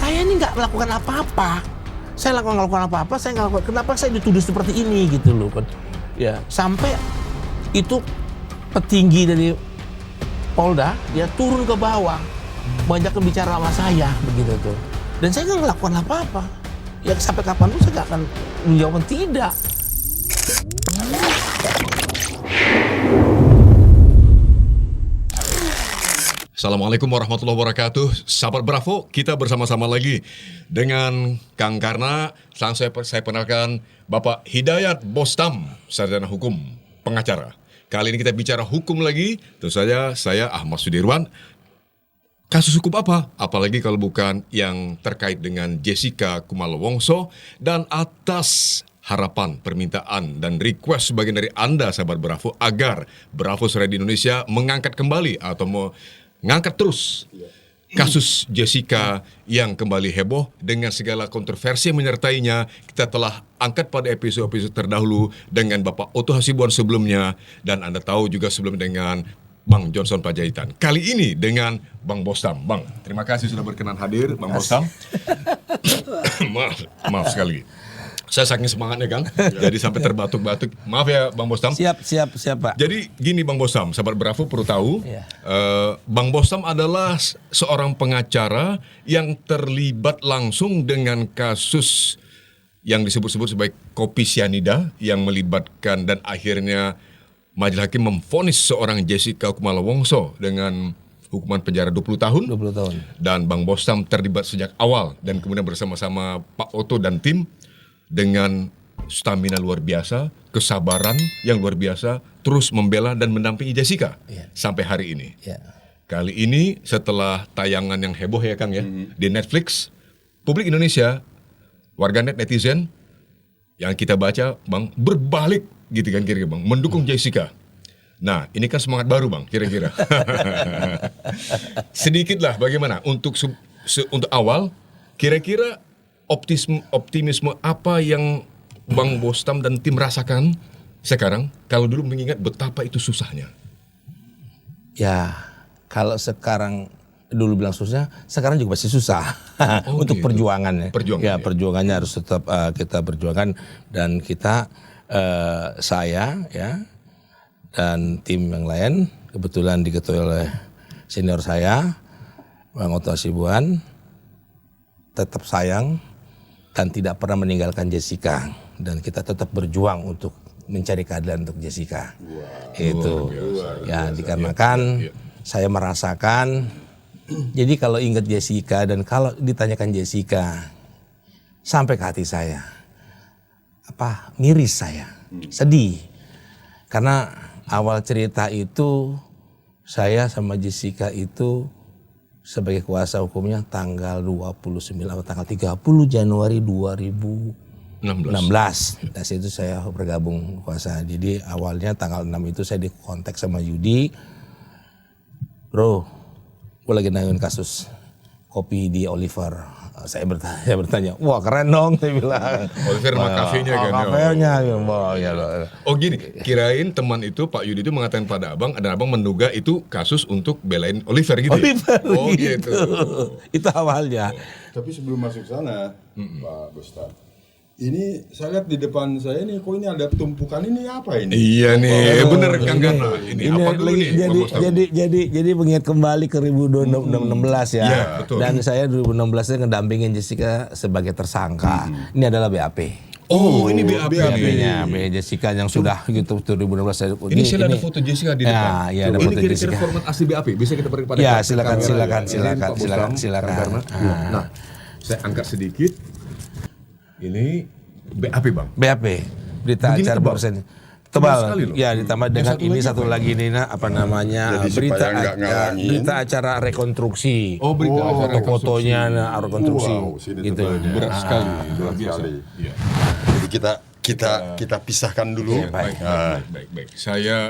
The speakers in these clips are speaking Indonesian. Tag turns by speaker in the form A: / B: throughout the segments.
A: Saya ini nggak melakukan apa-apa. Saya melakukan apa-apa, kenapa saya dituduh seperti ini gitu loh. Ya, sampai itu petinggi dari Polda, dia turun ke bawah, banyak bicara sama saya begitu tuh. Dan saya nggak melakukan apa-apa. Ya sampai kapanpun saya nggak akan menjawab tidak.
B: Assalamualaikum warahmatullahi wabarakatuh. Sahabat Bravo, kita bersama-sama lagi dengan Kang Karna. Langsung saya kenalkan Bapak Hidayat Bostam, sarjana hukum, pengacara. Kali ini kita bicara hukum lagi. Tentu saja saya Ahmad Sudirwan. Kasus hukum apa? Apalagi kalau bukan yang terkait dengan Jessica Kumala Wongso. Dan atas harapan, permintaan, dan request sebagian dari Anda, sahabat Bravo, agar Bravo Suara di Indonesia mengangkat kembali atau ngangkat terus kasus Jessica yang kembali heboh dengan segala kontroversi yang menyertainya. Kita telah angkat pada episode-episode terdahulu dengan Bapak Otto Hasibuan sebelumnya, dan Anda tahu juga sebelum dengan Bang Johnson Panjaitan. Kali ini dengan Bang Bostam. Bang, terima kasih sudah berkenan hadir, Bang Bostam. maaf sekali. Saya saking semangatnya, Kang. Jadi sampai terbatuk-batuk. Maaf ya, Bang Bostam.
A: Siap, Pak.
B: Jadi gini, Bang Bostam, sahabat Bravo perlu tahu, Bang Bostam adalah seorang pengacara yang terlibat langsung dengan kasus yang disebut-sebut sebagai kopi sianida yang melibatkan dan akhirnya majelis hakim memvonis seorang Jessica Kumala Wongso dengan hukuman penjara 20 tahun.
A: 20 tahun.
B: Dan Bang Bostam terlibat sejak awal dan kemudian bersama-sama Pak Otto dan tim dengan stamina luar biasa, kesabaran yang luar biasa, terus membela dan mendampingi Jessica sampai hari ini. Kali ini setelah tayangan yang heboh ya Kang ya, di Netflix, publik Indonesia, warganet netizen yang kita baca Bang berbalik gitu kan kira-kira Bang, mendukung Jessica. Nah ini kan semangat baru Bang kira-kira. Sedikitlah bagaimana untuk awal kira-kira optimisme apa yang Bang Bostam dan tim rasakan sekarang kalau dulu mengingat betapa itu susahnya?
A: Ya, kalau sekarang dulu bilang susah, sekarang juga masih susah untuk
B: gitu.
A: perjuangannya.
B: Perjuangannya
A: harus tetap kita perjuangkan, dan kita saya ya dan tim yang lain kebetulan diketuai oleh senior saya Bang Otto Hasibuan tetap sayang dan tidak pernah meninggalkan Jessica, dan kita tetap berjuang untuk mencari keadilan untuk Jessica. Itu ya dikarenakan saya merasakan. Jadi kalau ingat Jessica dan kalau ditanyakan Jessica sampai ke hati saya, miris saya, sedih, karena awal cerita itu saya sama Jessica itu sebagai kuasa hukumnya tanggal 29 atau tanggal 30 Januari 2016. Dari situ saya bergabung kuasa. Jadi awalnya tanggal 6 itu saya dikontak sama Yudi. Bro, gue lagi nangin kasus kopi di Oliver. Saya bertanya, wah keren dong, saya bilang.
B: Oliver sama kafenya kan?
A: Kafenya,
B: Oh gini, kirain teman itu Pak Yudi itu mengatakan pada abang, dan abang menduga itu kasus untuk belain Oliver gitu.
A: Oliver,
B: oh gitu.
A: Itu awalnya.
C: Tapi sebelum masuk sana, Pak Bostam, ini saya lihat di depan saya nih, kok ini ada tumpukan ini apa ini?
B: Iya nih, bener Kang Karna. Ini apa dulu nih?
A: Jadi mengingat kembali ke 2016 ya.
B: Iya, betul.
A: Dan saya 2016 ngedampingin Jessica sebagai tersangka. Ini adalah BAP.
B: Oh, ini
A: BAP-nya Jessica yang sudah gitu 2016.
B: Ini saya ada foto Jessica di depan.
A: Ya, ada
B: ini
A: foto
B: kira-kira
A: Jessica.
B: format asli BAP. Bisa kita beri pada
A: ya, silakan.
B: Nah, saya angkat sedikit. Ini BAP Bang.
A: BAP, berita acara persen. Tebal, ya ditambah dengan ini satu lagi nih apa namanya berita acara rekonstruksi.
B: Oh, berita acara
A: fotonya rekonstruksi.
C: Gitu.
B: Berat sekali,
C: Berat sekali.
B: Iya.
C: Jadi kita pisahkan dulu.
B: Baik. Saya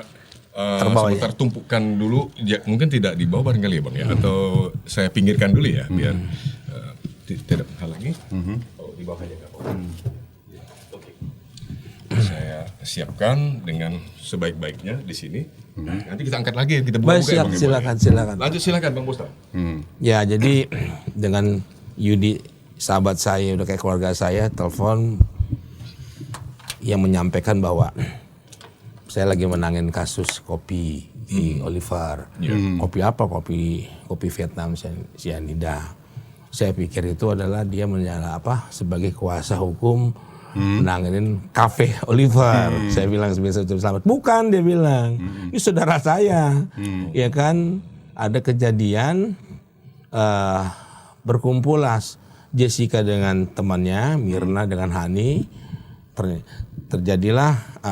A: Terbawah
B: sebentar tumpukan dulu, mungkin tidak di bawah barangkali ya Bang ya, atau saya pinggirkan dulu ya biar tidak halangi. Oh, di bawah aja nggak apa-apa. Oke. Saya siapkan dengan sebaik-baiknya di sini. Nanti kita angkat lagi, kita buka-buka ya Bang.
A: Silakan.
B: Lanjut silakan Bang Bostam.
A: Ya, jadi dengan Yudi sahabat saya udah kayak keluarga saya telepon yang menyampaikan bahwa saya lagi menangin kasus kopi di Oliver. Kopi apa? Kopi Vietnam cyanida. Saya pikir itu adalah dia sebagai kuasa hukum menanganin kafe Oliver. Saya bilang sebagai selamat. Bukan, dia bilang. Ini saudara saya. Ya kan, ada kejadian berkumpulah Jessica dengan temannya, Mirna dengan Hani. Terjadilah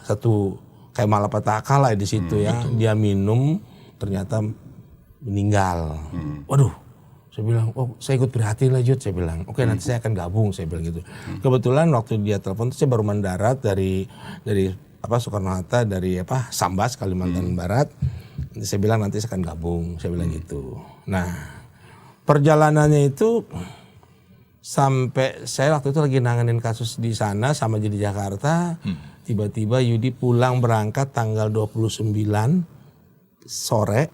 A: satu kayak malapetaka lah di situ ya. Dia minum ternyata meninggal. Waduh, saya bilang, saya ikut prihatin lah Jud, saya bilang. Oke, nanti saya akan gabung, saya bilang gitu. Kebetulan waktu dia telepon saya baru mendarat dari Soekarno-Hatta dari Sambas, Kalimantan Barat. Saya bilang nanti saya akan gabung, saya bilang gitu. Nah, perjalanannya itu sampai saya waktu itu lagi nanganin kasus di sana sama di Jakarta. Tiba-tiba Yudi pulang berangkat tanggal 29 sore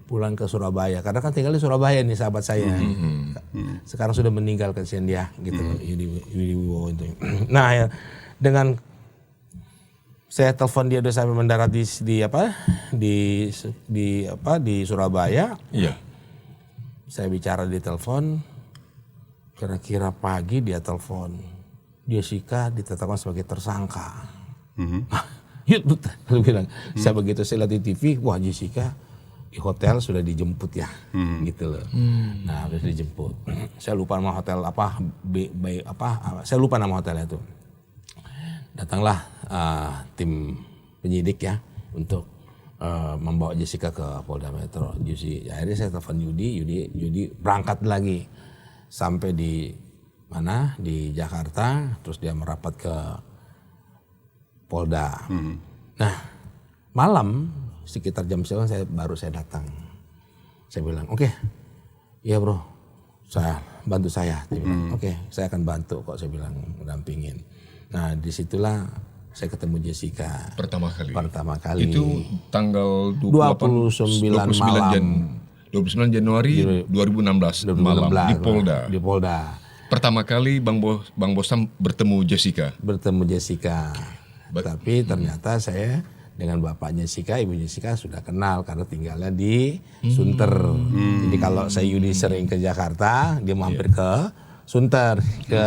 A: pulang ke Surabaya. Karena kan tinggal di Surabaya nih sahabat saya. Sekarang sudah meninggal kasihan dia gitu. Yudi Wibowo itu. Nah, ya, dengan saya telepon dia udah sampai mendarat di Surabaya.
B: Iya.
A: Saya bicara di telepon. Kira-kira pagi dia telepon. Jessica ditetapkan sebagai tersangka. Lalu bilang, saya begitu saya lihat di TV, wah Jessica di hotel sudah dijemput ya, gitu loh. Nah, habis dijemput. Saya lupa nama hotel saya lupa nama hotelnya itu. Datanglah tim penyidik ya untuk membawa Jessica ke Polda Metro. Akhirnya saya telepon Yudi berangkat lagi sampai di Jakarta, terus dia merapat ke Polda. Nah, malam sekitar jam 9 saya datang. Saya bilang, oke, iya bro, bantu saya. Dia bilang, oke, saya akan bantu kok, saya bilang, mendampingin. Nah, disitulah saya ketemu Jessica.
B: Pertama kali. Itu tanggal
A: 29
B: Januari 2016 malam di
A: Polda.
B: Pertama kali Bang Bostam bertemu Jessica. Tapi ternyata saya dengan bapak Jessica, ibu Jessica sudah kenal karena tinggalnya di Sunter. Jadi kalau saya Yudi sering ke Jakarta, dia mampir ke Sunter, ke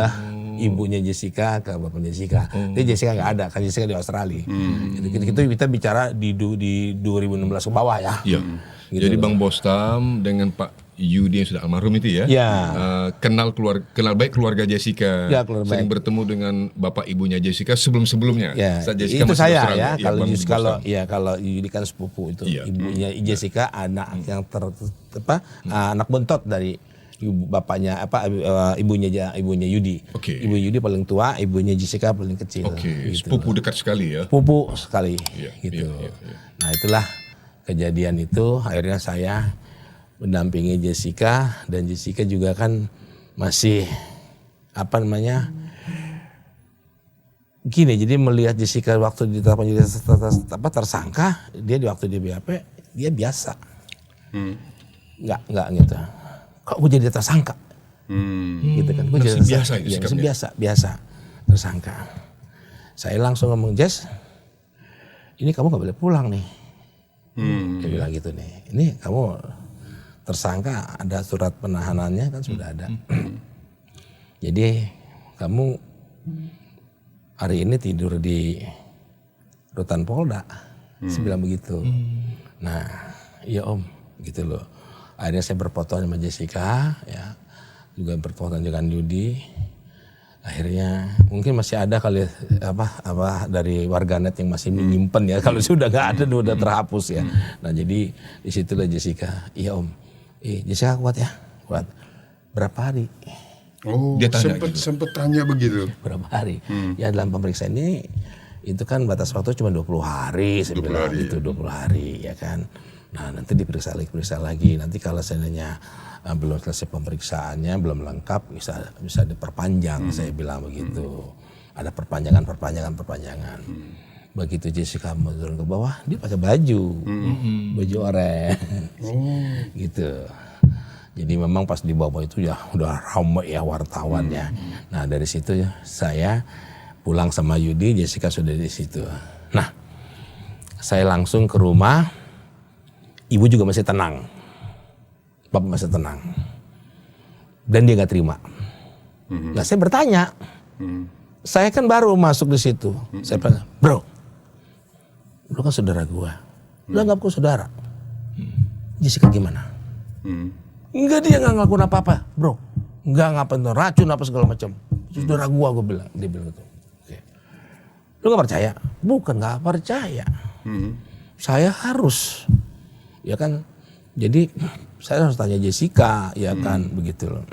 B: ibunya Jessica, ke bapaknya Jessica. Jadi Jessica nggak ada, kan Jessica di Australia. Itu kita bicara di 2016 ke bawah ya. Iya. Gitu. Jadi Bang Bostam dengan Pak Yudi yang sudah almarhum itu ya, kenal baik keluarga Jessica, sering bertemu dengan bapak ibunya Jessica sebelumnya.
A: Ya,
B: Jessica
A: itu saya ya. Kalau Yudi kan sepupu itu, ibunya Jessica anak yang anak bontot dari bapaknya ibunya Yudi. Ibu Yudi paling tua, ibunya Jessica paling kecil.
B: Gitu. Sepupu dekat sekali ya.
A: Sepupu sekali gitu. Nah, itulah kejadian itu akhirnya saya mendampingi Jessica dan Jessica juga kan masih gini, jadi melihat Jessica waktu ditetapkan jadi tersangka, dia di waktu di BAP dia biasa. Enggak gitu. Kok gue jadi tersangka? Gitu kan. Gue jadi biasa tersangka. Saya langsung ngomong, Jess, ini kamu gak boleh pulang nih. Dia bilang gitu nih. Ini kamu tersangka, ada surat penahanannya kan sudah ada. Jadi kamu hari ini tidur di rutan Polda. Saya bilang begitu. Nah, iya om, gitu loh. Akhirnya saya berfoto sama Jessica, ya, juga berfoto dengan Yudi. Akhirnya mungkin masih ada kali dari warganet yang masih menyimpan ya. Kalau sudah nggak ada, udah terhapus ya. Nah jadi disitulah Jessica, iya om. Jessica kuat ya, kuat. Berapa hari?
C: Oh, dia sempet tanya begitu.
A: Berapa hari? Ya dalam pemeriksaan ini itu kan batas waktu cuma 20 hari, saya bilang gitu, 20 hari ya kan. Nah nanti diperiksa lagi. Nanti kalau seandainya belum selesai pemeriksaannya, belum lengkap, bisa diperpanjang, saya bilang begitu. Ada perpanjangan. Begitu Jessica mau turun ke bawah, dia pakai baju oranye, gitu. Jadi memang pas di bawah itu ya udah ramai ya wartawan ya. Nah dari situ ya saya pulang sama Yudi, Jessica sudah di situ. Nah saya langsung ke rumah, ibu juga masih tenang, bapak masih tenang. Dan dia gak terima. Nah saya bertanya, saya kan baru masuk di situ. Saya bilang, bro, lu kan saudara gua, lu anggap gua saudara. Jessica gimana? Enggak, dia nggak ngelakuin apa-apa, bro. Nggak ngapain racun apa segala macam. Saudara gua bilang, dia bilang gitu. Oke. Lu nggak percaya? Bukan nggak percaya. Saya harus, ya kan. Jadi saya harus tanya Jessica, ya kan, begitu loh.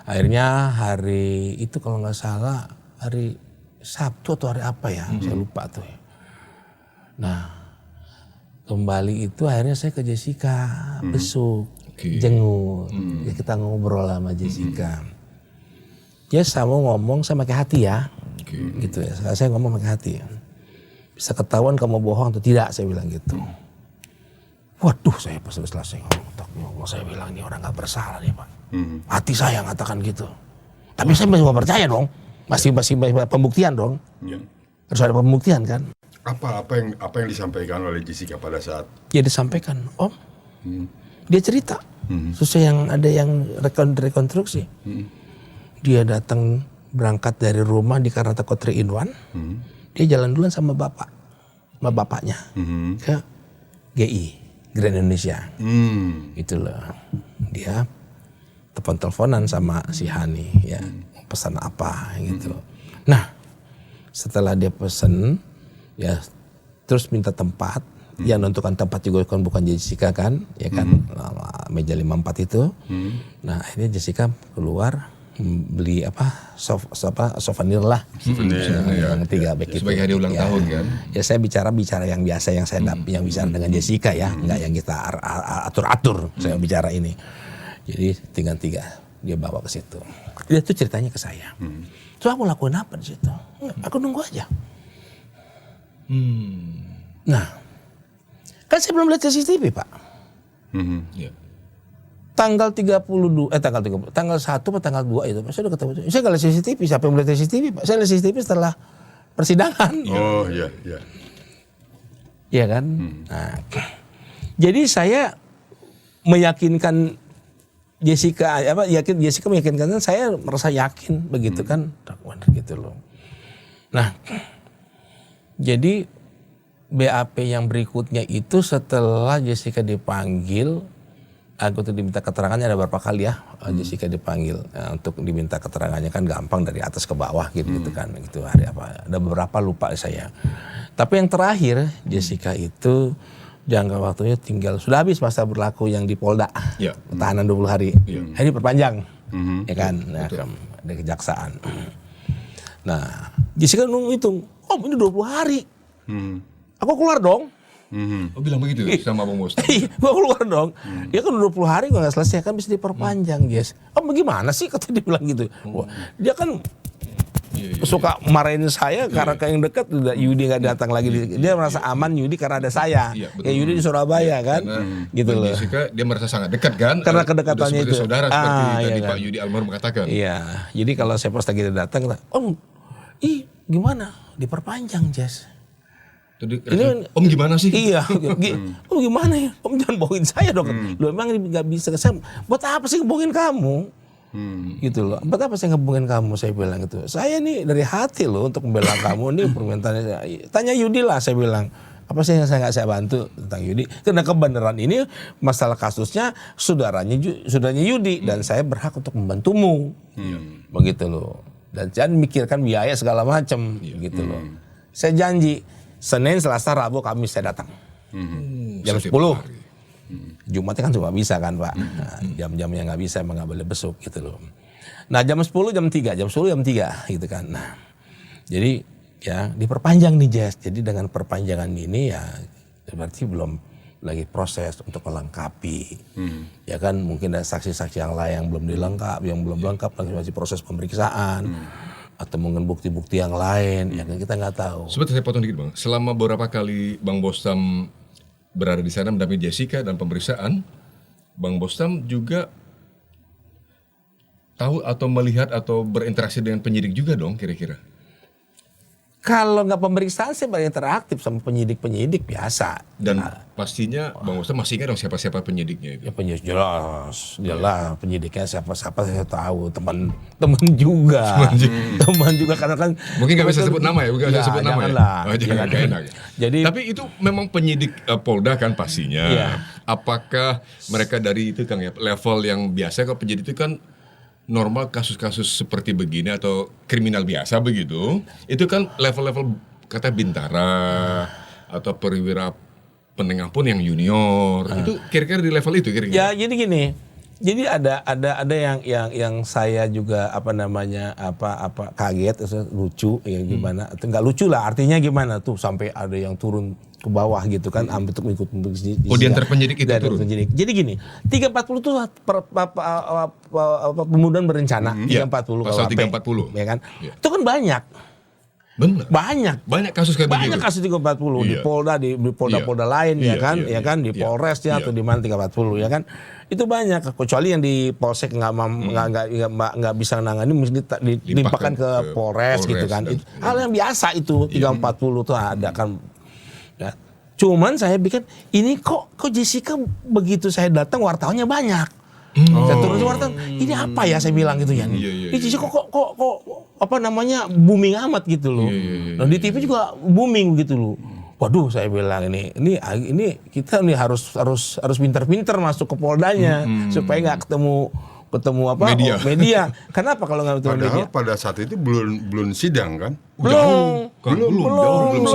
A: Akhirnya hari itu kalau nggak salah hari Sabtu atau hari apa ya, saya lupa tuh. Nah kembali itu akhirnya saya ke Jessica besuk. Jenguk, ya kita ngobrol sama Jessica. Dia sama ngomong sama pakai hati ya, gitu ya. Saya ngomong pakai hati. Bisa ketahuan kamu bohong atau tidak, saya bilang gitu. Waduh, saya pas selesai ngomong, saya bilang ini orang nggak bersalah nih Pak. Hati saya ngatakan gitu. Tapi saya masih nggak percaya dong, masih pembuktian dong. Harus ada pembuktian kan.
C: Apa yang disampaikan oleh Jessica pada saat?
A: Ya disampaikan, Om. Dia cerita, sesuai yang ada yang rekonstruksi. Dia datang berangkat dari rumah di Karnataka 3-in-1. Dia jalan duluan sama bapaknya ke GI, Grand Indonesia. Itu loh. Dia telepon-teleponan sama si Hani, ya pesan apa gitu. Nah, setelah dia pesan, ya terus minta tempat. Yang menentukan tempat juga kan bukan Jessica kan, ya kan, meja 54 itu. Nah akhirnya Jessica keluar beli souvenir lah, yang 3 bag itu.
B: Sebagai hadiah ulang tahun kan.
A: Ya saya bicara yang biasa yang saya yang bicara dengan Jessica ya, nggak yang kita atur-atur. Saya bicara ini. Jadi 3 dia bawa ke situ. Dia tuh ceritanya ke saya. Terus aku lakuin apa di situ? Aku nunggu aja. Nah. Kan saya belum lihat CCTV, Pak. Tanggal 1 atau tanggal 2 itu, saya udah ketemu. Saya nggak lihat CCTV, siapa yang melihat CCTV, Pak? Saya lihat CCTV setelah persidangan.
C: Oh iya.
A: Iya kan? Nah, jadi saya meyakinkan Jessica, Jessica meyakinkan, saya merasa yakin begitu kan, gitu loh. Nah, jadi BAP yang berikutnya itu setelah Jessica dipanggil, aku tuh diminta keterangannya ada berapa kali ya, Jessica dipanggil. Nah, untuk diminta keterangannya kan gampang dari atas ke bawah gitu kan, gitu hari apa, ada beberapa lupa saya. Tapi yang terakhir Jessica itu jangka waktunya tinggal, sudah habis masa berlaku yang di Polda, tahanan 20 hari, ini perpanjang, ya kan, nah, dari kejaksaan. Nah Jessica hitung, ini 20 hari. Aku keluar dong.
B: Oh bilang begitu sama Bang Bos?
A: Iya, gue keluar dong. Ya kan 20 hari gue gak selesai kan bisa diperpanjang, Jess. Oh bagaimana sih kata dia bilang gitu. Wah, dia kan suka marahin saya karena kayak yang dekat Yudi gak datang lagi. Dia merasa aman Yudi karena ada saya. Ya Yudi di Surabaya kan. Gitu loh.
B: Jessica dia merasa sangat dekat kan.
A: Karena kedekatannya itu.
B: Saudara seperti tadi
A: kan?
B: Pak Yudi almarhum katakan.
A: Iya. Jadi kalau saya pas lagi datang, gimana? Diperpanjang, Jess.
B: Om gimana sih?
A: Iya, Om gimana ya? Om jangan bohongin saya dong. Lu emang nggak bisa kesem. Buat apa sih ngebohongin kamu? Gitu loh. Buat apa saya ngebohongin kamu? Saya bilang gitu. Saya nih dari hati loh untuk membela kamu. Ini permintaannya. Tanya Yudi lah, saya bilang. Apa sih yang saya nggak saya bantu tentang Yudi? Karena kebenaran ini masalah kasusnya saudaranya Yudi dan saya berhak untuk membantumu. Begitu loh. Dan jangan mikirkan biaya segala macam. Gitu loh. Saya janji. Senin, Selasa, Rabu, Kamis saya datang. Jam 10. Jumatnya kan cuma bisa kan Pak. Nah, jam-jam yang gak bisa emang gak boleh besuk gitu loh. Nah jam 10 jam 3, jam 10 jam 3 gitu kan. Nah jadi ya diperpanjang nih Jess. Jadi dengan perpanjangan ini ya berarti belum lagi proses untuk melengkapi. Ya kan mungkin ada saksi-saksi yang lain yang belum dilengkap, yang belum lengkap masih proses pemeriksaan. Atau mungkin bukti-bukti yang lain, ya kan kita nggak tahu.
B: Sebentar saya potong dikit Bang. Selama beberapa kali Bang Bostam berada di sana mendampingi Jessica dan pemeriksaan, Bang Bostam juga tahu atau melihat atau berinteraksi dengan penyidik juga dong kira-kira?
A: Kalau nggak pemeriksaan saya berinteraktif sama penyidik biasa.
B: Dan pastinya Bang Bostam masih ingat dong siapa-siapa penyidiknya itu?
A: Ya penyidik jelas penyidiknya siapa saya tahu, teman juga teman juga karena kan
B: mungkin nggak bisa sebut nama ya, bukan bisa sebut nama ya. Oh, jangan nggak enak.
A: Jadi
B: tapi itu memang penyidik Polda kan pastinya.
A: Iya.
B: Apakah mereka dari itu Kang ya level yang biasa, kalau penyidik itu kan normal kasus-kasus seperti begini atau kriminal biasa begitu, itu kan level-level kata bintara atau perwira penengah pun yang junior, itu kira-kira di level itu kira-kira.
A: ya jadi gini, jadi ada yang saya juga apa kaget, lucu ya gimana, atau nggak lucu lah, artinya gimana tuh sampai ada yang turun ke bawah gitu kan, untuk ikut
B: di antar penyidik itu turun.
A: Jadi gini, 340 itu pembunuhan berencana, 340
B: pasal
A: KUHP,
B: 340.
A: ya kan?
B: Iya.
A: Itu kan banyak.
B: Benar.
A: Banyak
B: Kasus kayak begitu.
A: Banyak kasus 340 di
B: Iya.
A: Polda, di Polda-Polda lain
B: Iya,
A: ya kan, di Polres ya, atau di mana 340 ya kan. Itu banyak, kecuali yang di Polsek nggak bisa nangani, mesti dilimpahkan ke Polres gitu kan. Hal yang biasa itu 340 tuh ada kan. Ya. Cuman saya pikir ini kok Jessica begitu saya datang wartawannya banyak. Saya turun ke wartawan, ini apa ya saya bilang gitu ya. Ini Jessica kok booming amat gitu loh. Nah di TV juga booming gitu loh. Waduh saya bilang ini kita nih harus pinter-pinter masuk ke Poldanya supaya nggak ketemu media. Kenapa kalau nggak ketemu media?
C: Padahal pada saat itu belum sidang kan?
A: Belum,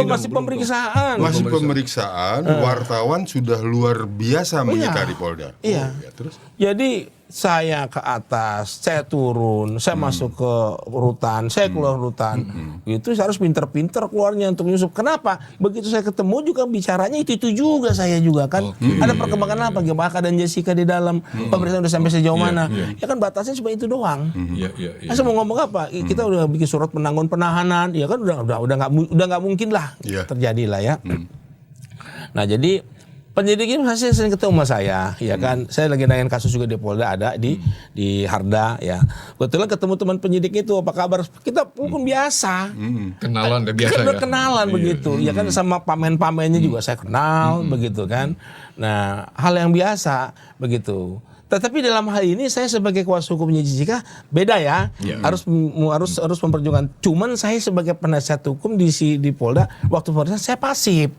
A: masih pemeriksaan.
C: Masih pemeriksaan, wartawan sudah luar biasa mengitari Polda.
A: Iya.
C: Ya, terus?
A: Jadi saya ke atas, saya turun, saya masuk ke rutan, saya keluar rutan. Itu saya harus pinter-pinter keluarnya untuk nyusup. Kenapa? Begitu saya ketemu juga bicaranya itu juga saya juga kan. Ada perkembangan apa? Gimana keadaan Jessica di dalam pemeriksaan udah sampai sejauh mana? Ya kan batasnya cuma itu doang. Saya mau ngomong apa? Kita udah bikin surat penangguhan penahanan, ya kan udah nggak mungkin lah terjadi lah ya. Nah jadi penyidik ini saya sering ketemu sama saya, ya kan. Saya lagi nanyain kasus juga di Polda, ada di Harda, ya. Kebetulan ketemu teman penyidik itu, apa kabar? Kita pun biasa.
B: Kenalan deh biasa ya.
A: Kenalan begitu, ya kan, sama pamen-pamennya juga saya kenal, begitu kan. Nah, hal yang biasa begitu. Tetapi dalam hal ini saya sebagai kuasa hukumnya Jessica beda ya, harus memperjuangkan. Cuman saya sebagai penasihat hukum di Polda waktu pemeriksaan saya pasif,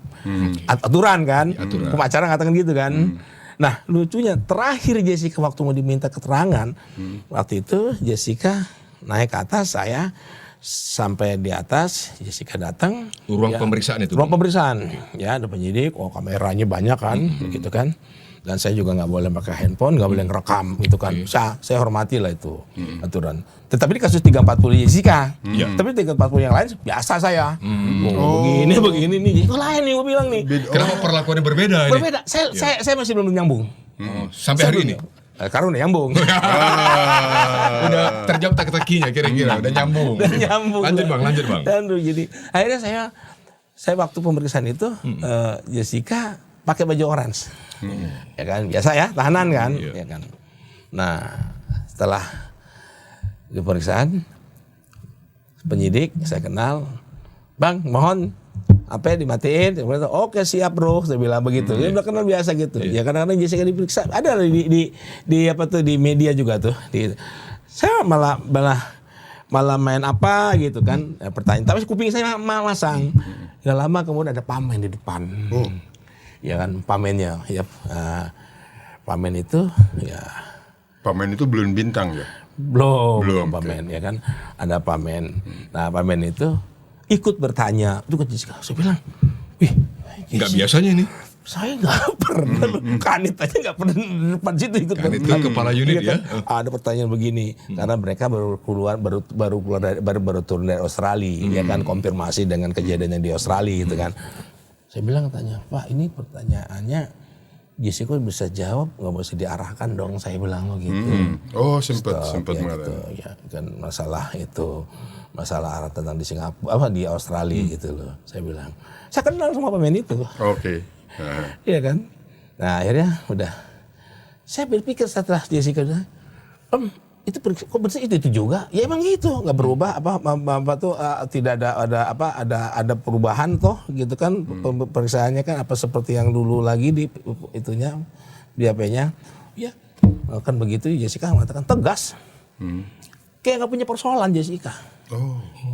A: aturan kan, hukum acara ngatakan gitu kan. Nah lucunya terakhir Jessica waktu mau diminta keterangan, waktu itu Jessica naik ke atas, saya sampai di atas, Jessica datang.
B: Ruang pemeriksaan itu.
A: Ruang pemeriksaan, ya ada penyidik, kameranya banyak kan, gitu kan. Dan saya juga nggak boleh pakai handphone, nggak boleh ngerekam gitu kan. Saya hormati lah itu aturan. Tetapi di kasus 340 Jessica, tapi 340 yang lain biasa saya. Begini nih, itu lain nih gue bilang nih.
B: Kenapa perlakuannya berbeda?
A: Berbeda. Saya masih belum nyambung.
B: Sampai hari ini.
A: Karena udah nyambung.
B: Udah terjawab teka-tekinya kira-kira, udah nyambung. Lanjut bang.
A: Jadi akhirnya saya waktu pemeriksaan itu Jessica pakai baju orange. Ya kan, biasa ya, tahanan kan, ya kan. Nah, setelah di pemeriksaan penyidik saya kenal, "Bang, mohon apa dimatiin?" "Oke, siap, Bro." Saya bilang begitu. Dia udah kenal biasa gitu. Ya kadang-kadang Jessica diperiksa, ada di media juga tuh. Saya malah main apa gitu kan, pertanyaan. Tapi kuping saya masang. Gak lama kemudian ada pamen di depan. Ya kan, pamennya ya, pamen itu ya.
C: Pamen itu belum bintang ya?
A: Belum pamen ya kan, ada pamen. Nah pamen itu ikut bertanya, itu kan Jessica. Saya bilang,
B: nggak biasanya ini.
A: Saya nggak pernah, Kanit aja nggak pernah di depan situ ikut.
B: Kanit itu kepala unit ya.
A: Ada pertanyaan begini, karena mereka baru turun dari Australia, ya kan, konfirmasi dengan kejadian yang di Australia gitu kan. Saya bilang tanya, "Pak, ini pertanyaannya Jessica bisa jawab, nggak mesti diarahkan dong," saya bilang gitu.
C: Oh sempat mengatakan.
A: Gitu, ya kan masalah arah tentang di Singapura, di Australia gitu loh. Saya bilang, saya kenal sama pemain itu.
C: Oke.
A: Iya kan. Nah akhirnya udah. Saya berpikir setelah Jessica bilang, kok bersih itu juga, ya emang gitu, nggak berubah apa tuh tidak ada perubahan toh gitu kan, pemeriksaannya kan apa seperti yang dulu lagi di itunya di HP-nya, ya kan begitu. Jessica mengatakan tegas, kayak nggak punya persoalan Jessica,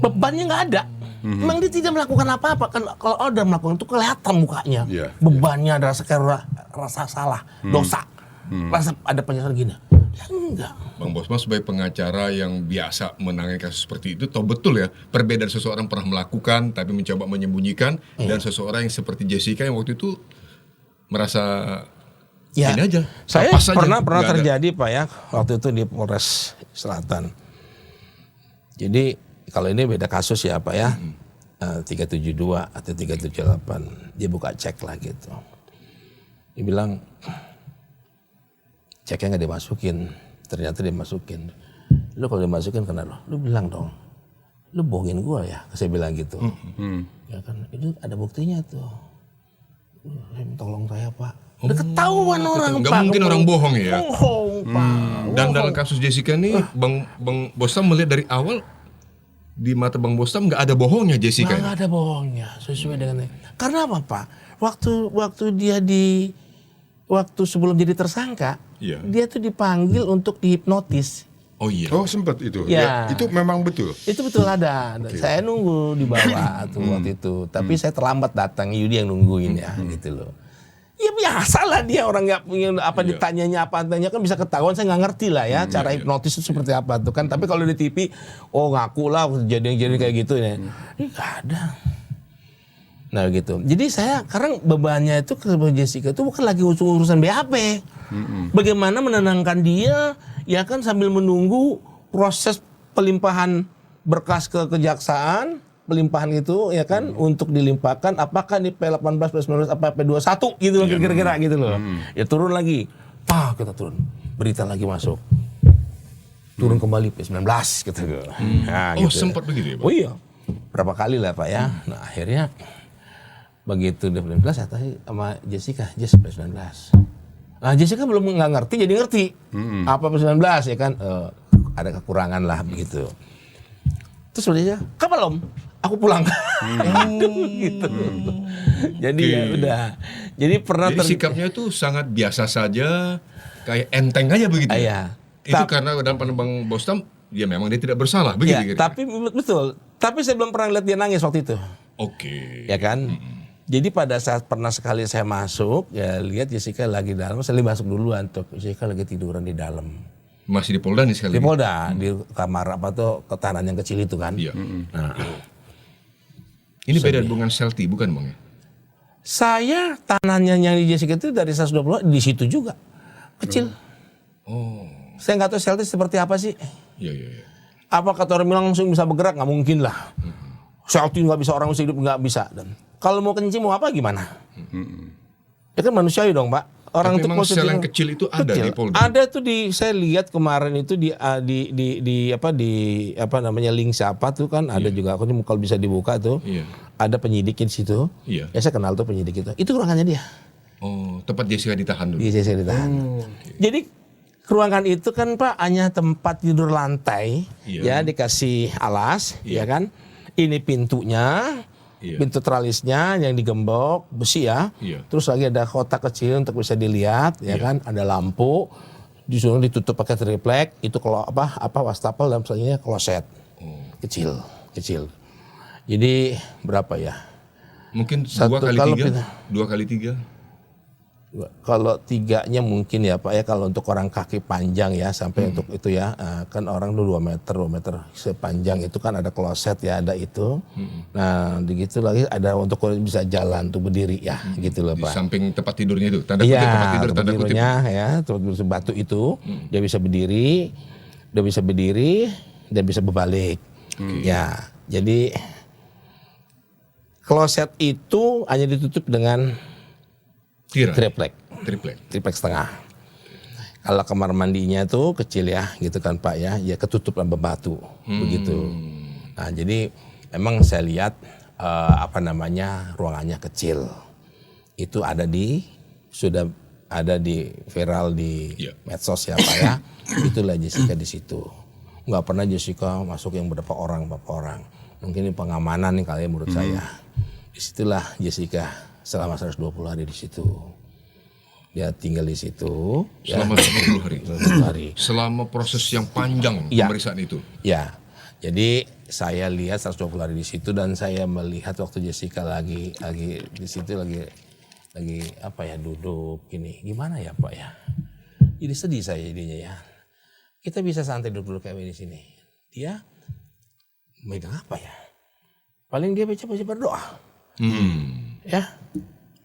A: bebannya nggak ada, memang dia tidak melakukan apa-apa kan. Kalau udah melakukan itu kelihatan mukanya, bebannya ada rasa salah, dosa, rasa ada penyesalan gini. Ya enggak.
B: Bang Bosma sebagai pengacara yang biasa menangani kasus seperti itu, tahu betul ya perbedaan seseorang pernah melakukan tapi mencoba menyembunyikan dan seseorang yang seperti Jessica yang waktu itu merasa ini aja.
A: Saya pernah
B: aja,
A: terjadi Pak ya waktu itu di Polres Selatan. Jadi kalau ini beda kasus ya Pak ya, 372 atau 378 dia buka cek lah gitu. Dia bilang ceknya nggak dimasukin, ternyata dimasukin. Lu kalau dimasukin kena lo, lu bilang dong, lu bohongin gua ya, saya bilang gitu. Ya kan, itu ada buktinya tuh. Tolong saya Pak. Udah ketahuan orang
B: nggak
A: Pak.
B: mungkin orang bohong ya.
A: Bohong Pak.
B: Dan dalam kasus Jessica ini, Bang Bostam melihat dari awal di mata Bang Bostam nggak ada bohongnya Jessica.
A: Nggak ada bohongnya, sesuai dengan. Karena apa Pak? Waktu dia waktu sebelum jadi tersangka, dia tuh dipanggil untuk dihipnotis.
B: Oh iya.
C: Oh sempat itu.
A: Ya.
C: Itu memang betul.
A: Itu betul ada. Saya nunggu di bawah tuh waktu itu. Tapi saya terlambat datang, Yudi yang nungguin ya gitu loh. Ya biasa lah dia orang nggak punya apa ditanyanya apa tanya kan bisa ketahuan. Saya nggak ngerti lah ya cara hipnotis itu seperti apa tuh kan. Tapi kalau di TV, ngaku lah jadi kayak gitu ya. Ini nggak ada. Nah gitu. Jadi saya sekarang bebannya itu ke Jessica itu bukan lagi urusan BAP. Bagaimana menenangkan dia ya kan sambil menunggu proses pelimpahan berkas ke kejaksaan, pelimpahan itu ya kan untuk dilimpahkan apakah di P18, P19 apa P21 gitu loh kira-kira gitu loh. Ya turun lagi. Kita turun. Berita lagi masuk. Turun kembali P19 gitu. Nah, gitu.
B: Sempat begitu ya Pak?
A: Oh iya. Berapa kali lah Pak ya. Nah akhirnya begitu udah 19 saya tanya sama Jessica, P19. Nah Jessica belum nggak ngerti jadi ngerti apa P19 ya kan ada kekurangan lah begitu. Terus dia kapan Om? Aku pulang. Gitu. Jadi ya udah. Jadi pernah
B: sikapnya itu sangat biasa saja, kayak enteng aja begitu.
A: Iya.
B: Itu karena dalam pandang Bang Bostam ya memang dia tidak bersalah begitu.
A: Ya, tapi betul. Tapi saya belum pernah lihat dia nangis waktu itu.
B: Oke.
A: Ya kan? Jadi pada saat pernah sekali saya masuk, ya lihat Jessica lagi dalam, saya masuk duluan tuh. Jessica lagi tiduran di dalam.
B: Masih di Polda nih sekali.
A: Di Polda, di kamar apa tuh ketahanan yang kecil itu kan.
B: Iya.
A: Nah,
B: ini beda dengan Selti bukan Bang ya?
A: Saya tahanannya yang di Jessica itu dari 120 di situ juga. Kecil. Saya nggak tahu Selti seperti apa sih.
B: Iya.
A: Apa kata orang bilang langsung bisa bergerak? Nggak mungkin lah. Selti nggak bisa, orang masih hidup nggak bisa. Dan kalau mau kencing mau apa gimana? Ya kan manusiawi dong Pak. Orang
B: tapi memang sel yang kecil itu ada di Polda.
A: Ada tuh saya lihat kemarin itu di link siapa tuh kan ada juga aku kalau bisa dibuka tuh. Ada penyidik di situ. Ya saya kenal tuh penyidik itu. Itu ruangannya dia.
B: Tempat Jessica ditahan dulu.
A: Jessica ditahan. Jadi ruangan itu kan Pak hanya tempat tidur lantai ya dikasih alas ya kan. Ini pintunya. Pintu tralisnya yang digembok besi ya. Terus lagi ada kotak kecil untuk bisa dilihat ya kan. Ada lampu. Disuruh ditutup pakai triplek. Itu kalau wastafel dan sebagainya kloset. Kecil. Jadi berapa ya?
B: Mungkin 2 kali 3.
A: Kalau 3-nya mungkin ya Pak ya, kalau untuk orang kaki panjang ya sampai untuk itu ya kan orang dulu 2 meter sepanjang itu kan ada kloset ya ada itu. Nah begitu lagi ada untuk bisa jalan tuh berdiri ya gitu loh Pak.
B: Di samping tempat tidurnya itu tanda kutip tempat tidur tanda kutipnya
A: ya tempat batu itu dia bisa berdiri, dan bisa berbalik. Ya jadi kloset itu hanya ditutup dengan triplek setengah. Kalau kamar mandinya tuh kecil ya gitu kan Pak ya ketutup dengan batu begitu. Nah jadi memang saya lihat ruangannya kecil. Itu ada sudah ada di viral di
B: Iya.
A: medsos ya Pak ya. Itulah Jessica di situ. Nggak pernah Jessica masuk yang berapa orang. Mungkin ini pengamanan nih kali ya menurut saya. Disitulah Jessica selama 120 hari di situ. Dia tinggal di situ.
B: Selama 120 hari.
A: 120 hari.
B: Selama proses yang panjang
A: Ya.
B: pemeriksaan itu.
A: Ya, jadi saya lihat 120 hari di situ dan saya melihat waktu Jessica lagi di situ lagi apa ya duduk gini. Gimana ya Pak ya? Jadi sedih saya jadinya ya. Kita bisa santai duduk kayak di sini. Dia megang apa ya? Paling dia baca berdoa. Ya.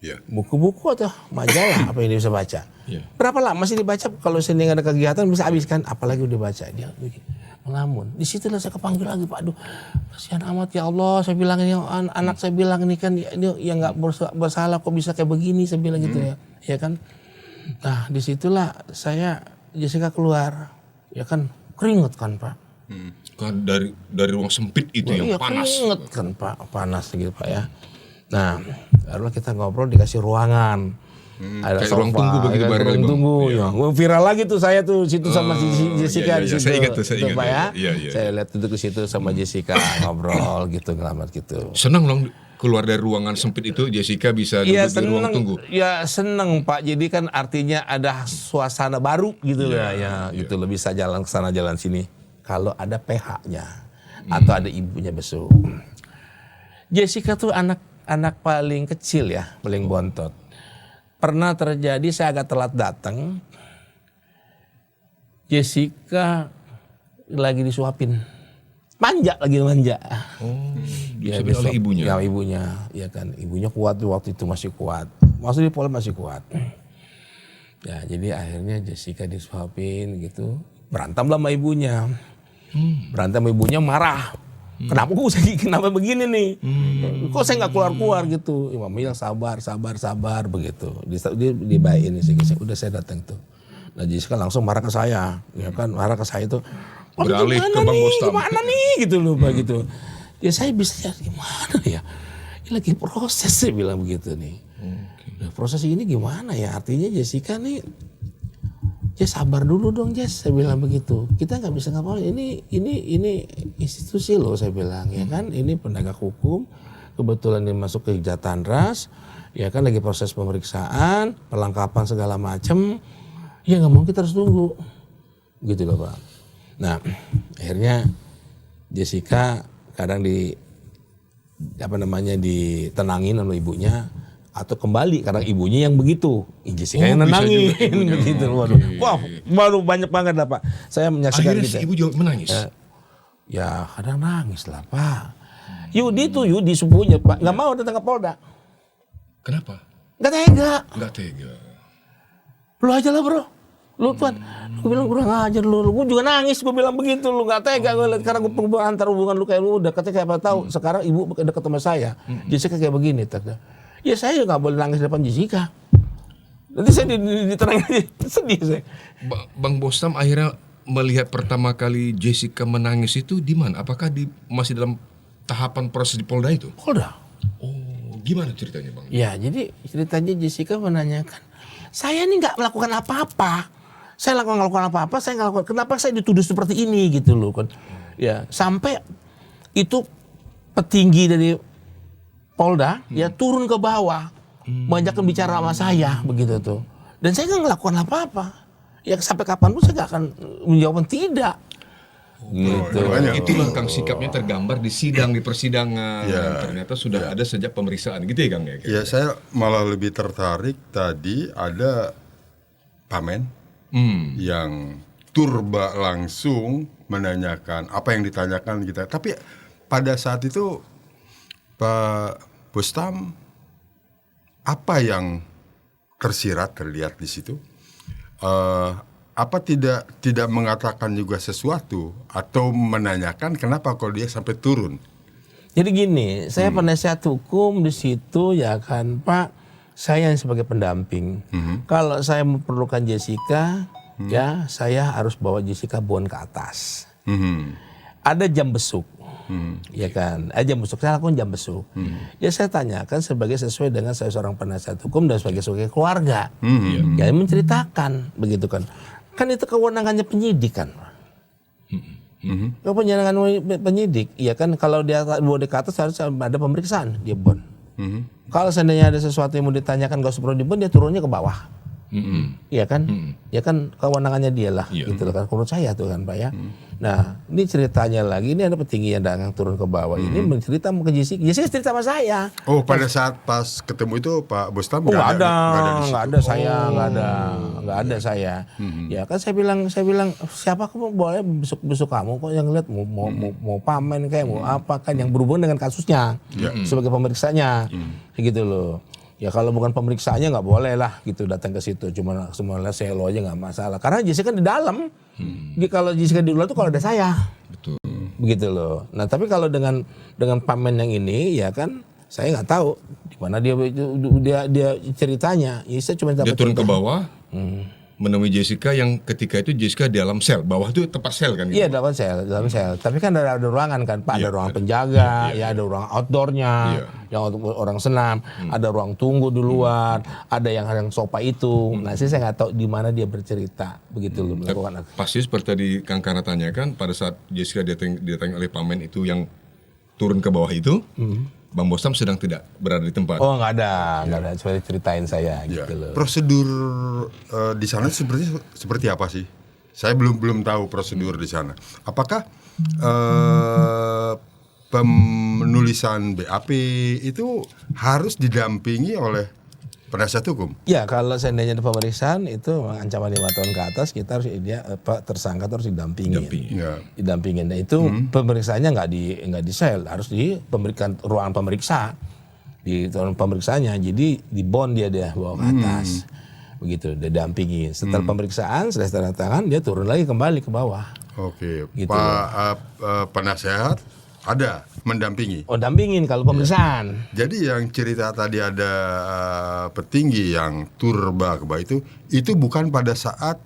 C: Ya.
A: Buku-buku atau majalah apa yang dia bisa baca.
B: Iya.
A: Berapa lama sih dibaca kalau sini nggak ada kegiatan bisa habiskan apalagi udah baca dia melamun. Di situlah saya kepanggil lagi Pak, aduh kasihan amat ya Allah, saya bilang ini anak saya bilang ini kan dia yang nggak bersalah kok bisa kayak begini saya bilang gitu ya kan. Nah disitulah saya Jessica keluar ya kan keringet kan Pak.
B: Kan dari ruang sempit itu yang
A: Iya,
B: panas.
A: keringet kan Pak, panas gitu Pak ya. Nah, barulah kita ngobrol dikasih ruangan. Ada
B: kayak
A: sofa,
B: ruang tunggu begitu bareng
A: ruang
B: lagi, Bang.
A: tunggu.
B: Iya.
A: Ya. Viral lagi tuh saya tuh situ sama si Jessica
B: iya,
A: di situ.
B: saya ingat tuh,
A: Tuh, Pak ya.
B: Iya.
A: Saya lihat duduk di situ sama Jessica ngobrol gitu, ngelamat gitu.
B: Senang dong keluar dari ruangan sempit itu Jessica bisa duduk
A: Iya
B: di ruang
A: seneng,
B: tunggu.
A: ya seneng Pak. Jadi kan artinya ada suasana baru gitu lah ya. Gitu lebih bisa jalan ke sana jalan sini. Kalau ada PH-nya atau ada ibunya besok. Jessica tuh anak paling kecil ya, paling bontot. Pernah terjadi saya agak telat datang. Jessica lagi disuapin. Manja.
B: Disuapin oleh ibunya.
A: Ya ibunya, ya kan. Ibunya kuat tuh waktu itu masih kuat. Masih di Polda masih kuat. Ya jadi akhirnya Jessica disuapin gitu. Berantem lah sama ibunya. Berantem sama ibunya marah. Kenapa begini nih? Kok saya nggak keluar gitu? Imam bilang sabar begitu. Dia dibayain sih. Udah saya datang tuh. Nah Jessica langsung marah ke saya, ya kan marah ke saya tuh.
B: Beralih ke Bang Bostam.
A: Gimana nih gitu loh Pak gitu. Ya saya bisa gimana ya? Ini lagi proses saya bilang begitu nih. Nah, proses ini gimana ya? Artinya Jessica nih Jess sabar dulu dong Jess, saya bilang begitu. Kita nggak bisa ngapain. Ini institusi loh saya bilang ya kan. Ini penegak hukum. Kebetulan dia masuk ke Jatan Ras, ya kan lagi proses pemeriksaan, perlengkapan segala macam. Ya nggak mau kita harus tunggu, gitu loh Pak. Nah akhirnya Jessica kadang ditenangin sama ibunya. Atau kembali karena ibunya yang begitu, Jessica yang nenangin begitu. Waduh, wah, baru banyak banget lah Pak. Saya menyaksikan
B: Akhirnya
A: gitu.
B: si ibu juga menangis.
A: Ya kadang nangis lah Pak. Yudi sepupunya Pak, nggak mau datang ke Polda,
B: Kenapa?
A: nggak tega.
B: Nggak tega.
A: Lu aja lah bro, lu tuan. Gue bilang kurang ajar lu gue juga nangis, gue bilang begitu, lu nggak tega gue liat karena gue antar hubungan lu kayak lu udah ketika apa tahu sekarang ibu dekat sama saya, Jessica kayak begini tanda. Ya saya nggak boleh nangis depan Jessica. Nanti saya diterangin sedih saya.
B: Bang Bostam akhirnya melihat pertama kali Jessica menangis itu di mana? Apakah masih dalam tahapan proses di Polda itu?
A: Polda.
B: Oh, gimana ceritanya Bang?
A: Ya jadi ceritanya Jessica menanyakan, saya ini nggak melakukan apa-apa. Saya nggak melakukan apa-apa. Saya nggak lakukan. Kenapa saya dituduh seperti ini gitu loh kan? Ya sampai itu petinggi dari Polda ya turun ke bawah, banyak yang bicara sama saya begitu tuh. Dan saya nggak melakukan apa-apa. Ya sampai kapanpun saya nggak akan menjawab tidak. Gitu.
B: Itulah Kang sikapnya tergambar di persidangan.
C: Ya.
B: Dan ternyata sudah ada sejak pemeriksaan gitu ya Kang ya.
C: Ya saya malah lebih tertarik tadi ada Pamen yang turba langsung menanyakan apa yang ditanyakan kita. Tapi pada saat itu Pak Bostam, apa yang terlihat di situ? Apa tidak mengatakan juga sesuatu atau menanyakan kenapa kalau dia sampai turun?
A: Jadi gini, saya penasihat hukum di situ ya kan Pak, saya yang sebagai pendamping. Kalau saya memerlukan Jessica, ya saya harus bawa Jessica Bon ke atas. Ada jam besuk. Ya kan, jam besuk, saya lakukan jam besuk. Ya saya tanyakan sesuai dengan saya seorang penasihat hukum dan sebagai keluarga. Ya menceritakan begitu kan. Kan itu kewenangannya penyidik kan. Kewenangan penyidik, ya kan kalau dia bond ke atas harus ada pemeriksaan dia bond. Kalau seandainya ada sesuatu yang mau ditanyakan gak perlu di bond, dia turunnya ke bawah. Iya kan, ya kan kewenangannya dia lah, gitu loh kan. Menurut saya tuh kan Pak ya. Nah ini ceritanya lagi, ini ada petinggi yang turun ke bawah. Ini mencerita mau ke Jessica, Jessica cerita sama saya.
C: Oh pada saat pas ketemu itu Pak Bostam
A: nggak ada saya. Ya kan saya bilang siapa kamu boleh besuk kamu kok yang lihat mau pamen kayak mau apa kan yang berhubungan dengan kasusnya sebagai pemeriksanya, gitu loh. Ya kalau bukan pemeriksaannya nggak boleh lah gitu datang ke situ. Cuma semuanya selo aja nggak masalah. Karena Jessica di dalam. Kalau Jessica di luar tuh kalau ada saya.
B: Betul.
A: Begitu loh. Nah tapi kalau dengan pamen yang ini ya kan saya nggak tahu di mana dia ceritanya. Ya saya cuma
B: dia turun ke bawah. Menemui Jessica yang ketika itu Jessica di dalam sel. Bawah itu tempat sel kan?
A: Iya dalam sel. Tapi kan ada ruangan kan Pak. Ada ruang penjaga, ada ruang outdoornya, yang untuk orang senam, ada ruang tunggu di luar, ada yang sofa itu. Nah saya nggak tahu di mana dia bercerita begitu loh melakukan.
B: Pasti seperti tadi Kang Karna tanyakan pada saat Jessica didatangi oleh pamen itu yang turun ke bawah itu. Bang Bostam sedang tidak berada di tempat.
A: Oh nggak ada. Coba ceritain saya gitu loh.
C: Prosedur di sana seperti apa sih? Saya belum tahu prosedur di sana. Apakah penulisan BAP itu harus didampingi oleh penasihat hukum?
A: Ya kalau seandainya ada pemeriksaan itu ancaman 5 tahun ke atas kita harus tersangka harus didampingin. Didampingin. Nah itu pemeriksaannya nggak di sel, harus diberikan ruangan pemeriksa di ruangan pemeriksaannya. Jadi di bond dia bawa ke atas, begitu dia dampingi. Setelah pemeriksaan sudah tanda tangan dia turun lagi kembali ke bawah.
C: Oke.
A: Gitu.
C: Pak penasehat ada mendampingi.
A: Oh dampingin kalau pemeriksaan.
C: Jadi yang cerita tadi ada petinggi yang turba ke bawah itu bukan pada saat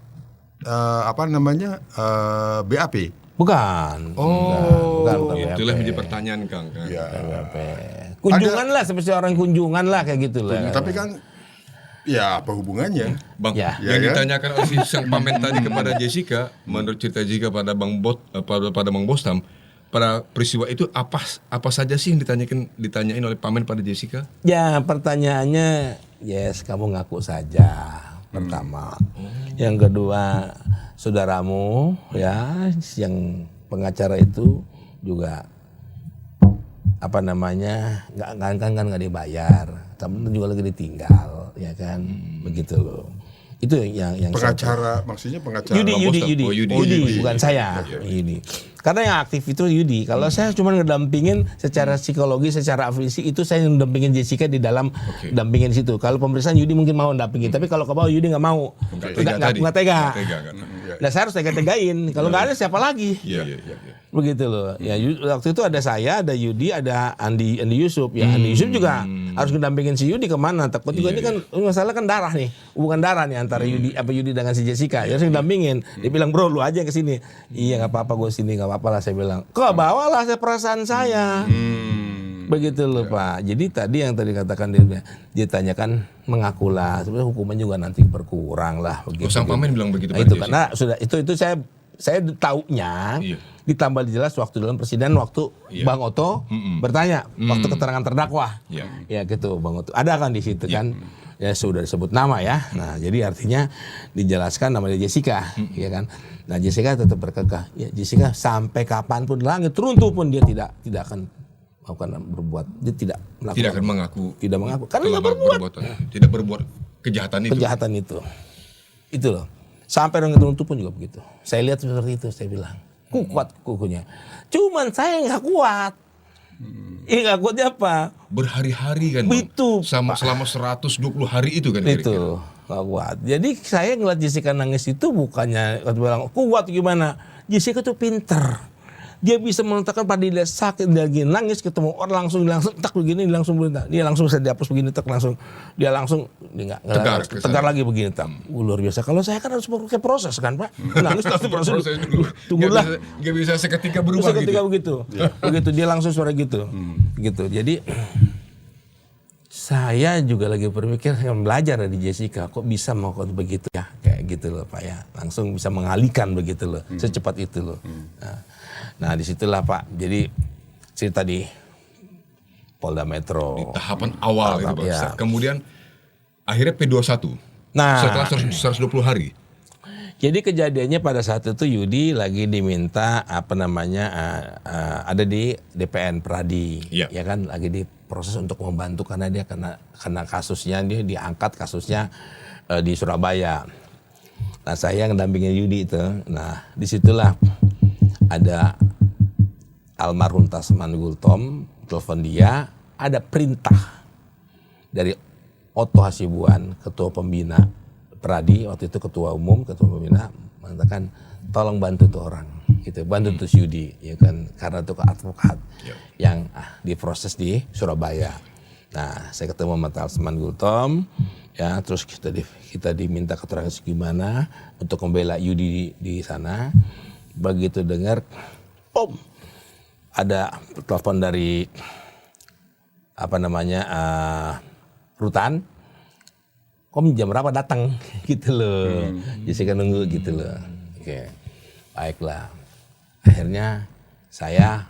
C: BAP.
A: Bukan. Bukan
B: itulah menjadi pertanyaan Kang.
A: Kunjungan lah seperti orang kunjungan lah kayak gitu lah.
C: Tapi kan ya apa hubungannya?
B: Bang, yang ditanyakan oleh sang pamen tadi kepada Jessica, menurut cerita Jessica pada Bang Bostam, pada peristiwa itu apa saja sih yang ditanyain oleh pamen pada Jessica?
A: Ya pertanyaannya, kamu ngaku saja pertama. Yang kedua, saudaramu ya yang pengacara itu juga nggak dibayar, kamu juga lagi ditinggal, ya kan, begitu loh. Itu yang
C: pengacara, maksudnya pengacara
A: Yudi, bukan saya. Yudi. Karena yang aktif itu Yudi. Kalau saya cuma ngedampingin secara psikologi, secara afiliasi itu saya ngedampingin Jessica di dalam dampingin situ. Kalau pemeriksaan Yudi mungkin mau dampingin, tapi kalau ke bawah Yudi nggak mau. Nggak tega. Nah saya harus tega-tegain. Kalau nggak ada siapa lagi? Begitu loh. Ya waktu itu ada saya, ada Yudi, ada Andi Yusuf. Ya Andi Yusuf juga harus ngedampingin si Yudi kemana? Takut juga ini kan masalah kan darah nih, hubungan darah nih antara Yudi dengan si Jessica. Ya harus ngedampingin. Dia bilang bro lu aja yang kesini. Iya nggak apa-apa gue sini nggak apa-apa lah saya bilang. Kok bawalah saya perasaan saya. Begitu loh Pak. Jadi tadi yang katakan dia tanyakan mengakulah. Sebenarnya hukuman juga nanti berkurang lah. Begitu.
B: Sang pamen bilang begitu.
A: Nah, itu karena sudah itu saya taunya ditambah jelas waktu dalam persidangan waktu Bang Oto bertanya waktu keterangan terdakwa. Ya gitu Bang Oto. Ada kan di situ kan. Ya sudah disebut nama ya. Nah, jadi artinya dijelaskan nama dia Jessica, ya kan. Nah, Jessica tetap berkekeh. Ya, Jessica sampai kapanpun langit runtuh pun dia tidak akan berbuat. Dia tidak melakukan.
B: Tidak akan mengaku.
A: Tidak mengaku. Karena tidak berbuat.
B: Tidak berbuat kejahatan itu.
A: Kejahatan itu. Itu loh. Sampai langit runtuh pun juga begitu. Saya lihat seperti itu, saya bilang. Kuat kukunya. Cuman saya nggak kuat. Nggak kuatnya apa?
B: Berhari-hari kan Bang?
A: Itu
B: selama 120 hari itu kan
A: itu
B: kira-kira.
A: Nggak kuat. Jadi saya ngeliat Jessica nangis itu bukannya bilang kuat gimana. Jessica tuh pinter. Dia bisa meletakkan pada dia sakit, dia lagi nangis ketemu orang langsung tak begini langsung berita. Dia langsung bisa dihapus begini tak langsung dia nggak tegar lagi begini tak. Luar biasa. Kalau saya kan harus pakai proses kan Pak. Nangis tapi proses dulu. Tunggulah.
B: Nggak bisa seketika berubah
A: begitu. Begitu dia langsung suara gitu. Gitu. Jadi saya juga lagi berpikir belajar dari Jessica kok bisa melakukan begitu ya kayak gitu loh Pak ya, langsung bisa mengalihkan begitu loh secepat itu loh. Nah disitulah Pak, jadi cerita di Polda Metro
B: di tahapan awal itu Pak.
A: Ya.
B: Kemudian akhirnya P21 setelah 120 hari.
A: Jadi kejadiannya pada saat itu Yudi lagi diminta ada di DPN Pradi, ya kan, lagi diproses untuk membantu karena dia kena kasusnya, dia diangkat kasusnya di Surabaya. Nah saya yang dampingin Yudi itu, nah disitulah ada almarhum Tasman Gultom, telepon dia, ada perintah dari Otto Hasibuan, ketua pembina Pradi, waktu itu ketua umum, ketua pembina, mengatakan tolong bantu tuh orang, gitu, bantu tuh Yudi, ya kan, karena itu advokat yang diproses di Surabaya. Nah, saya ketemu sama Tasman Gultom, ya, terus kita diminta keterangan gimana untuk membela Yudi di sana. Begitu dengar, ada telepon dari rutan. Om jam berapa datang gitu loh. Jessica nunggu gitu loh. Oke. Baiklah. Akhirnya saya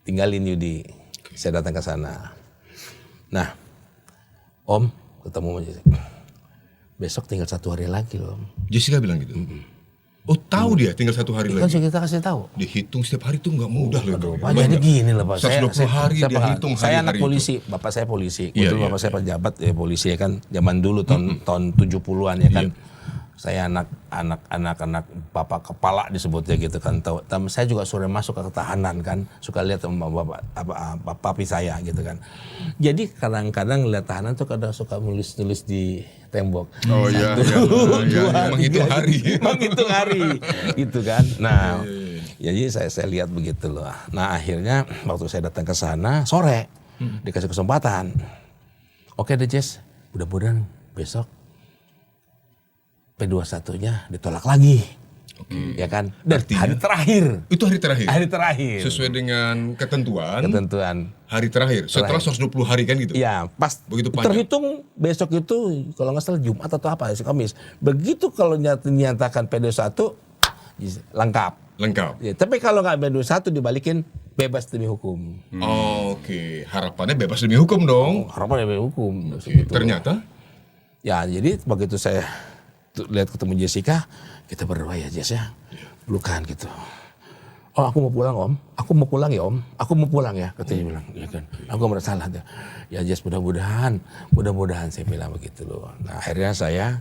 A: tinggalin Yudi. Saya datang ke sana. Nah, Om ketemu sama Jessica. Besok tinggal 1 hari lagi loh.
B: Jessica bilang gitu. Oh tahu dia tinggal 1 hari lagi.
A: Kan kita kasih tahu.
B: Dihitung setiap hari tuh nggak mudah loh.
A: Pak jadi gini loh Pak.
B: 120 hari dia hitung hari-hari.
A: Saya anak polisi, bapak saya polisi. Kebetulan bapak saya pejabat ya polisi ya kan. Zaman dulu tahun 70-an ya kan. Saya anak bapak kepala disebutnya gitu kan. Saya juga sore masuk ke ketahanan kan. Suka lihat sama bapak papi saya gitu kan. Jadi kadang-kadang lihat tahanan tuh kadang suka nulis di tembok.
B: Oh iya. Menghitung hari.
A: Menghitung hari. Gitu kan. Nah, jadi saya lihat begitu loh. Nah, akhirnya waktu saya datang ke sana sore dikasih kesempatan. Oke deh Jess, mudah-mudahan besok P21-nya ditolak lagi. Ya kan? Dan artinya, hari terakhir.
B: Itu hari terakhir?
A: Hari terakhir.
B: Sesuai dengan ketentuan. Hari terakhir. Setelah 120 hari kan gitu?
A: Iya. Pas begitu terhitung besok itu kalau nggak salah Jumat atau apa, Kamis. Begitu kalau dinyatakan P21 lengkap. Ya, tapi kalau nggak P21 dibalikin bebas demi hukum.
B: Oke. Harapannya bebas demi hukum dong?
A: Harapannya demi hukum.
B: Ternyata?
A: Ya jadi begitu saya lihat ketemu Jessica, kita berdoa ya Jess ya, pelukan gitu. Oh aku mau pulang Om, aku mau pulang ya Om, aku mau pulang ya, katanya bilang, ya kan, aku gak merasa salah. Ya Jess mudah-mudahan saya bilang begitu loh. Nah akhirnya saya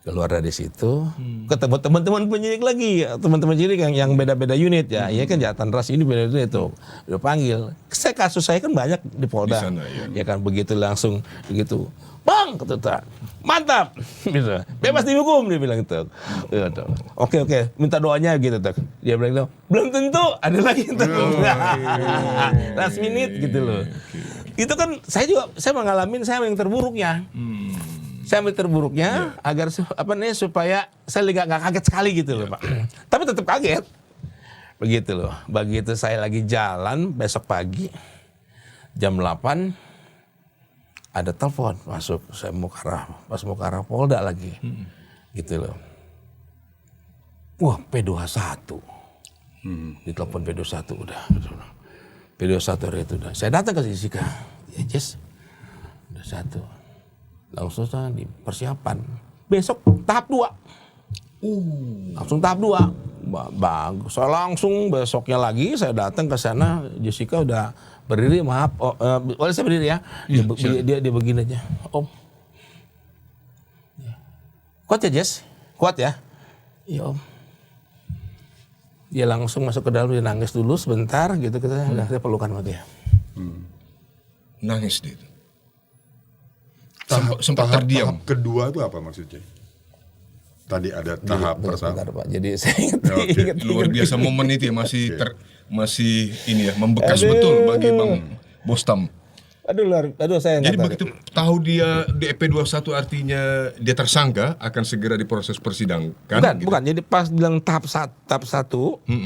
A: keluar dari situ, ketemu teman-teman penyidik lagi, teman-teman penyidik yang beda-beda unit ya, iya kan Jatan Ras ini beda unit itu, udah panggil. Kasus saya kan banyak di Polda, ya kan begitu langsung begitu. Bang, kata mantap, gitu. Bebas dihukum dia bilang gitu. Oke, minta doanya gitu tuh. Dia bilang gitu, belum tentu, ada lagi tuh. Last minute gitu loh. Itu kan saya mengalami saya yang terburuknya. Saya ambil terburuknya agar supaya saya nggak kaget sekali gitu loh Pak. Tapi tetap kaget. Begitu loh. Begitu saya lagi jalan besok pagi jam 8 ada telepon masuk, saya mau ke arah Polda lagi, gitu loh. Wah P21, ditelepon P21 udah, P21 hari itu udah. Saya datang ke Jessica, ya Jess, udah 1, langsung saya dipersiapan. Besok tahap 2, langsung tahap 2. Bagus, saya langsung besoknya lagi saya datang ke sana, Jessica udah berdiri, maaf, boleh saya berdiri ya? Dia begini aja, Om. Kuat ya Jess? Kuat ya? Iya Om. Dia langsung masuk ke dalam, dia nangis dulu sebentar gitu, kita pelukan sama dia.
B: Nangis dia itu? Sempat terdiam.
C: Tahap kedua itu apa maksudnya? Tadi ada tahap pertama.
A: Pak. Jadi saya ingat.
B: Luar biasa momen itu ya, masih masih ini ya, membekas betul bagi Bang Bostam.
A: Aduh saya
B: Jadi
A: nggak tahu.
B: begitu tahu dia DP 21 artinya dia tersangka akan segera diproses persidangan.
A: Bukan. Jadi pas bilang tahap 1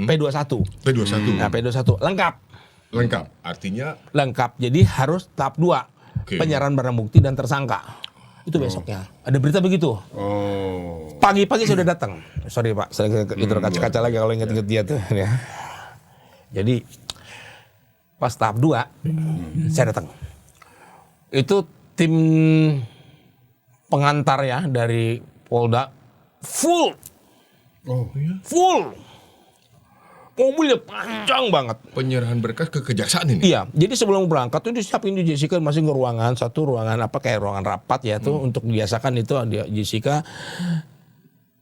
A: P21.
B: P21.
A: Nah, P21
B: Lengkap. Artinya
A: lengkap. Jadi harus tahap 2.
B: Oke.
A: Penyerahan barang bukti dan tersangka. Itu besoknya. Ada berita begitu.
C: Oh.
A: Pagi-pagi sudah datang. Sorry Pak, saya itu kaca-kaca lagi kalau ingat-ingat dia tuh. Ya. Jadi pas tahap 2 saya datang. Itu tim pengantar ya dari Polda full.
C: Oh, iya.
A: Full. Mobilnya panjang banget.
B: penyerahan berkas ke kejaksaan ini.
A: Iya, jadi sebelum berangkat tuh disiapin di Jessica masih ke ruangan, satu ruangan apa kayak ruangan rapat ya tuh untuk biasakan itu dia Jessica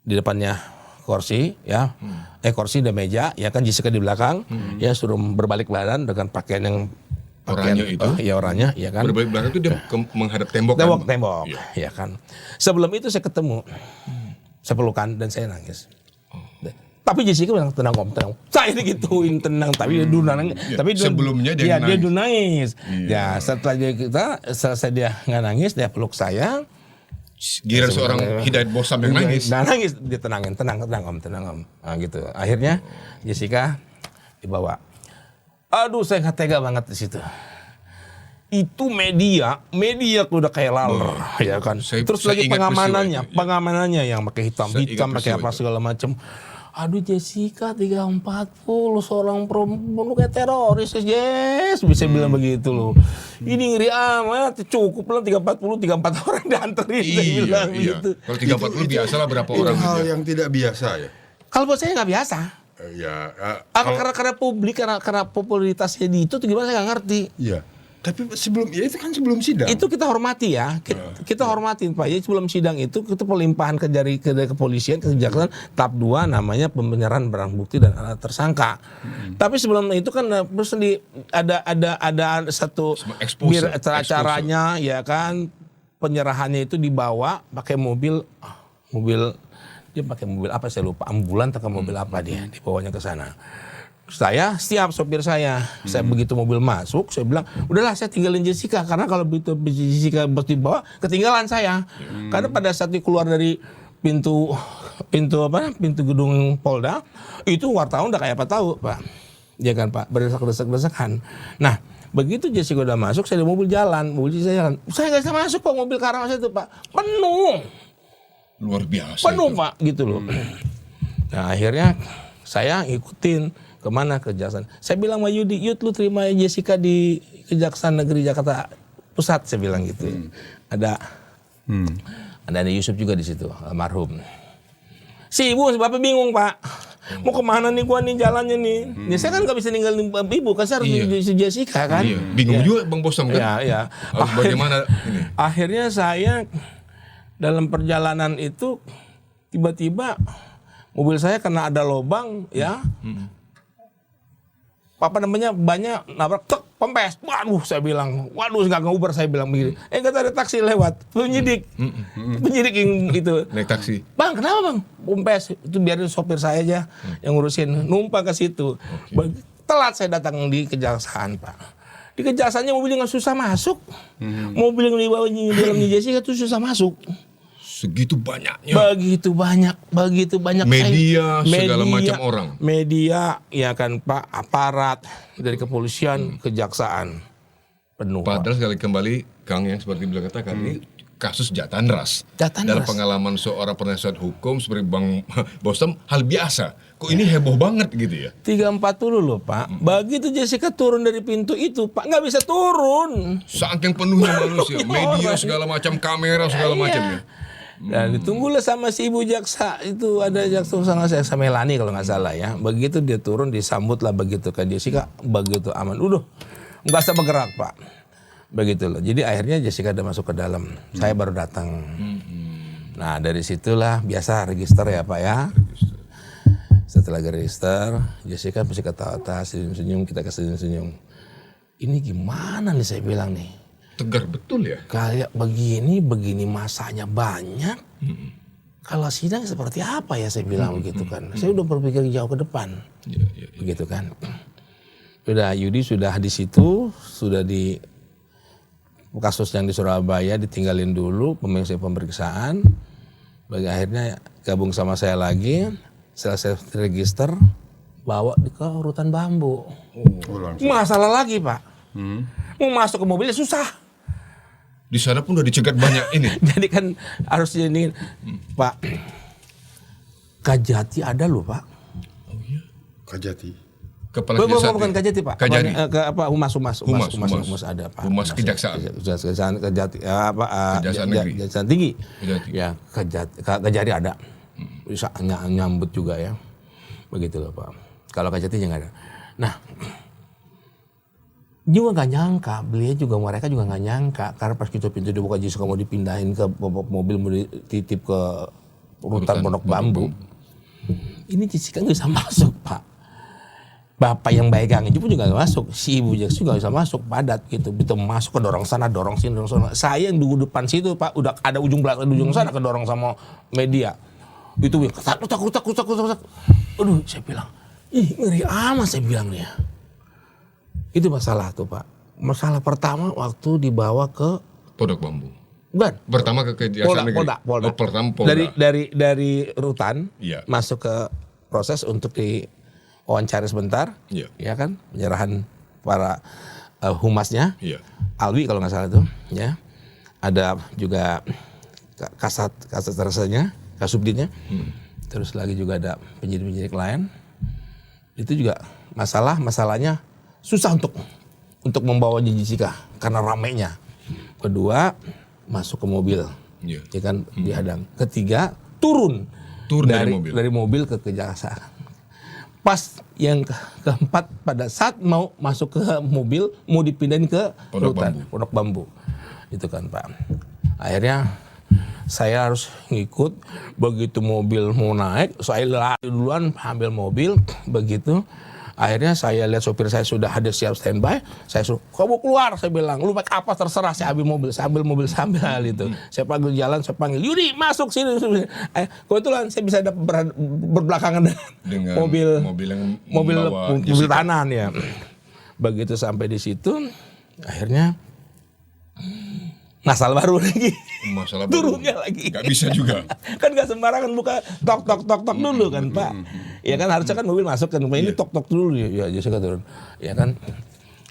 A: di depannya kursi ya. Kursi dan meja ya kan, Jessica di belakang ya, suruh berbalik badan dengan pakaian yang
B: Oranye itu?
A: ya oranye ya kan.
B: Berbalik belakang itu dia menghadap tembok kan?
A: Tembok
B: Iya.
A: ya kan. Sebelum itu saya ketemu, saya pelukan dan saya nangis. Tapi Jessica bilang tenang om, tenang. Saya digituin tenang, tapi dia dulu nangis. Tapi
B: sebelumnya dia
A: dia
B: nangis.
A: dulu nangis.
B: Iya.
A: Ya setelah selesai dia nggak nangis, dia peluk saya.
B: Giliran seorang Hidayat Bostam yang nangis.
A: Nah, nangis dia tenangin, tenang om. Nah, gitu. Akhirnya Jessica dibawa. Aduh, saya nggak tega banget di situ. Itu media udah kayak laler, ya kan. Terus
B: saya
A: lagi
B: ingat
A: pengamanannya,
B: peristiwa itu, ya.
A: pengamanannya yang pakai hitam,
B: Saya ingat
A: pakai apa
B: peristiwa itu.
A: segala macam. Aduh Jessica 340 seorang perempuan lu kayak teroris, yes bisa bilang begitu loh. Ini ngeri amat, cukup lah 340 34 orang dianterin, saya bilang begitu.
B: Kalau 340 biasalah berapa
C: Itu
B: orang
C: hal
B: gitu ya.
C: yang tidak biasa ya.
A: Kalau buat saya nggak biasa. Karena publik, karena popularitasnya di itu gimana saya nggak ngerti.
C: Iya. Tapi itu kan sebelum sidang.
A: Itu kita hormati ya, kita hormatin Pak. Jadi sebelum sidang itu kita pelimpahan ke kepolisian, kejaksaan tahap 2 namanya penyerahan barang bukti dan alat tersangka. Tapi sebelum itu kan terus ada satu
B: Expose.
A: acaranya ya kan, penyerahannya itu dibawa pakai mobil dia pakai mobil apa saya lupa, ambulan atau mobil apa dia dibawanya ke sana. Saya siap, sopir saya begitu mobil masuk, saya bilang, udahlah saya tinggalin Jessica karena kalau begitu Jessica dibawa ketinggalan saya. Karena pada saat dia keluar dari pintu gedung Polda, itu wartawan udah kayak apa tahu, Pak. Ya kan, Pak, berdesak-desakan. Nah, begitu Jessica udah masuk, saya di mobil jalan, saya nggak bisa masuk Pak, mobil Karangasem itu Pak, penuh.
B: Luar biasa.
A: Penuh
B: itu.
A: Pak, gitu loh. Nah akhirnya saya ikutin kemana, kejaksaan. Saya bilang sama Yudi, Yud lu terima Jessica di Kejaksaan Negeri Jakarta Pusat, saya bilang gitu. Ada Yusuf juga di situ, almarhum. Si ibu, bapak bingung Pak, mau kemana nih gua nih jalannya nih. Ya, saya kan nggak bisa ninggalin ibu, kan saya harus di Jessica kan.
B: Iya. Bingung juga Bang Bostam kan.
A: Iya.
B: Harus bagaimana ini?
A: Akhirnya saya dalam perjalanan itu tiba-tiba mobil saya kena ada lubang ya. Apa namanya, banyak nabrak, tek, pempes. Waduh, saya bilang, waduh nggak nguber, saya bilang begini. Enggak ada taksi lewat, penyidik yang itu.
B: Naik taksi.
A: Bang, kenapa bang? Pempes, itu biarin sopir saya aja yang ngurusin, numpang ke situ. Telat saya datang di kejaksaan Pak. Di kejaksaannya mobilnya nggak susah masuk. Mobil yang dibawa di dalamnya Jessica itu susah masuk.
B: Segitu banyaknya.
A: Begitu banyak
B: Media, segala macam orang.
A: Media, ya kan Pak, aparat dari kepolisian, kejaksaan penuh.
B: Padahal sekali kembali Kang yang seperti beliau katakan ini kasus jatan ras.
A: Jatan
B: Dalam
A: ras.
B: pengalaman seorang penasihat hukum seperti Bang Bostam hal biasa. Kok ini heboh banget gitu ya?
A: 340 loh Pak. Begitu Jessica turun dari pintu itu Pak, nggak bisa turun.
B: Saking penuhnya manusia, media
A: Orang.
B: segala macam, kamera segala macam ya.
A: Dan ditunggulah sama si ibu jaksa itu, ada jaksa jaksa Melani kalau nggak salah ya. Begitu dia turun disambut lah begitu kan Jessica, begitu aman. Udah nggak bisa bergerak Pak. Begitu loh. Jadi akhirnya Jessica udah masuk ke dalam. Saya baru datang. Nah dari situlah biasa register ya Pak ya. Setelah register, Jessica mesti ketawa-tawa, senyum-senyum, kita senyum-senyum. Ini gimana nih saya bilang nih.
B: Tegar betul ya.
A: Kayak begini masanya banyak. Kalau sidang seperti apa ya saya bilang begitu kan. Saya udah berpikir jauh ke depan.
B: Iya.
A: Begitu kan. Udah Yudi sudah di situ, sudah di kasus yang di Surabaya ditinggalin dulu pemeriksaan. Bagi akhirnya gabung sama saya lagi, selesai register, bawa ke rutan bambu. Masalah lagi Pak, mau masuk ke mobilnya susah.
B: Di sana pun udah dicegat banyak ini.
A: Jadi kan harus ini Pak, Kajati ada loh Pak.
B: Oh iya.
C: Kajati.
B: Kepala Kejaksaan.
A: Bukan Kajati Pak.
B: Kajari.
A: Humas ada Pak.
B: Humas Kejaksaan.
A: Kejaksaan Kajati
B: Kejaksaan Negeri.
A: Kejaksaan Tinggi.
B: Kejati.
A: Ya, Kajari ada. Bisa nyambut juga ya. Begitu loh Pak. Kalau Kajatinya nggak ada. Nah, juga nggak nyangka, mereka juga nggak nyangka karena pas kita pintu dibuka Jessica mau dipindahin ke mobil, mau dititip ke rutan Pondok Bambu. Ini Jessica nggak bisa masuk Pak. Bapak yang pegang itu pun juga nggak masuk, si ibu juga nggak bisa masuk, padat gitu, begitu masuk ke dorong sana, dorong sini, dorong sana. Saya yang duduk depan situ Pak, udah ada ujung belakang, ujung sana kedorong sama media. Itu takut. Aduh, saya bilang, ih ngeri amat saya bilang nih. Itu masalah tuh Pak. Masalah pertama waktu dibawa ke
B: Pondok Bambu.
A: Bukan.
B: Pertama ke Kejaksaan Negeri.
A: Polda.
B: Oh, pertama Polda.
A: Dari rutan
B: Iya.
A: masuk ke proses untuk diwawancara sebentar,
B: Iya.
A: ya kan, penyerahan para humasnya,
B: Iya.
A: Alwi kalau nggak salah itu, ya, ada juga kasat resernya, kasubditnya, terus lagi juga ada penyidik lain, itu juga masalahnya susah untuk membawa Jessica karena ramainya. Kedua masuk ke mobil,
B: Iya.
A: ya kan, dihadang. Ketiga turun dari mobil ke kejaksaan. Pas yang keempat pada saat mau masuk ke mobil mau dipindahin ke rutan Pondok Bambu. Itu kan Pak. Akhirnya saya harus ngikut, begitu mobil mau naik, saya lari duluan ambil mobil, begitu. Akhirnya saya lihat sopir saya sudah ada siap standby, saya suruh, kamu keluar, saya bilang, lu pakai apa terserah, saya ambil mobil sambil hal itu. Saya panggil jalan, saya panggil, Yudi masuk sini. Kebetulan saya bisa berbelakangan dengan mobil tahanan ya. Begitu sampai di situ, akhirnya masalah baru lagi.
B: Masalah
A: turunnya lagi.
B: Gak bisa juga.
A: Kan gak sembarangan buka tok dulu kan Pak. Ya kan harusnya kan mobil masuk kan. Ini tok dulu ya Jessica turun. Ya kan.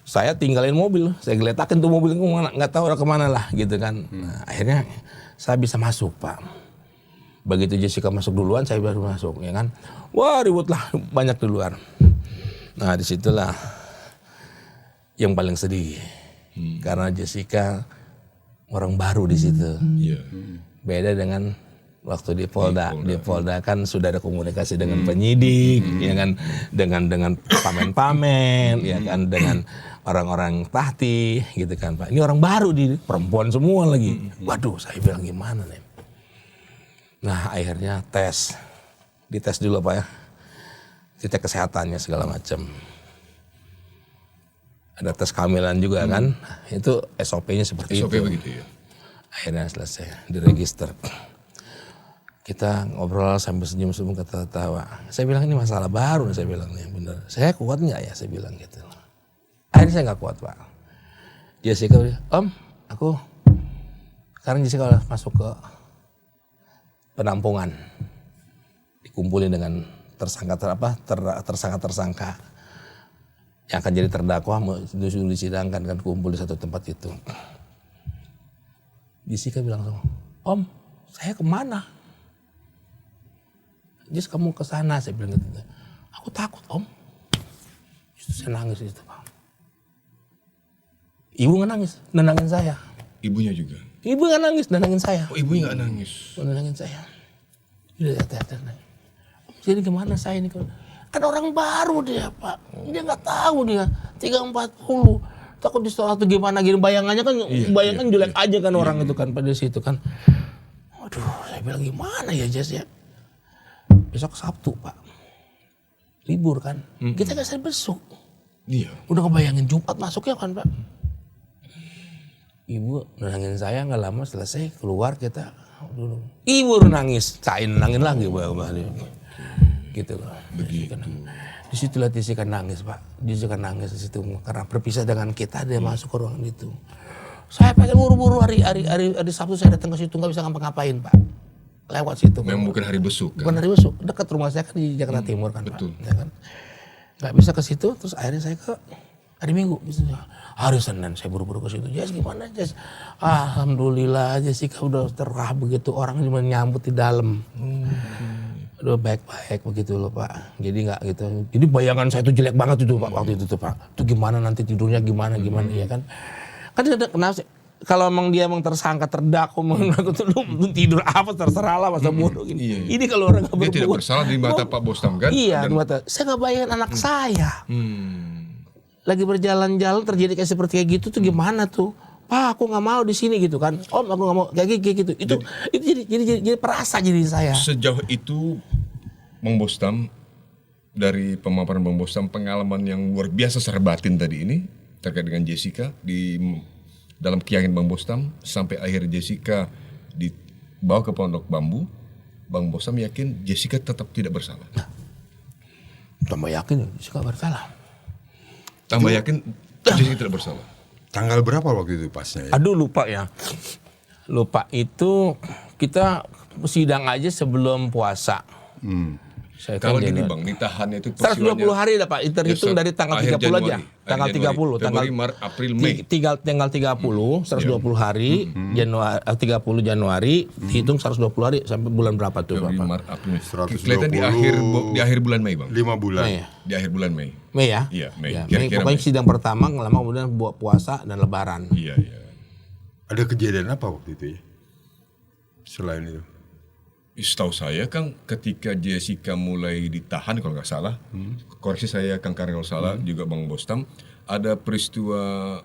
A: Saya tinggalin mobil. Saya geletakin tuh mobil kemana. Gak tahu kemana lah gitu kan. Nah, akhirnya saya bisa masuk Pak. Begitu Jessica masuk duluan saya baru masuk ya kan. Wah ribut lah banyak di luar. Nah disitulah yang paling sedih. Karena Jessica orang baru di situ. Beda dengan waktu di Polda. Di Polda kan sudah ada komunikasi dengan penyidik, ya kan, dengan pamen-pamen, ya kan, dengan orang-orang tahti, gitu kan Pak. Ini orang baru di perempuan semua lagi. Waduh, saya bilang gimana nih. Nah akhirnya dites dulu Pak ya, dicek kesehatannya segala macam. Ada tes kehamilan juga kan, itu SOP-nya seperti
B: SOP
A: itu.
B: Begitu ya.
A: Akhirnya selesai, diregister. Kita ngobrol sambil senyum-senyum ketawa. Saya bilang ini masalah baru, saya bilang nih bener. Saya kuat nggak ya, saya bilang gitu. Akhirnya saya nggak kuat Pak. Jessica bilang, Om, aku sekarang Jessica masuk ke penampungan, dikumpulin dengan tersangka yang akan jadi terdakwa disuruh disidangkan kan, kumpul di satu tempat itu. Jessica bilang sama, Om, saya kemana? Jess kamu ke sana, saya bilang gitu. Aku takut Om. Justru saya nangis di situ Pak. Ibu nggak nangis, nenangin saya.
B: Ibunya juga.
A: Ibu nggak nangis, nenangin saya.
B: Oh ibunya nggak nangis.
A: Nenangin saya. Jadi gimana saya ini? Kan orang baru dia Pak, dia nggak tahu dia 340, takut di sekolah tuh gimana gini, bayangannya kan jelek aja kan orang itu kan pada situ kan. Waduh, saya bilang gimana ya Jess ya. Besok Sabtu Pak, libur kan, kita nggak bisa besok.
B: Iya.
A: Udah kebayangin Jumat masuknya kan Pak. Ibu nenangin saya, nggak lama selesai keluar kita dulu. Ibu nangis, saya nangin lagi gitu loh.
B: Begitu.
A: Di situ lihat Jessica nangis Pak. Jessica nangis di situ karena berpisah dengan kita, dia masuk ke ruangan itu. Saya pengen buru-buru hari Sabtu saya datang ke situ nggak bisa ngapa-ngapain Pak. Lewat situ.
B: Memang bukan hari besuk kan?
A: Bukan hari besuk, dekat rumah saya kan di Jakarta Timur kan
B: betul.
A: Pak. Ya kan? Nggak bisa ke situ, terus akhirnya saya ke hari Minggu. Hari Senin saya buru-buru ke situ. Jess gimana Jess? Alhamdulillah Jessica udah terah begitu, orang cuma nyambut di dalam. Udah baik-baik begitu loh Pak. Jadi nggak gitu. Jadi bayangan saya itu jelek banget itu Pak waktu itu tuh Pak. Itu gimana nanti tidurnya gimana ya kan. Kan dia kenapa sih? Kalau emang dia tersangka terdakwa lu tidur apa terserah lah masa bodoh gini. Ini kalau orang nggak berbuat.
B: Dia tidak bersalah di mata Pak Bostam kan?
A: Iya di mata. Saya nggak bayangin anak saya. Lagi berjalan-jalan terjadi kayak seperti kayak gitu tuh gimana tuh? Pak aku nggak mau di sini gitu kan. Om aku nggak mau kayak gitu. Itu jadi perasa jadi saya.
B: Sejauh itu Bang Bostam, dari pemaparan Bang Bostam, pengalaman yang luar biasa secara batin tadi ini terkait dengan Jessica di dalam keyakinan Bang Bostam sampai akhir Jessica dibawa ke Pondok Bambu, Bang Bostam yakin Jessica tetap tidak bersalah.
A: Nah, tambah yakin Jessica bersalah.
B: Tambah yakin Jessica tidak bersalah.
C: Tanggal berapa waktu itu pasnya ya?
A: Aduh lupa ya. Lupa itu kita sidang aja sebelum puasa. Saya
B: Kalau
A: kan
B: gini
A: jadi-
B: Bang, ditahannya itu
A: 120 hari dah Pak, terhitung dari tanggal 30 aja. Tanggal 30,
B: Februari, Maret, April, Mei.
A: tanggal 30, 120 hari, Januari 30 Januari, dihitung 120 hari sampai bulan berapa tuh
B: Februari,
A: Bapak?
B: Maret, April, Mei.
C: 120.
B: Kelihatan di akhir bulan Mei Bang.
C: 5 bulan.
A: Mei ya?
B: Di akhir bulan Mei.
A: Mei ya?
B: Iya, Mei.
A: Ya,
B: Kira-kira
A: Pokoknya
B: Mei.
A: sidang pertama lama kemudian buat puasa dan lebaran.
B: Iya.
C: Ada kejadian apa waktu itu ya? Selain itu.
B: Setahu saya kan ketika Jessica mulai ditahan kalau nggak salah, koreksi saya Kang Karel kalau salah, juga Bang Bostam, ada peristiwa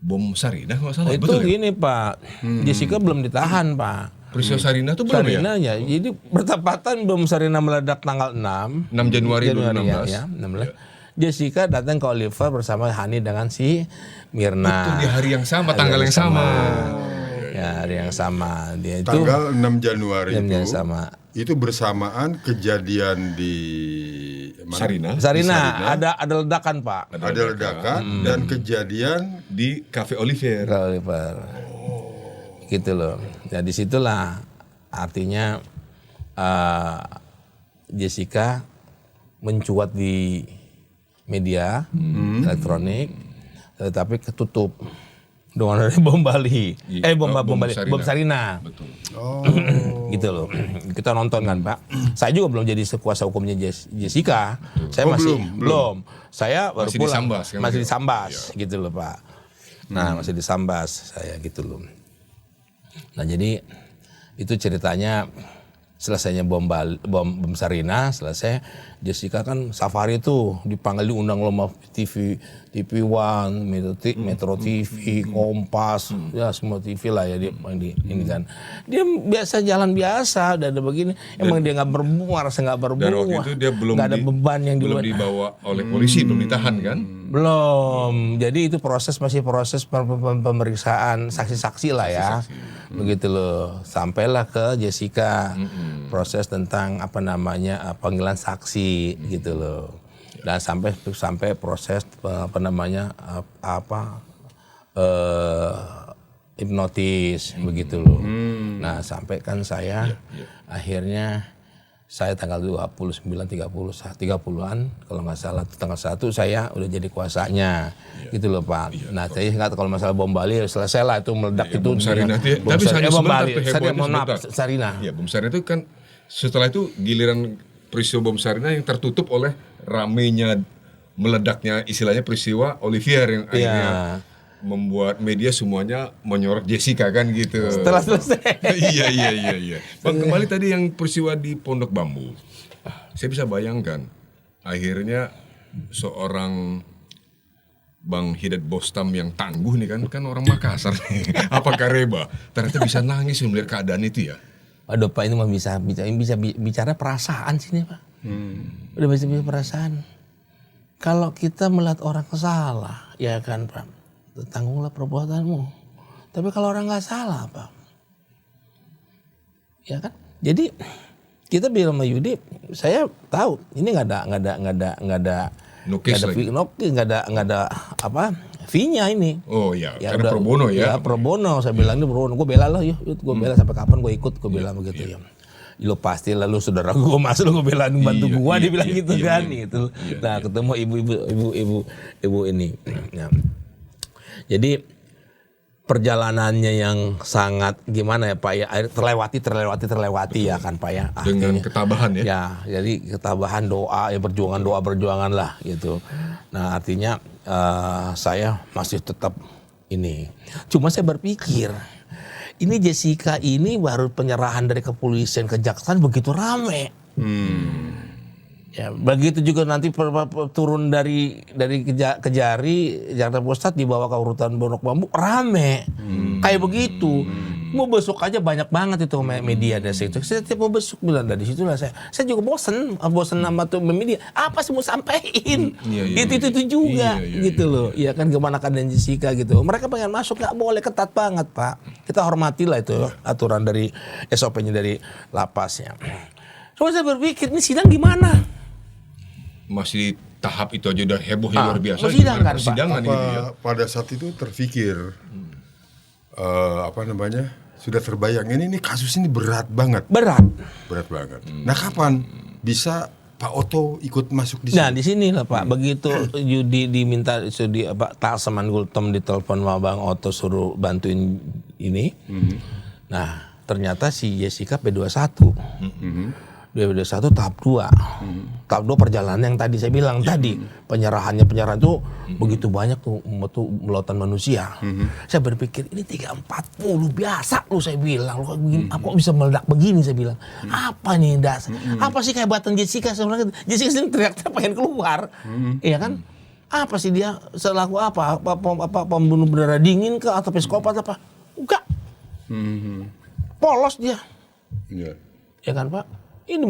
B: bom Sarinah kalau nggak salah.
A: Itu
B: Betul ya?
A: gini Pak, Jessica belum ditahan Pak.
B: Peristiwa Sarinah itu belum ya?
A: Sarinah ya, jadi bertepatan bom Sarinah meledak tanggal 6
B: 6 Januari
A: ya,
B: 2016.
A: ya, 16. Jessica datang ke Oliver bersama Hani dengan si Mirna.
B: Betul, di hari yang sama, tanggal yang sama.
A: Ya, hari yang sama. Dia itu
C: Tanggal 6 Januari
A: jamnya
C: itu.
A: sama.
C: Itu bersamaan kejadian di mana?
B: Sarinah.
A: Sarina ada ledakan Pak.
C: Ada ledakan dan kejadian
B: Di Cafe Olivier.
A: Ke Oliver. Gitu loh. Ya disitulah artinya Jessica mencuat di media elektronik, tetapi ketutup dengan ada bom Bali. Bom Bali, bom Sarina.
B: Betul.
A: Gitu loh. Kita nonton kan Pak. Saya juga belum jadi kuasa hukumnya Jessica. Saya belum. Saya baru
B: Masih
A: pulang.
B: disambas, kan?
A: Masih disambas gitu loh Pak. Nah masih disambas saya gitu loh. Nah jadi itu ceritanya selesainya bom Sarina, selesai Jessica kan safari tuh dipanggil diundang loh sama TV One, Metro TV, Kompas, ya semua TV lah ya dia ini kan. Dia biasa jalan biasa, udah ada begini. Emang dia nggak berbuah, rasa nggak berbuah.
B: Dan waktu itu dia belum
A: nggak ada beban yang
B: belum dibawa oleh polisi, belum ditahan kan?
A: Belum. Jadi itu masih proses pemeriksaan saksi-saksi lah ya. Begitu loh. Sampailah ke Jessica. Proses tentang panggilan saksi gitu loh. Dan sampai proses hipnotis begitu loh. Nah, sampai kan saya akhirnya saya tanggal 30-an kalau nggak salah tanggal 1 saya udah jadi kuasanya gitu loh Pak. Nah saya nggak tahu kalau masalah bom Bali selesai lah itu meledak itu.
B: Bom Sarinah itu, tapi hanya
A: bom
B: sebentar.
A: Bali. Sarinah.
B: Ya bom Sarinah itu kan setelah itu giliran peristiwa bom Sarinah yang tertutup oleh ramenya meledaknya istilahnya peristiwa Olivier yang akhirnya membuat media semuanya menyorot Jessica kan gitu.
A: Setelah selesai.
B: Iya. Bang kembali tadi yang peristiwa di Pondok Bambu. Saya bisa bayangkan akhirnya seorang Bang Hidayat Bostam yang tangguh nih kan orang Makassar nih. Apakah Reba ternyata bisa nangis melihat keadaan itu ya?
A: Aduh Pak ini mah bisa bicara perasaan sini Pak. Udah bisa perasaan. Kalau kita melihat orang salah, ya kan Pak, tanggunglah perbuatanmu. Tapi kalau orang nggak salah Pak, ya kan. Jadi kita bilang sama Yudi, saya tahu ini nggak ada
B: Nukis lagi.
A: nggak ada apa fee-nya ini.
B: Oh iya,
A: Ya
B: karena
A: udah,
B: pro bono ya.
A: pro bono. Saya bilang ini pro bono, gue bela lah yuk, gue bela sampai kapan gue ikut, gue bilang begitu ya. Lo pasti lah, lu saudara gue masuk, lu gue belain bantu gue, dia bilang gitu kan, gitu. Nah ketemu ibu ini. Nah, jadi perjalanannya yang sangat gimana ya Pak ya, terlewati ya kan Pak ya.
B: Dengan ketabahan ya.
A: Ya, jadi ketabahan doa ya, berjuangan lah gitu. Nah artinya saya masih tetap ini. Cuma saya berpikir, ini Jessica ini baru penyerahan dari kepolisian, kejaksaan begitu rame. Ya, begitu juga nanti turun dari Kejari Jakarta Pusat dibawa ke urutan Pondok Bambu rame. Kayak begitu. Mau besok aja banyak banget itu media dari situ. Saya tiap mau besok bilang dari situlah saya juga bosen sama tuh media. Apa sih mau sampein? Itu juga gitu loh. Iya kan, gimana keadaan Jessica gitu. Mereka pengen masuk, nggak boleh, ketat banget Pak. Kita hormatilah itu aturan dari SOP-nya dari lapasnya. Cuma saya berpikir ini sidang gimana?
B: Masih tahap itu aja udah hebohnya luar biasa.
A: Persidangan, Pak.
B: Persidangan gitu ya.
C: Pada saat itu terpikir sudah terbayang ini kasus ini berat banget.
A: Berat
C: banget. Nah kapan bisa Pak Otto ikut masuk di sini?
A: Nah di sini lah Pak, begitu Yudi diminta Talseman Gultom ditelepon sama Bang Otto suruh bantuin ini. Nah ternyata si Jessica P21. P21 tahap 2. Tahap 2 perjalanan yang tadi saya bilang tadi, penyerahan itu begitu banyak tuh melautan manusia. Saya berpikir ini 340 biasa lu, saya bilang lu begini, kok bisa meledak begini, saya bilang. Apa nih dasar? Apa sih kehebatan Jessica sebenarnya? Jessica sendiri teriak-teriak pengen keluar. Iya kan? Apa sih dia selaku apa pembunuh berdarah dingin ke atau psikopat apa? Enggak. Polos dia.
C: Iya.
A: Ya kan Pak? Ini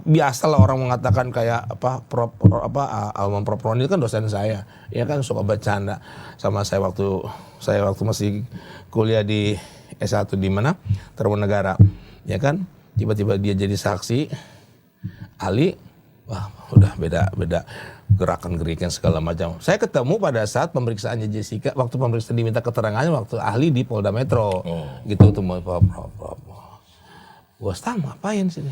A: biasalah orang mengatakan kayak Alman Proproni kan dosen saya, ya kan suka bercanda sama saya waktu masih kuliah di S1 di mana Tarumanegara, ya kan, tiba-tiba dia jadi saksi ahli, wah udah beda gerakan-gerikan segala macam. Saya ketemu pada saat pemeriksaannya Jessica, waktu pemeriksaan diminta keterangannya waktu ahli di Polda Metro, gitu tuh mau Bostam ngapain sini?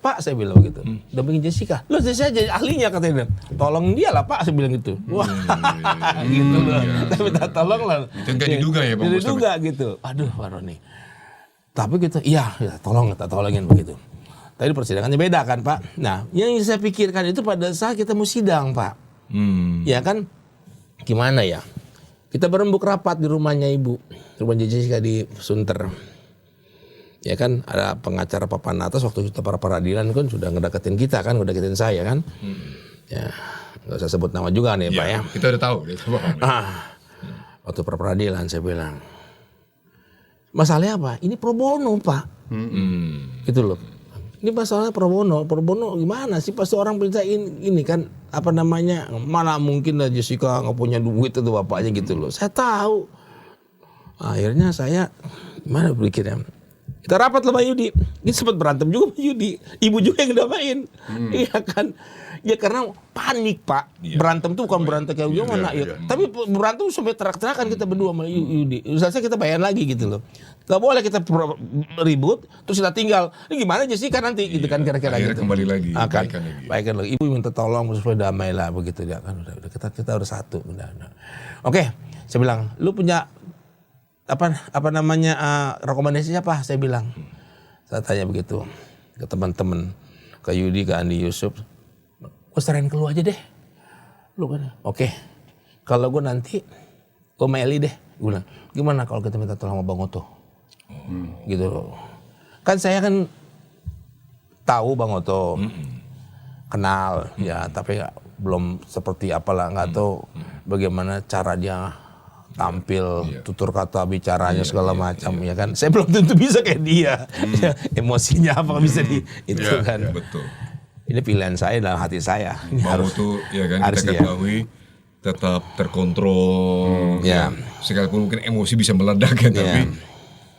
A: Pak, saya bilang gitu. Dampingin Jessica. Loh saya jadi ahlinya katanya. Tolong dia lah Pak, saya bilang gitu. Wah, gitu loh. Tapi minta tolong lah.
B: Itu nggak diduga ya Bang Bostam?
A: Diduga gitu. Aduh Pak Roni. Tapi gitu, iya kita tolongin begitu. Tadi persidangannya beda kan Pak. Nah, yang saya pikirkan itu pada saat kita mau sidang Pak. Ya kan, gimana ya? Kita berembuk rapat di rumahnya Ibu. Rumah Jessica di Sunter. Ya kan, ada pengacara papan atas waktu kita para peradilan kan sudah ngedeketin kita kan, ngedeketin saya kan. Ya, nggak usah sebut nama juga nih Pak ya.
B: Kita udah tahu.
A: Waktu pra peradilan saya bilang, masalahnya apa? Ini pro bono Pak. Gitu loh. Ini masalahnya pro bono gimana sih? Pasti orang perintah ini kan mana mungkin lah Jessica nggak punya duit itu bapaknya gitu loh. Saya tahu. Akhirnya saya gimana berpikirnya? Kita rapat lah Pak Yudi. Ini sempat berantem juga Pak Yudi. Ibu juga yang ngedapain. Iya kan. Ya karena panik Pak. Berantem tuh bukan berantem kayak gimana. Tapi berantem sampai terak-terakan kita berdua sama Yudi. Usahanya kita bayar lagi gitu loh. Gak boleh kita ribut terus kita tinggal. Ini gimana Jessica nanti gitu kan kira-kira
B: akhirnya
A: gitu.
B: Kembali lagi.
A: Baikan lagi. Ibu minta tolong supaya damai lah begitu dia kan. Udah kita udah satu. Udah. Oke, saya bilang, lu punya rekomendasinya apa? Saya bilang. Saya tanya begitu ke teman-teman, ke Yudi, ke Andi Yusuf. Gue serahin ke lu aja deh. Lu kan, oke. Kalau gue nanti, gue sama Eli deh. Gue bilang, gimana kalau kita minta tolong sama Bang Otto? Gitu loh. Kan saya kan tahu Bang Otto. Kenal, ya tapi belum seperti apalah, nggak tahu bagaimana cara dia tampil, tutur kata bicaranya segala macam ya kan. Saya belum tentu bisa kayak dia. Emosinya apa bisa itu kan.
B: Betul.
A: Ini pilihan saya dalam hati saya. Ini
B: Mau tuh ya kan kita ketahui tetap terkontrol. Sekalipun mungkin emosi bisa meledak kan tapi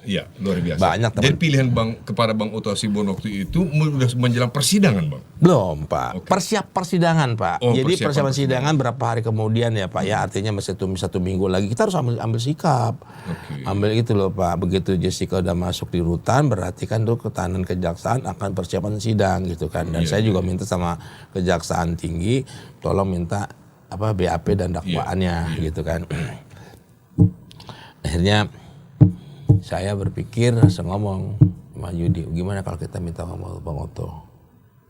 B: Iya, luar biasa.
A: Banyak, teman.
B: Jadi pilihan kepada Bang Oto Hasibuan waktu itu sudah menjelang persidangan, Bang?
A: Belum, Pak.
B: Oke.
A: Persidangan, Pak.
B: Oh,
A: Jadi
B: persiapan
A: persidangan berapa hari kemudian ya, Pak. Ya, artinya masih satu minggu lagi. Kita harus ambil sikap.
B: Oke.
A: Ambil itu loh, Pak. Begitu Jessica udah masuk di rutan, berarti kan tuh ketahanan kejaksaan akan persiapan sidang gitu kan. Dan saya juga minta sama kejaksaan tinggi, tolong minta BAP dan dakwaannya gitu kan. Akhirnya saya berpikir, saya ngomong sama Yudi, gimana kalau kita minta ngomong Bang Oto?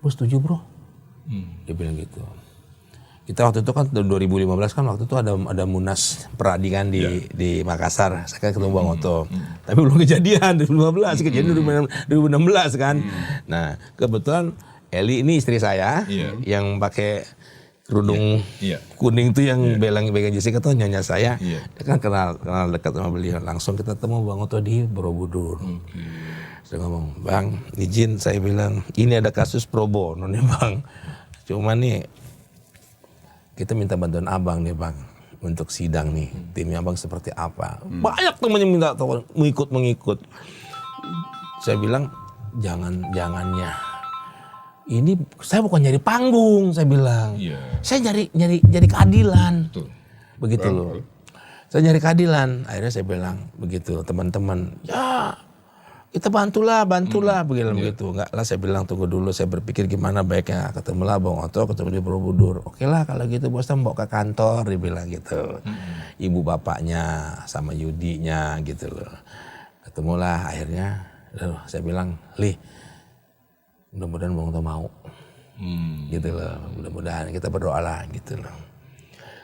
A: Gue setuju, bro. Dia bilang gitu. Kita waktu itu kan 2015 kan waktu itu ada munas peradi kan di Makassar. Saya kan ketemu Bang Oto. Tapi belum kejadian 2015, kejadian 2016 kan. Nah, kebetulan Eli ini istri saya yang pakai kerudung kuning tuh yang belang Jessica tuh nyonya saya. Dia kan kenal dekat sama beliau. Langsung kita temu Bang Oto di Borobudur. Saya ngomong, Bang, izin saya bilang, ini ada kasus pro bono nih Bang. Cuma nih kita minta bantuan Abang nih Bang untuk sidang nih. Timnya Abang seperti apa? Banyak temannya minta mengikut. Saya bilang jangannya. Ini saya bukan nyari panggung, saya bilang. Saya nyari keadilan.
B: Betul.
A: Begitu loh. Saya nyari keadilan. Akhirnya saya bilang begitu, teman-teman, ya kita bantulah begitu. Enggak lah, saya bilang tunggu dulu, saya berpikir gimana baiknya. Ketemulah Bang Oto, ketemu di Borobudur. Oke lah kalau gitu bos, bawa ke kantor, dia bilang gitu. Ibu bapaknya sama Yudinya gitu loh. Ketemulah akhirnya, saya bilang, Lih, mudah-mudahan Bang Oto mau, gitu loh. Mudah-mudahan kita berdoa lah, gitu loh.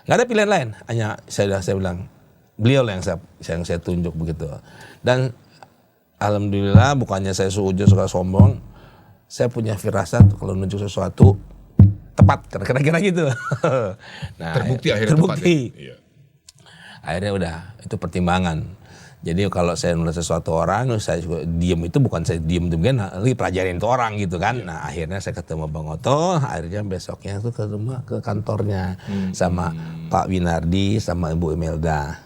A: Nggak ada pilihan lain, hanya saya bilang beliau lah yang saya tunjuk begitu. Dan alhamdulillah bukannya saya suujud suka sombong, saya punya firasat kalau nunjuk sesuatu tepat, kira-kira gitu. Nah,
B: terbukti akhirnya tepat. Ya?
A: Akhirnya udah itu pertimbangan. Jadi kalau saya nulis sesuatu orang, saya juga diem itu bukan saya diem lagi pelajarin itu orang gitu kan. Nah akhirnya saya ketemu Bang Oto, akhirnya besoknya tuh ke kantornya sama Pak Winardi sama Ibu Imelda.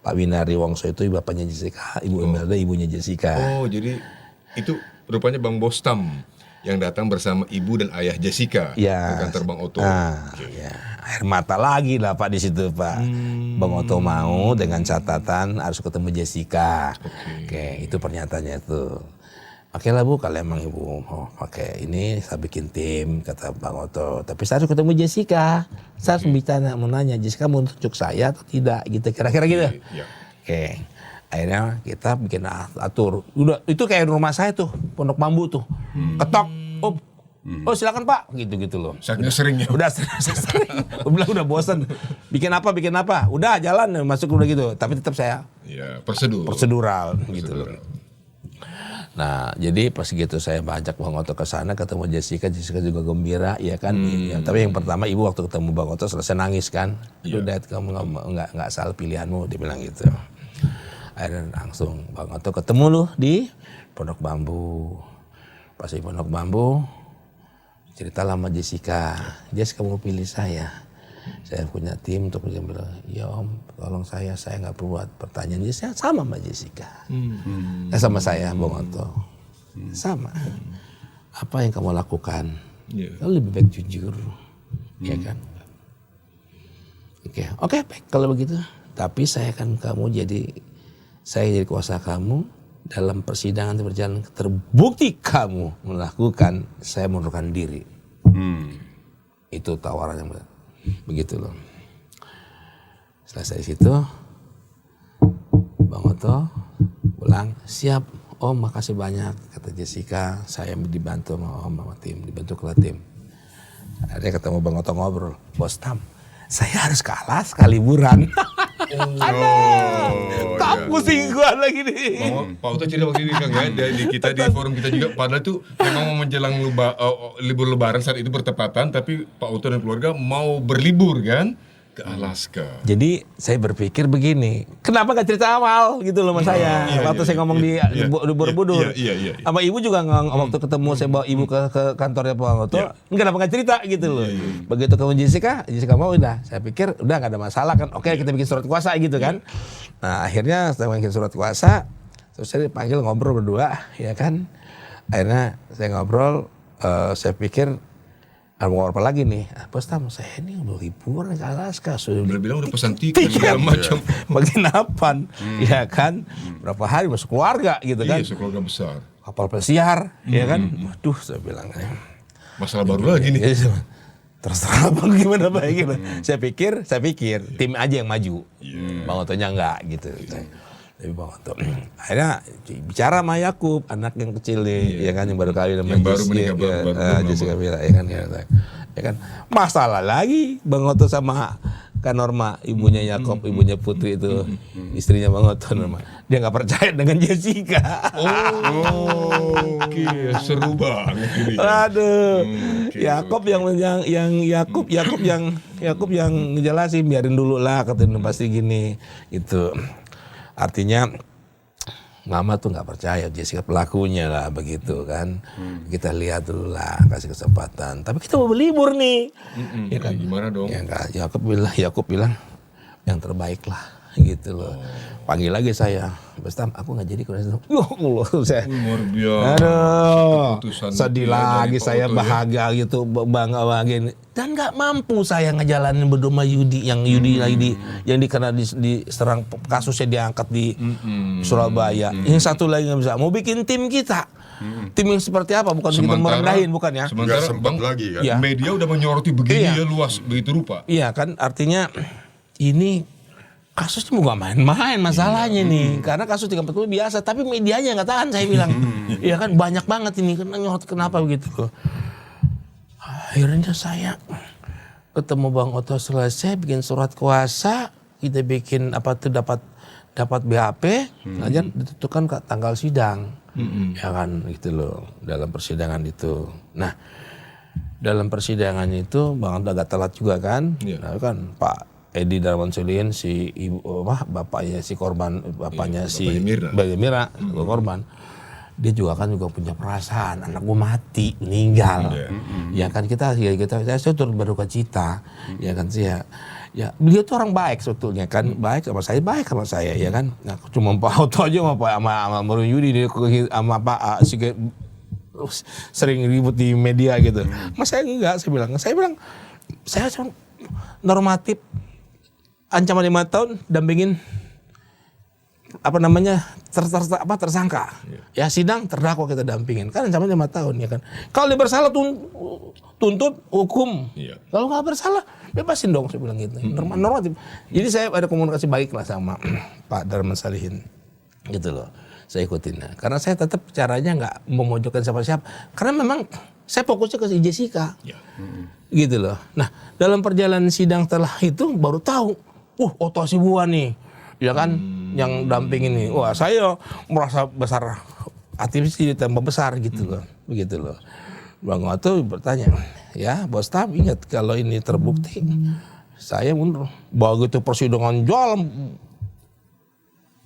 A: Pak Winardi Wongso itu bapaknya Jessica, Ibu Imelda ibunya Jessica.
B: Oh jadi itu rupanya Bang Bostam yang datang bersama ibu dan ayah Jessica ke kantor Bang Oto.
A: Ya. Air mata lagi lah Pak di situ Pak. Bang Oto mau dengan catatan harus ketemu Jessica. Oke, itu pernyataannya itu. Oke lah Bu, kalau emang Ibu mau pakai ini saya bikin tim kata Bang Oto. Tapi saya harus ketemu Jessica. Saya harus mau nanya Jessica mau tunjuk saya atau tidak gitu. Kira-kira gitu. Oke. Akhirnya kita bikin atur. Udah itu kayak rumah saya tuh, Pondok Bambu tuh. Ketok. Oh silakan Pak, gitu loh.
B: Saking seringnya.
A: Udah sering. Udah bosan. Bikin apa? Udah jalan masuk udah gitu. Tapi tetap saya.
B: Ya,
A: prosedural gitu loh. Nah, jadi pas gitu saya ajak Bang Oto ke sana ketemu Jessica juga gembira ya kan. Ya, tapi yang pertama Ibu waktu ketemu Bang Oto selesai nangis kan. Udah kamu enggak salah pilihanmu, dia bilang gitu. Akhirnya langsung Bang Oto ketemu lu di Pondok Bambu. Pas di Pondok Bambu cerita lama Jessica mau pilih saya punya tim untuk bilang, ya Om tolong saya nggak perlu buat pertanyaan. Saya sama sama Jessica, sama saya Bang Oto, sama. Apa yang kamu lakukan? Kamu lebih baik jujur, ya kan? Oke, baik kalau begitu. Tapi saya jadi kuasa kamu. Dalam persidangan berjalan terbukti kamu melakukan, saya mundurkan diri. Itu tawaran yang begitu loh. Selesai situ, Bang Oto pulang, siap Om, makasih banyak kata Jessica, saya dibantu sama Om sama tim, dibantu ke tim. Akhirnya ketemu Bang Oto ngobrol, Bos Tam, saya harus kalah sekali liburan. Pusing gua lagi nih.
B: Pak Oto cerita waktu ini Kang ya, di forum kita juga padahal tuh memang mau menjelang libur lebaran saat itu bertepatan, tapi Pak Oto dan keluarga mau berlibur kan ke Alaska.
A: Jadi saya berpikir begini, kenapa gak cerita awal gitu loh sama saya. Waktu saya ngomong di Borobudur. Sama Ibu juga waktu ketemu saya bawa Ibu ke kantornya Pak Oto, kenapa gak cerita gitu loh. Begitu ketemu Jessica mau udah. Saya pikir udah gak ada masalah kan. Oke, kita bikin surat kuasa gitu kan. Nah akhirnya setelah bikin surat kuasa, Terus saya dipanggil ngobrol berdua, ya kan. Akhirnya saya ngobrol, saya pikir mau apa lagi nih? Bos Tam, saya ini udah liburan ke Alaska,
B: Udah bilang udah pesan tiket segala macam.
A: Penginapan, ya kan. Berapa hari masuk keluarga gitu kan.
B: Iya, sekeluarga besar.
A: Kapal pesiar, ya kan. Waduh, saya bilang.
B: Masalah baru lagi nih.
A: Terserah bang gimana Pak gitu. Saya pikir tim aja yang maju. Bang Otonya enggak gitu. Tapi Bang Oto akhirnya bicara sama Yakub, anak yang kecil nih, ya kan, yang baru kawin sama Jessica Mila, ya kan. Masalah lagi Bang Oto sama Kak Norma, ibunya Yakob, ibunya Putri itu, istrinya Bang Oto Norma. Dia nggak percaya dengan Jessica.
B: Oke, seru banget ini.
A: Aduh, Yakob yang ngejelasin, biarin dulu lah, katanya pasti gini, itu. Artinya Mama tuh nggak percaya Jessica pelakunya lah begitu kan. Kita lihat dulu lah, kasih kesempatan. Tapi kita mau berlibur nih. Ya kan?
B: Gimana dong?
A: Ya kan, Yakub bilang yang terbaik lah gitu loh. Panggil lagi saya, Bos Tam, aku nggak jadi kalau saya.
B: Luar biasa.
A: Aduh,
B: Keputusan
A: sedih lagi saya, bahagia gitu, bangga bahagia. Dan nggak mampu saya ngejalanin berdua Yudi yang karena diserang kasusnya diangkat di Surabaya. Yang satu lagi nggak bisa. Mau bikin tim kita. Tim yang seperti apa? Bukan kita merendahin, bukan ya?
B: Sementara
C: sempat lagi kan.
A: Ya.
B: Media udah menyoroti begini ya luas begitu rupa.
A: Iya kan, artinya ini kasusnya mau gak main-main masalahnya nih. Karena kasus 340 biasa, tapi medianya gak tahan saya bilang. Iya kan, banyak banget ini, kenapa begitu. Akhirnya saya ketemu Bang Oto, selesai bikin surat kuasa, kita bikin dapat BAP, aja ditentukan tanggal sidang. Ya kan, gitu loh, dalam persidangan itu. Nah, dalam persidangan itu Bang Oto agak telat juga kan. Nah, kan Pak Edi Darman Solihin, si ibu bapaknya si korban, bapaknya si Mirna, korban, dia juga punya perasaan, anak gua mati, meninggal, ya kan, saya turut berduka cita, ya kan sih ya beliau tuh orang baik sebetulnya kan, baik sama saya, ya kan. Nah, cuma Pak Oto aja sama Baru Yudi sama Pak sering ribut di media gitu. Mas saya enggak, saya bilang saya cuma normatif. Ancaman 5 tahun, dampingin tersangka. Ya sidang terdakwa kita dampingin. Kan ancaman 5 tahun ya kan. Kalau dia bersalah tuntut hukum. Kalau nggak bersalah bebasin dong, saya bilang gitu. Normatif. Jadi saya ada komunikasi baik lah sama Pak Darman Solihin. Gitu loh. Saya ikutin. Karena saya tetap caranya nggak memojokkan siapa-siapa. Karena memang saya fokusnya ke Jessica. Gitu loh. Nah, dalam perjalanan sidang setelah itu baru tahu, Oto Hasibuan nih, ya kan, yang damping ini. Wah, saya merasa besar, hati tambah besar gitu loh, begitu loh. Bang Oto bertanya, ya Bos Tam, ingat kalau ini terbukti, saya mundur. Begitu persidangan jalan,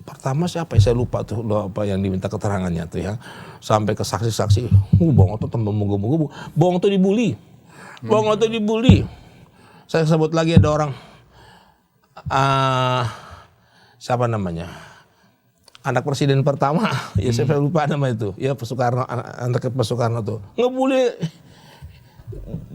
A: pertama siapa? Saya lupa tuh apa yang diminta keterangannya tuh ya, sampai ke saksi-saksi. Bang Oto tambah menggebu-gebu. Bang Oto dibully. Saya sebut lagi ada orang. Siapa namanya? Anak presiden pertama, ya saya lupa nama itu. Ya Pak Soekarno, anak Pak Soekarno tuh ngebully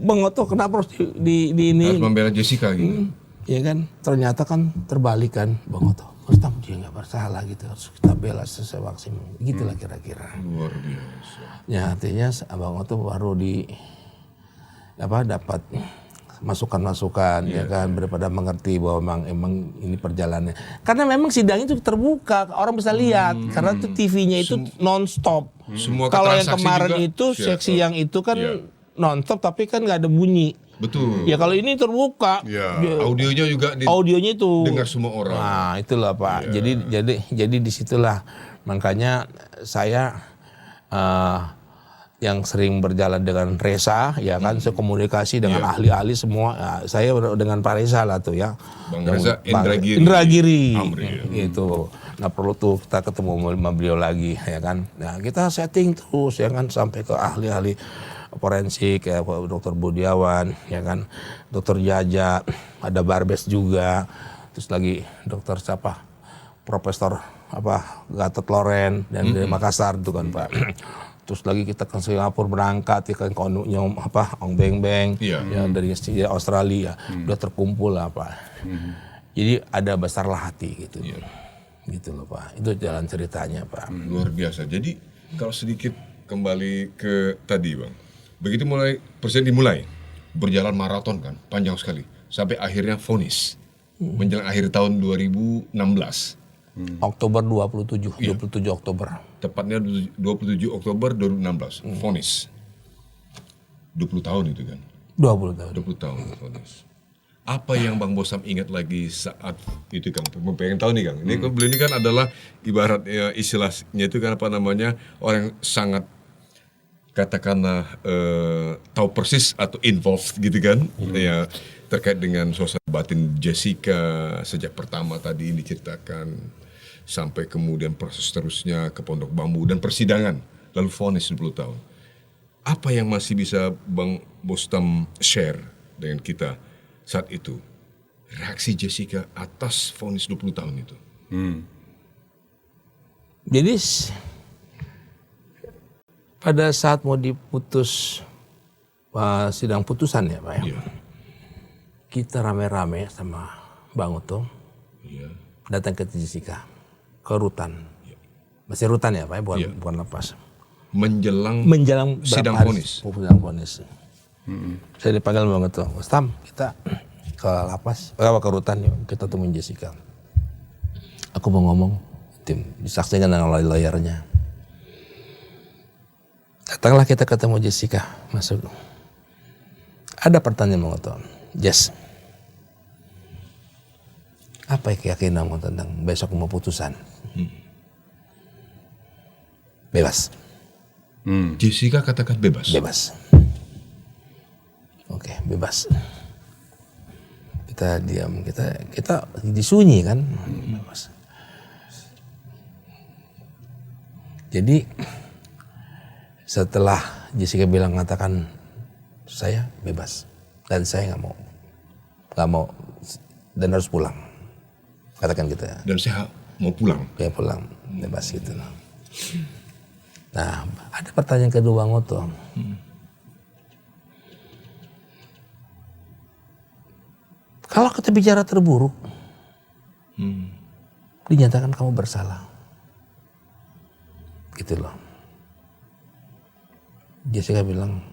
A: Bang Oto, kenapa harus di ini?
B: Harus membela Jessica gitu.
A: Ya kan, ternyata kan terbalik kan, Bang Oto. Bos Tam dia nggak bersalah gitu, harus kita bela sesuai maksimum. Gitulah kira-kira.
B: Luar biasa.
A: Ya artinya Bang Oto baru dapat masukan-masukan, ya kan, daripada mengerti bahwa emang ini perjalanannya. Karena memang sidang itu terbuka, orang bisa lihat, karena itu TV-nya itu non-stop. Kalau yang kemarin itu seksi yang itu kan non-stop, tapi kan nggak ada bunyi.
B: Betul.
A: Ya kalau ini terbuka,
B: audionya juga
A: audionya itu
B: dengar semua orang.
A: Nah itulah Pak. Jadi disitulah makanya saya yang sering berjalan dengan Reza, ya kan, saya komunikasi dengan ahli-ahli semua. Ya, saya dengan Pak Reza lah tuh ya.
B: Bang Reza
A: Indragiri. Gitu. Nah perlu tuh kita ketemu sama beliau lagi, ya kan. Nah kita setting terus, ya kan, sampai ke ahli-ahli forensik, ya Dr. Budiawan, ya kan, Dr. Jaja, ada Barbes juga, terus lagi Dr. siapa, Profesor Gatot Loren dan dari Makassar itu kan Pak. Terus lagi kita ke Singapura berangkat, ya kan konuknya Ong Beng Beng,
B: Iya.
A: yang dari Australia, udah terkumpul lah Pak. Jadi ada besarlah hati gitu, gitu loh Pak. Itu jalan ceritanya Pak.
B: Luar biasa. Jadi kalau sedikit kembali ke tadi Bang, begitu mulai presiden dimulai berjalan maraton kan, panjang sekali, sampai akhirnya vonis menjelang akhir tahun 2016.
A: Oktober 27 Oktober.
B: Tepatnya 27 Oktober 2016, vonis. 20 tahun itu kan?
A: 20 tahun.
B: 20 tahun vonis. Apa yang Bang Bostam ingat lagi saat itu Kang? Pengen tahu nih Kang. Ini beliau ini kan adalah ibarat istilahnya itu kan apa namanya, orang yang sangat katakanlah tahu persis atau involved gitu kan, ya terkait dengan suasana batin Jessica sejak pertama tadi diceritakan sampai kemudian proses terusnya ke Pondok Bambu dan persidangan lalu vonis 20 tahun. Apa yang masih bisa Bang Bostam share dengan kita saat itu? Reaksi Jessica atas vonis 20 tahun itu.
A: Jadi pada saat mau diputus sidang putusan ya Pak ya.
B: Iya.
A: Kita rame-rame sama Bang Oto
B: Iya.
A: datang ke Jessica ke rutan. Masih rutan ya Pak ya, bukan lapas.
B: Menjelang sidang vonis.
A: Sidang vonis. Saya dipanggil Bang Oto, Bostam kita ke lapas, ke rutan yuk kita temuin Jessica. Aku mau ngomong, tim disaksikan dengan lawyernya. Datanglah kita ketemu Jessica, masuk. Ada pertanyaan Bang Oto, Jess, apa keyakinanmu tentang besok mau putusan? Bebas.
B: Jessica katakan bebas.
A: Bebas. Oke, bebas. Kita diam, kita disunyi kan. Bebas. Jadi setelah Jessica bilang mengatakan saya bebas dan saya nggak mau dan harus pulang, katakan gitu ya.
B: Dan saya mau pulang.
A: Ya pulang, bebas gitu loh. Nah, ada pertanyaan kedua Bang Oto. Kalau kita bicara terburuk, dinyatakan kamu bersalah, gitu loh. Jessica bilang,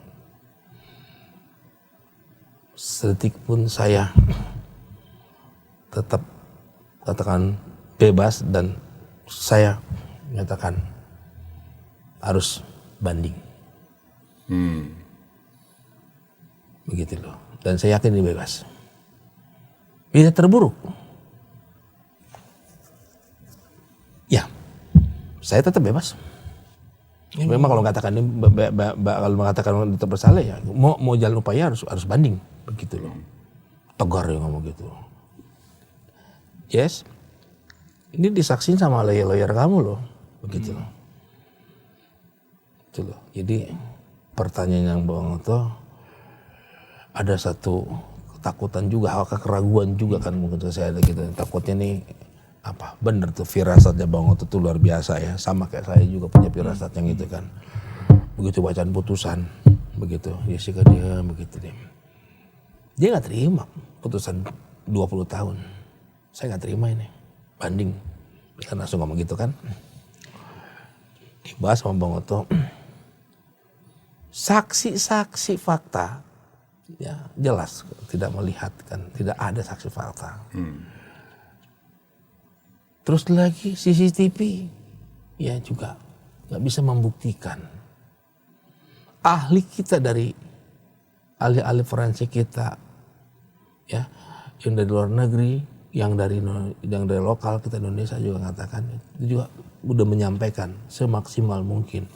A: sedetik pun saya tetap katakan bebas dan saya menyatakan harus banding. Begitu loh. Dan saya yakin ini bebas. Bila terburuk, ya saya tetap bebas. Memang kalau mengatakan ini, kalau mengatakan tetap bersalah ya, mau jalan upaya harus banding, begitu loh. Tegar ya ngomong gitu. Yes, ini disaksin sama lawyer kamu loh, begitu loh. Itu loh. Jadi pertanyaan yang Bang Oto ada satu ketakutan juga, keraguan juga kan mungkin saya ada gitu. Takutnya nih apa bener tuh firasatnya Bang Oto tuh luar biasa ya, sama kayak saya juga punya firasat yang itu kan. Begitu bacaan putusan begitu Jessica dia begitu dia nggak terima putusan 20 tahun. Saya nggak terima ini banding, kan langsung ngomong gitu kan. Dibahas sama Bang Oto, saksi-saksi fakta ya jelas tidak melihat kan, tidak ada saksi fakta. Terus lagi CCTV ya juga nggak bisa membuktikan. Ahli kita dari ahli forensik kita ya yang dari luar negeri, yang dari lokal kita Indonesia juga mengatakan itu juga udah menyampaikan semaksimal mungkin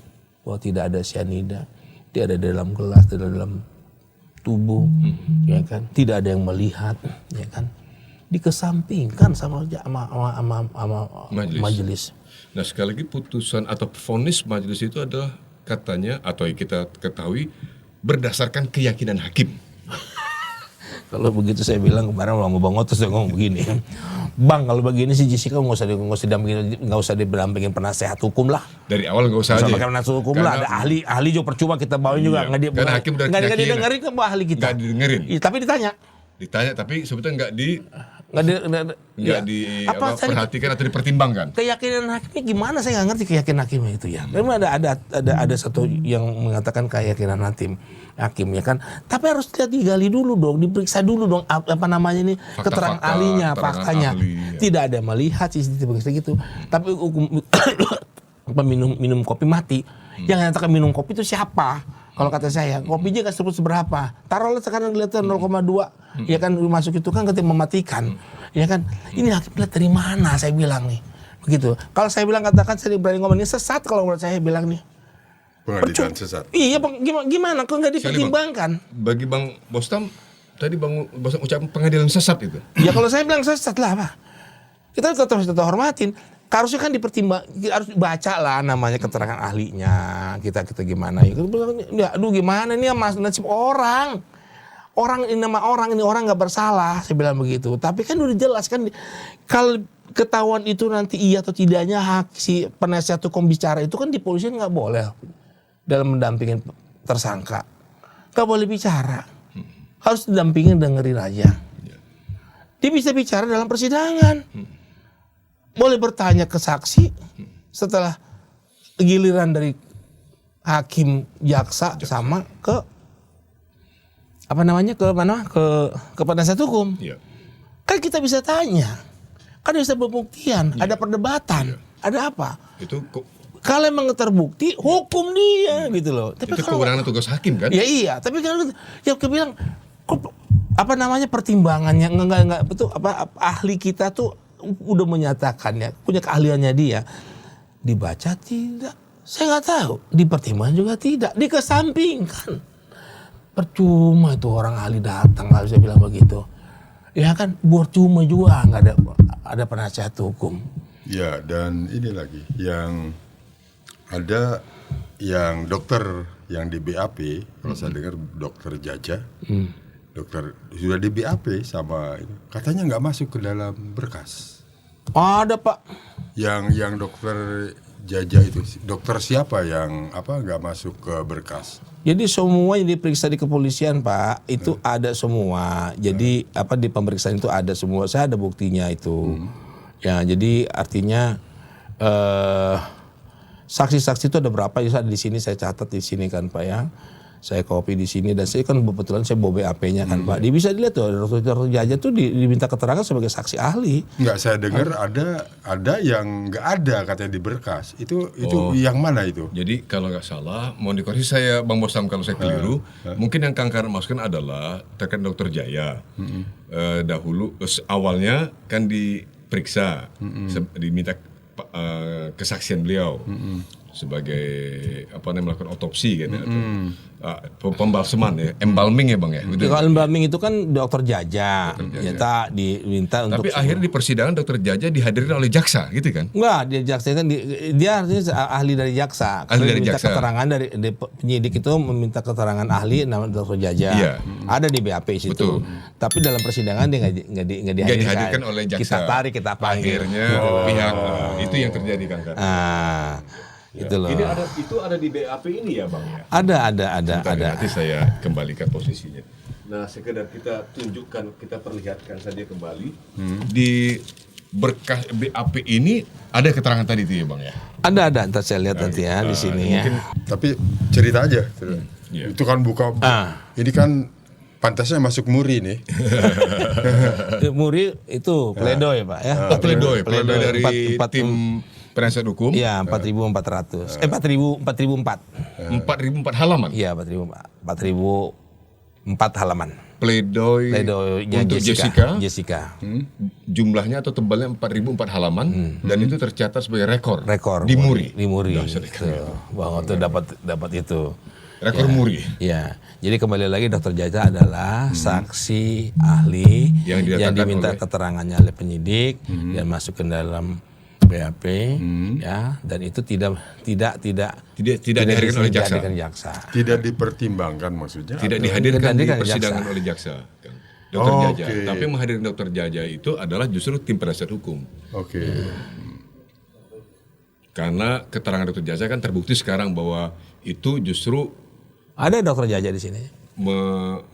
A: bahwa tidak ada cyanida, tidak ada dalam gelas, tidak ada dalam tubuh, ya kan, tidak ada yang melihat, ya kan, dikesampingkan sama majelis.
B: Nah sekali lagi putusan atau vonis majelis itu adalah katanya atau kita ketahui berdasarkan keyakinan hakim.
A: Kalau begitu saya bilang kemarin sama Bang Otos saya ngomong begini. Bang, kalau begini sih Jessica nggak usah didampingin penasehat hukum lah.
B: Dari awal nggak usah aja.
A: Sama penasehat hukum lah. Ada ahli juga percuma kita bawain juga.
B: Iya, karena hakim udah
A: nggak
B: yakin.
A: didengerin kan ahli kita.
B: Nggak didengerin.
A: Iya, tapi ditanya
B: Tapi sebetulnya nggak
A: ya.
B: perhatikan atau dipertimbangkan.
A: Keyakinan hakimnya gimana? Saya nggak ngerti keyakinan hakimnya itu ya. Memang ada satu yang mengatakan keyakinan hakim ya kan. Tapi harus digali dulu dong, diperiksa dulu dong apa namanya ini keterangan ahlinya, faktanya.
B: Ahli, ya.
A: Tidak ada melihat CCTV gitu. Tapi hukum minum kopi mati. Yang nyatakan minum kopi itu siapa? Kalau kata saya, kopinya nggak sebut seberapa. Taruhlah sekarang dilihat 0,2, ya kan masuk itu kan ketika mematikan, ya kan. Ini hakim lihat dari mana? Saya bilang nih, begitu. Kalau saya bilang katakan saya berani ngomong ini sesat kalau menurut saya bilang nih.
C: Pengadilan sesat.
A: Iya, gimana? Kok nggak dipertimbangkan?
B: Bagi Bang Bostam, tadi Bang Bostam ucapkan pengadilan sesat itu.
A: Ya kalau saya bilang sesat lah, Pak. Kita tetap hormatin. Harusnya kan harus baca lah namanya keterangan ahlinya, kita gimana ya, aduh gimana ini mas nasib orang ini nama orang ini orang nggak bersalah, saya bilang begitu. Tapi kan udah jelas kan kalau ketahuan itu nanti iya atau tidaknya si penasihat hukum bicara itu kan di polisi nggak boleh dalam mendampingin tersangka, nggak boleh bicara, harus didampingin dengerin aja. Dia bisa bicara dalam persidangan. Boleh bertanya ke saksi setelah giliran dari hakim, jaksa sama ke apa namanya ke penasihat hukum.
B: Iya.
A: Kan kita bisa tanya, kan bisa pembuktian, ada perdebatan, ada apa?
B: Itu
A: kalau emang terbukti hukum dia gitu loh. Tapi
B: itu
A: kalau
B: kewenangan tugas hakim kan?
A: Ya iya, tapi kalau yang bilang kok apa namanya pertimbangannya enggak betul apa ahli kita tuh udah menyatakan ya punya keahliannya dia, dibaca tidak, saya nggak tahu, dipertimbangkan juga tidak, dikesampingkan. Percuma itu orang ahli datang, kalau saya bilang begitu, ya kan percuma juga nggak ada penasihat hukum.
C: Ya, dan ini lagi yang ada yang dokter yang di BAP, kalau saya dengar dokter Jaja. Dokter sudah di BAP sama itu. Katanya nggak masuk ke dalam berkas.
A: Ada Pak.
C: Yang dokter Jaja itu dokter siapa yang nggak masuk ke berkas?
A: Jadi semua yang diperiksa di kepolisian Pak itu ada semua. Jadi di pemeriksaan itu ada semua. Saya ada buktinya itu. Ya jadi artinya saksi-saksi itu ada berapa ya di sini saya catat di sini kan Pak ya. Saya copy di sini dan saya kan kebetulan saya bawa BAP-nya kan Pak. Dia bisa dilihat tuh dokter Jaja tuh diminta keterangan sebagai saksi ahli.
C: Enggak, saya dengar ada yang nggak ada katanya di berkas. Itu yang mana itu?
B: Jadi kalau nggak salah, mohon dikoreksi saya Bang Bostam kalau saya keliru, mungkin yang Kang Karna masukkan adalah terkait dokter Jaya. Dahulu awalnya kan diperiksa, diminta kesaksian beliau. Sebagai melakukan otopsi gitu atau pembalseman ya, embalming ya Bang ya.
A: Gitu. Kalau embalming itu kan dokter Jaja. Ternyata diminta untuk.
B: Tapi akhirnya di persidangan dokter Jaja dihadirin oleh jaksa gitu kan?
A: Enggak, dia jaksa kan dia artinya ahli dari jaksa. Ahli dari jaksa. Keterangan dari penyidik itu meminta keterangan ahli namanya dokter Jaja. Iya. Ada di BAP situ. Betul. Tapi dalam persidangan dia nggak dihadirkan
B: oleh jaksa.
A: Kita tarik, kita panggil.
B: Akhirnya pihak itu yang terjadi kan.
A: Itu loh.
B: Ini ada di BAP ini ya Bang ya?
A: Ada.
B: Nanti saya kembalikan posisinya. Nah, sekedar kita tunjukkan, kita perlihatkan saja kembali di berkas BAP ini ada keterangan tadi itu ya Bang ya?
A: Ada. Ntar saya lihat nanti ya di sini ya.
C: Tapi cerita aja. Itu kan buka. Ini kan pantasnya masuk muri nih.
A: Muri itu pledoi Pak ya.
B: Pledoi dari tim penasihat hukum.
A: Iya, 4.400. 4.004.
B: 4.004 halaman.
A: Iya, 4.004 halaman.
B: Pledoi untuk Jessica. Jumlahnya atau tebalnya 4.004 halaman dan itu tercatat sebagai rekor di Muri.
A: Di Muri. Bang Oto dapat itu.
B: Rekor Muri.
A: Iya. Jadi kembali lagi dokter Jaja adalah saksi ahli yang diminta keterangannya oleh penyidik dan masuk ke dalam BAP ya, dan itu tidak dihadirkan oleh jaksa.
C: Tidak dipertimbangkan maksudnya.
B: Tidak dihadirkan di persidangan oleh jaksa. Dokter
C: Oh,
B: Jaja.
C: oke.
B: Tapi menghadirkan Dokter Jaja itu adalah justru tim penasihat hukum.
C: Oke.
B: Karena keterangan Dokter Jaja kan terbukti sekarang bahwa itu justru
A: Ada dokter Jaja di sini.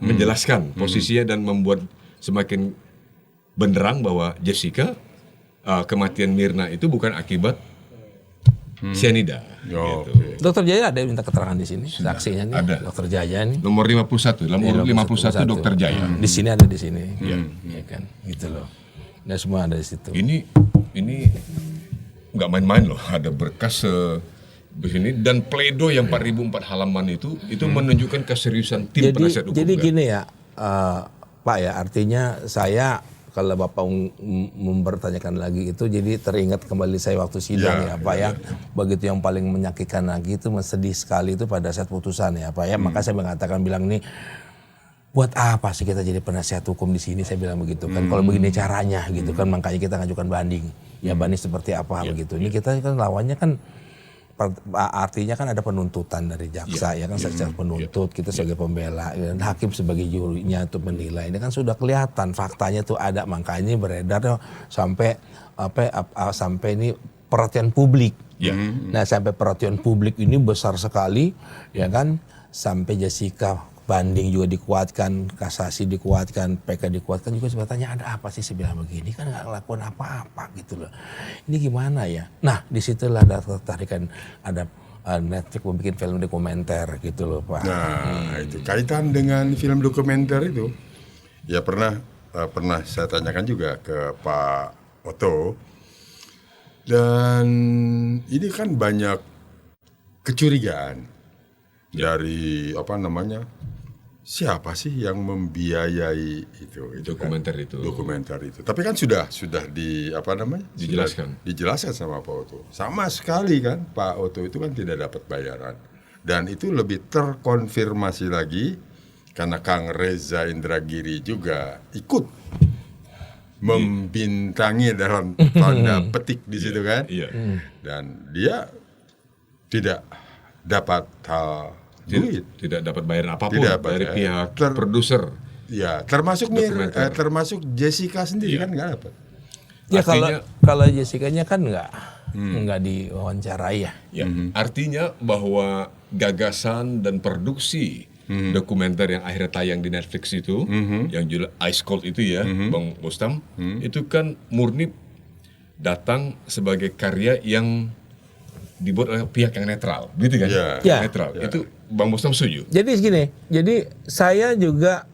B: menjelaskan posisinya dan membuat semakin benderang bahwa Jessica kematian Mirna itu bukan akibat cyanida.
C: Oh,
B: Gitu.
C: oke.
A: Dokter Jaja ada yang minta keterangan di sini, saksinya nih.
B: ada.
A: Dokter Jaja nih.
B: Nomor 51, nomor 51 Dokter Jaya.
A: Di sini ada di sini. Ya kan, gitu loh. Dan semua ada di situ.
B: Ini nggak main-main loh, ada berkas begini dan pledo yang 4.004 halaman itu menunjukkan keseriusan tim penasihat hukum.
A: Jadi
B: kan?
A: gini ya, Pak ya, artinya saya kalau Bapak mempertanyakan lagi itu, jadi teringat kembali saya waktu sidang ya Pak ya. Begitu yang paling menyakitkan lagi itu, sedih sekali itu pada saat putusan ya Pak ya. Maka saya bilang nih, buat apa sih kita jadi penasihat hukum di sini, saya bilang begitu kan. Kalau begini caranya gitu kan, makanya kita ngajukan banding. Ya banding seperti apa begitu. Ini kita kan lawannya kan, artinya kan ada penuntutan dari jaksa ya kan, secara penuntut, kita sebagai pembela dan hakim sebagai jurinya untuk menilai. Ini kan sudah kelihatan faktanya tuh ada, makanya ini beredar sampai sampai ini perhatian publik. Nah, sampai perhatian publik ini besar sekali ya kan, sampai Jessica banding juga dikuatkan, kasasi dikuatkan, PK dikuatkan juga. Sebetulnya ada apa sih, saya bilang begini kan nggak ngelakuin apa-apa gitu loh. Ini gimana ya? Nah, disitulah ada tertarikan, ada Netflix membuat film dokumenter gitu loh Pak.
C: Nah, itu kaitan dengan film dokumenter itu. Ya pernah saya tanyakan juga ke Pak Otto. Dan ini kan banyak kecurigaan dari siapa sih yang membiayai itu
B: Dokumenter
C: kan?
B: itu.
C: Dokumenter itu. Tapi kan sudah
B: Dijelaskan.
C: Dijelaskan sama Pak Otto. Sama sekali kan Pak Otto itu kan tidak dapat bayaran. Dan itu lebih terkonfirmasi lagi karena Kang Reza Indragiri juga ikut membintangi dalam tanda petik di situ kan.
B: Iya.
C: Dan dia tidak dapat duit.
B: Tidak dapat bayaran apapun
C: Tidak
B: dari
C: dapat,
B: pihak produser.
C: Ya, termasuk termasuk Jessica sendiri kan nggak dapat.
A: Ya
B: Artinya-
A: kalau Jessica-nya kan nggak diwawancarai ya.
B: Ya, artinya bahwa gagasan dan produksi dokumenter yang akhirnya tayang di Netflix itu, yang judul Ice Cold itu ya, Bang Bostam, itu kan murni datang sebagai karya yang dibuat oleh pihak yang netral, gitu kan?
A: Ya.
B: Netral. Itu Bang Bostam setuju?
A: Jadi gini, jadi saya juga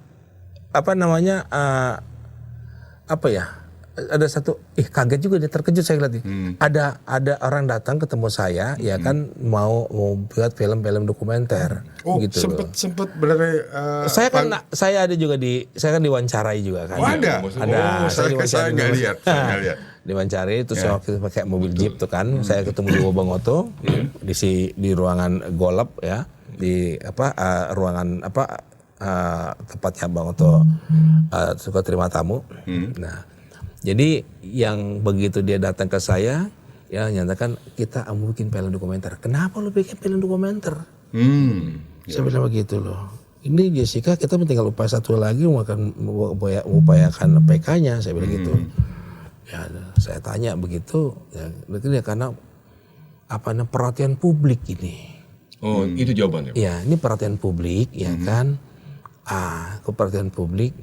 A: ada satu kaget juga, dia terkejut saya lihat nih. Ada orang datang ketemu saya ya kan, mau buat film-film dokumenter gitu loh.
C: Sempet berarti
A: Saya ada juga saya kan diwawancarai juga kan.
C: Oh, ada. Saya
A: diwawancarai
C: nggak
A: dulu.
C: lihat, saya nggak lihat.
A: Diwawancarai terus waktu itu pakai mobil jeep tuh kan. Saya ketemu di Bang Otto di ruangan golap ya, di ruangan tempatnya Bang Otto suka terima tamu. Nah, jadi yang begitu dia datang ke saya, ya nyatakan kita mau bikin film dokumenter. Kenapa lu bikin film dokumenter? Saya bilang begitu loh. Ini Jessica, kita tinggal upaya satu lagi, upayakan PK-nya. Saya bilang gitu. Ya, saya tanya begitu. Ya, karena perhatian publik ini.
B: Oh, itu jawabannya.
A: Ya, ini perhatian publik, ya kan. Perhatian publik.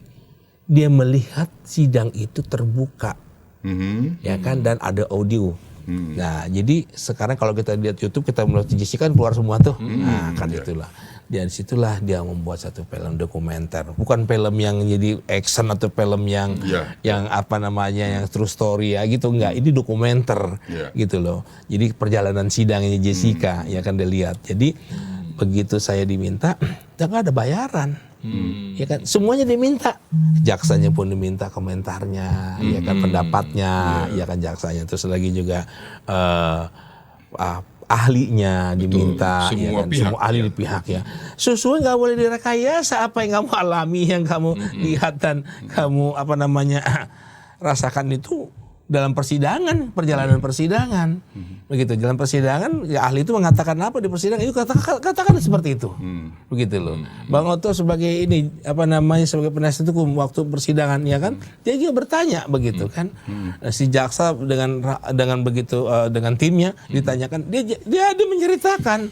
A: Dia melihat sidang itu terbuka, ya kan, dan ada audio. Nah, jadi sekarang kalau kita lihat YouTube, kita melihat Jessica kan keluar semua tuh. Nah, kan itulah. Dan situlah dia membuat satu film dokumenter. Bukan film yang jadi action atau film yang yang true story ya gitu, enggak. Ini dokumenter gitu loh. Jadi perjalanan sidangnya Jessica ya kan dilihat. Jadi begitu saya diminta, nggak ada bayaran. Ya kan, semuanya diminta, jaksanya pun diminta komentarnya, ya kan, pendapatnya, ya kan, jaksanya, terus lagi juga ahlinya diminta,
B: semua
A: ya kan,
B: pihak,
A: semua ahli di pihak ya. Susu nggak boleh direkayasa, apa yang kamu alami, yang kamu lihat dan kamu rasakan itu dalam persidangan, perjalanan persidangan. Begitu, dalam persidangan ya ahli itu mengatakan apa di persidangan itu katakan seperti itu. Begitu loh. Bang Oto sebagai ini sebagai penasihat hukum waktu persidangan ya kan, dia juga bertanya begitu kan. Si jaksa dengan begitu dengan timnya ditanyakan, dia menceritakan.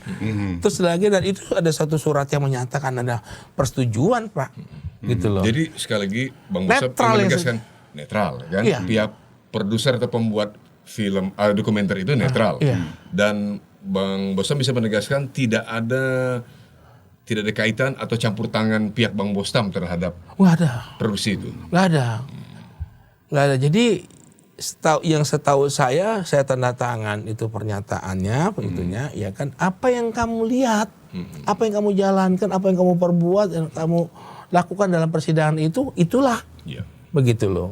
A: Terus lagi dan itu ada satu surat yang menyatakan ada persetujuan, Pak. Gitu loh.
B: Jadi sekali lagi Bang Bostam menegaskan netral kan.
A: Iya.
B: Pihak produser atau pembuat film dokumenter itu netral. Dan Bang Bostam bisa menegaskan tidak ada kaitan atau campur tangan pihak Bang Bostam terhadap produksi itu.
A: Nggak ada. Jadi setahu saya tanda tangan itu pernyataannya, begitunya, ya kan. Apa yang kamu lihat, apa yang kamu jalankan, apa yang kamu perbuat, yang kamu lakukan dalam persidangan itulah. Begitu loh.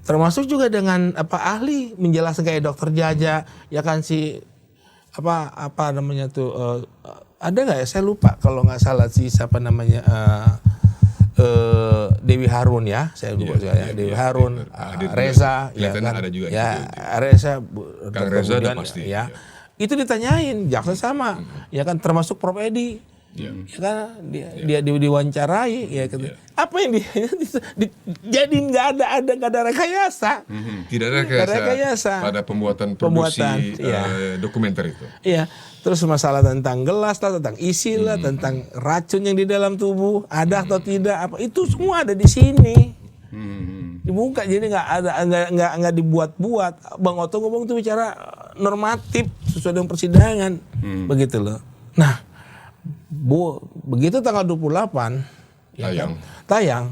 A: Termasuk juga dengan ahli menjelaskan kayak dokter Jaja, ya kan apa namanya tuh ada nggak ya, saya lupa kalau nggak salah siapa namanya Dewi Harun ya, saya lupa Dewi Harun, Reza, ya kan,
B: ada juga
A: Reza,
B: Kang Reza udah pasti.
A: Ya. Itu ditanyain jaksa sama, ya kan, termasuk Prof Edi. Ya kan dia diwawancarai ya kan. Apa yang jadi nggak ada rekayasa.
B: Tidak ada rekayasa pada pembuatan produksi dokumenter itu.
A: Iya. Terus masalah tentang gelas lah, tentang isi lah, tentang racun yang di dalam tubuh ada atau tidak, apa itu semua ada di sini. Dibuka, jadi nggak dibuat-buat. Bang Oto ngomong itu bicara normatif sesuai dengan persidangan, begitu loh. Nah, begitu tanggal 28 tayang.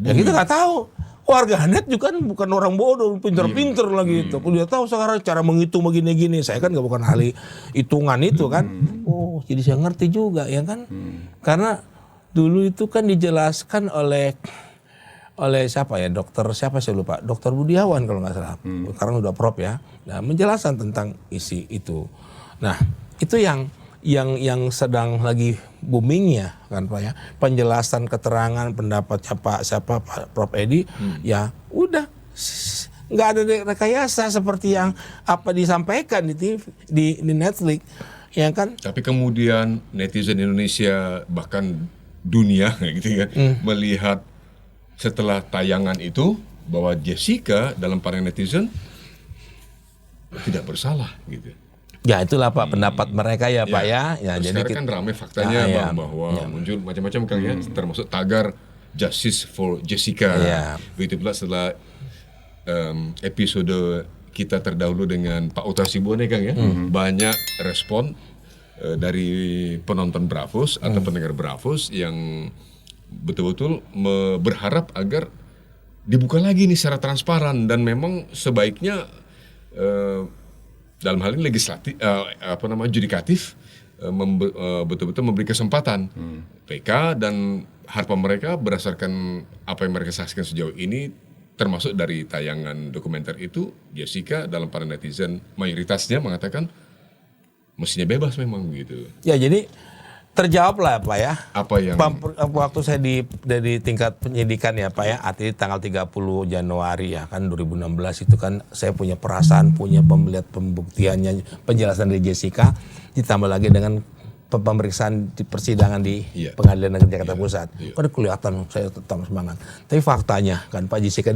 A: Ya kita nggak tahu. Warganet juga kan bukan orang bodoh, pinter-pinter lagi itu. Dia tahu sekarang cara menghitung begini-gini. Saya kan bukan ahli hitungan itu kan. Oh, jadi saya ngerti juga ya kan. Karena dulu itu kan dijelaskan oleh siapa ya, dokter siapa saya lupa, dokter Budiawan kalau nggak salah. Sekarang udah Prof ya. Nah, menjelaskan tentang isi itu. Nah, itu yang sedang lagi boomingnya kan Pak ya, penjelasan keterangan pendapatnya Pak Prof Edi, ya udah nggak ada rekayasa seperti yang apa disampaikan di TV, di Netflix ya kan.
B: Tapi kemudian netizen Indonesia bahkan dunia gitu kan melihat setelah tayangan itu bahwa Jessica dalam pandangan netizen tidak bersalah gitu.
A: Ya itulah Pak pendapat mereka ya Pak ya.
B: Ya jadi kan ramai faktanya bahwa muncul macam-macam kan ya, termasuk tagar Justice for Jessica. Begitu pula setelah episode kita terdahulu dengan Pak Uta Hasibuan ya Kang ya, banyak respon dari penonton Bravos atau pendengar Bravos yang betul-betul berharap agar dibuka lagi nih secara transparan, dan memang sebaiknya dalam hal ini legislatif, judikatif betul-betul memberi kesempatan PK dan harapan mereka berdasarkan apa yang mereka saksikan sejauh ini, termasuk dari tayangan dokumenter itu, Jessica dalam para netizen mayoritasnya mengatakan mestinya bebas memang gitu.
A: Ya jadi terjawab lah Pak ya.
B: Apa yang
A: waktu saya dari tingkat penyidikan ya Pak ya, artinya tanggal 30 Januari ya kan 2016 itu kan saya punya perasaan, punya pembuktiannya, penjelasan dari Jessica, ditambah lagi dengan pemeriksaan di persidangan di Pengadilan Negeri Jakarta Pusat. Pada kelihatan saya tetap semangat. Tapi faktanya kan Pak, Jessica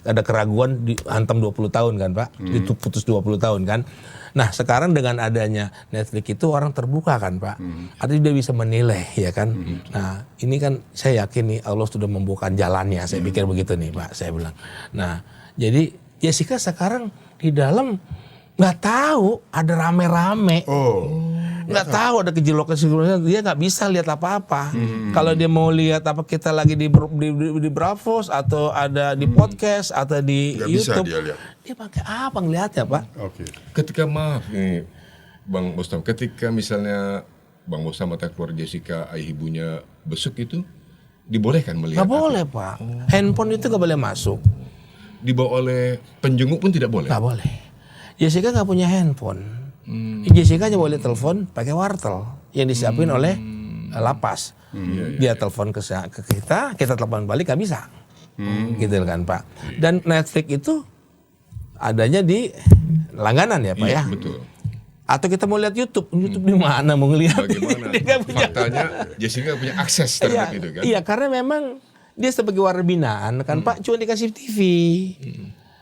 A: ada keraguan, dihantam 20 tahun kan Pak, itu putus 20 tahun kan. Nah sekarang dengan adanya Netflix itu orang terbuka kan Pak, artinya dia bisa menilai ya kan. Nah ini kan saya yakin nih Allah sudah membuka jalannya, saya pikir begitu nih Pak, saya bilang. Nah jadi Jessica sekarang di dalam nggak tahu ada rame-rame. Nggak tahu ada kejelekan, dia nggak bisa lihat apa-apa. Kalau dia mau lihat apa kita lagi di Bravos atau ada di podcast atau di
C: nggak
A: YouTube,
C: bisa
A: dia pakai apa ngelihatnya Pak?
B: Ketika Bang Bostam, ketika misalnya Bang Bostam atau keluarga Jessica, ayah ibunya besuk itu, dibolehkan melihat?
A: Nggak boleh Pak. Handphone itu nggak boleh masuk.
B: Dibawa oleh penjenguk pun tidak boleh?
A: Nggak boleh. Jessica nggak punya handphone. Jessica hanya boleh telepon pakai wartel yang disiapin oleh lapas. Dia telepon ke kita telepon balik nggak bisa, gitu kan Pak. Dan Netflix itu adanya di langganan ya Pak
B: Iya,
A: ya.
B: betul.
A: Atau kita mau lihat YouTube di mana mau ngelihat?
B: Bagaimana?
A: Dia nggak punya.
B: Faktanya Jessica punya akses terhadap itu kan?
A: Iya, karena memang dia sebagai warga binaan kan Pak cuma dikasih TV.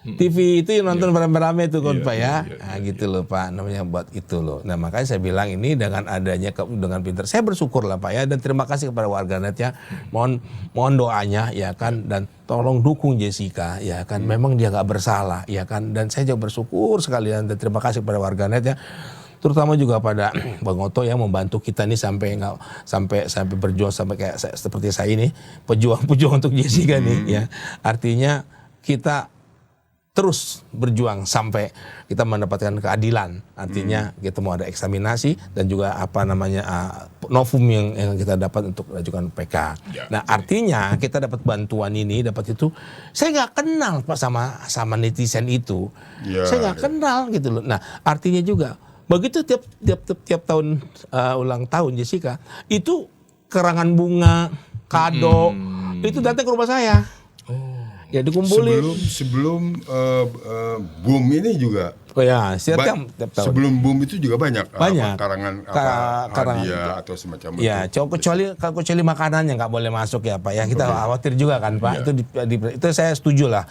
A: TV itu yang nonton beramai-ramai tuh kan Pak ya. Nah gitu loh Pak, namanya buat itu loh. Nah makanya saya bilang ini dengan adanya dengan pinter, saya bersyukur lah Pak ya, dan terima kasih kepada warganet ya. Mohon doanya ya kan, dan tolong dukung Jessica ya kan. Memang dia nggak bersalah ya kan, dan saya juga bersyukur sekali dan terima kasih kepada warganet ya. Terutama juga pada Bang Oto yang membantu kita nih sampai berjuang sampai kayak seperti saya ini, pejuang untuk Jessica nih ya. Artinya kita terus berjuang sampai kita mendapatkan keadilan. Artinya kita mau ada eksaminasi dan juga novum yang kita dapat untuk ajukan PK.
B: Ya,
A: nah artinya kita dapat bantuan ini, dapat itu. Saya nggak kenal Pak sama netizen itu.
C: Ya,
A: saya nggak kenal gitu loh. Nah artinya juga begitu tiap tahun ulang tahun Jessica itu karangan bunga, kado itu datang ke rumah saya. Ya dikumpulin.
C: Sebelum boom ini juga.
A: Oh ya, tiap tahun.
C: Sebelum boom itu juga banyak.
A: Banyak.
C: Karangan hadiah atau semacam itu.
A: Ya, kecuali makanan yang nggak boleh masuk ya Pak ya. Kita khawatir juga kan Pak. Itu saya setuju lah.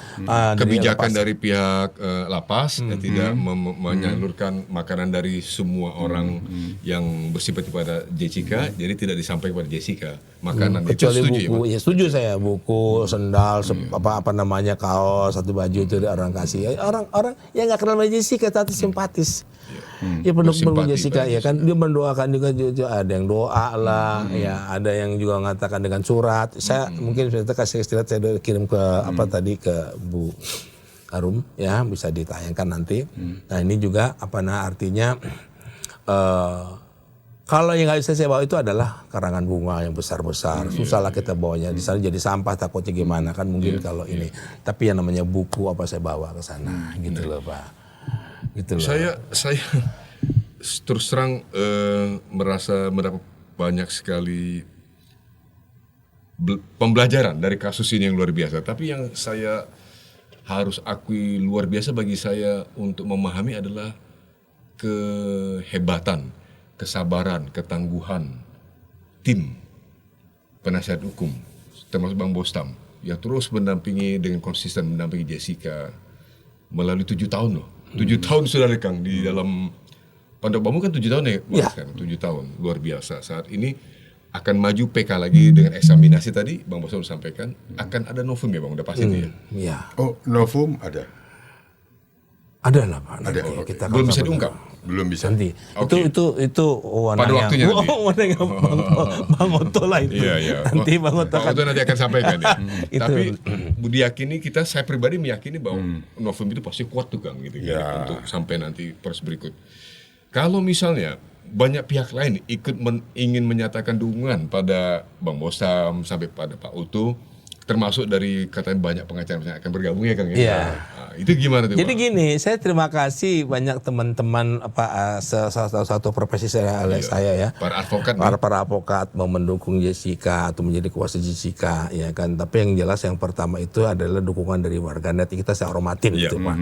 B: Kebijakan dari pihak lapas tidak menyalurkan makanan dari semua orang yang bersifat pada Jessica, jadi tidak disampaikan kepada Jessica makanan itu.
A: Kecuali
B: Setuju
A: buku,
B: ya,
A: ya setuju saya, buku, sendal, apa namanya, kaos, satu baju itu orang kasih. Orang yang nggak kenal sama Jessica tapi simpatis. Ya pendukung Jessica ya kan, dia mendoakan juga, ada yang doa lah, ya ada yang juga mengatakan dengan surat. Saya mungkin saya kasih istirahat, saya kirim ke tadi ke Bu Arum ya, bisa ditayangkan nanti. Nah ini juga artinya kalau yang nggak bisa saya bawa itu adalah karangan bunga yang besar-besar. Susah lah kita bawanya. Di sana jadi sampah, takutnya gimana kan mungkin kalau ini. Tapi yang namanya buku saya bawa ke sana gitu loh Pak. Gitu loh.
B: Saya terus terang merasa mendapat banyak sekali pembelajaran dari kasus ini yang luar biasa. Tapi yang saya harus akui luar biasa bagi saya untuk memahami adalah kehebatan, kesabaran, ketangguhan tim penasihat hukum termasuk Bang Bostam yang terus mendampingi dengan konsisten mendampingi Jessica melalui 7 tahun loh. 7 tahun sudah Kang di dalam Pondok Bambu kan 7 tahun ya, Mas, kan? 7 tahun luar biasa. Saat ini akan maju PK lagi dengan eksaminasi tadi Bang Bostam sampaikan akan ada novum ya Bang, udah pasti itu ya.
C: Iya. Oh, novum ada.
A: Ada lah Pak.
C: Ada.
A: Kita
B: belum bisa diungkap.
C: Belum bisa.
A: Nanti.
B: Okay.
A: Itu
B: pada waktunya nanti.
A: Bang Oto lah itu.
B: Iya.
A: Nanti Bang Oto
B: nanti akan sampaikan ya.
A: Itu.
B: Tapi diyakini saya pribadi meyakini bahwa novum itu pasti kuat tuh Kang gitu ya. Untuk sampai nanti proses berikut. Kalau misalnya banyak pihak lain ikut ingin menyatakan dukungan pada Bang Bostam sampai pada Pak Utu, termasuk dari katanya banyak pengacara yang akan bergabung ya Kang ya.
A: Iya.
B: Nah, itu gimana tuh?
A: Jadi gini, saya terima kasih banyak teman-teman satu profesi saya ya.
B: Para advokat.
A: Para advokat mau mendukung Jessica atau menjadi kuasa Jessica ya kan. Tapi yang jelas yang pertama itu adalah dukungan dari warganet, kita saya hormatin gitu Pak.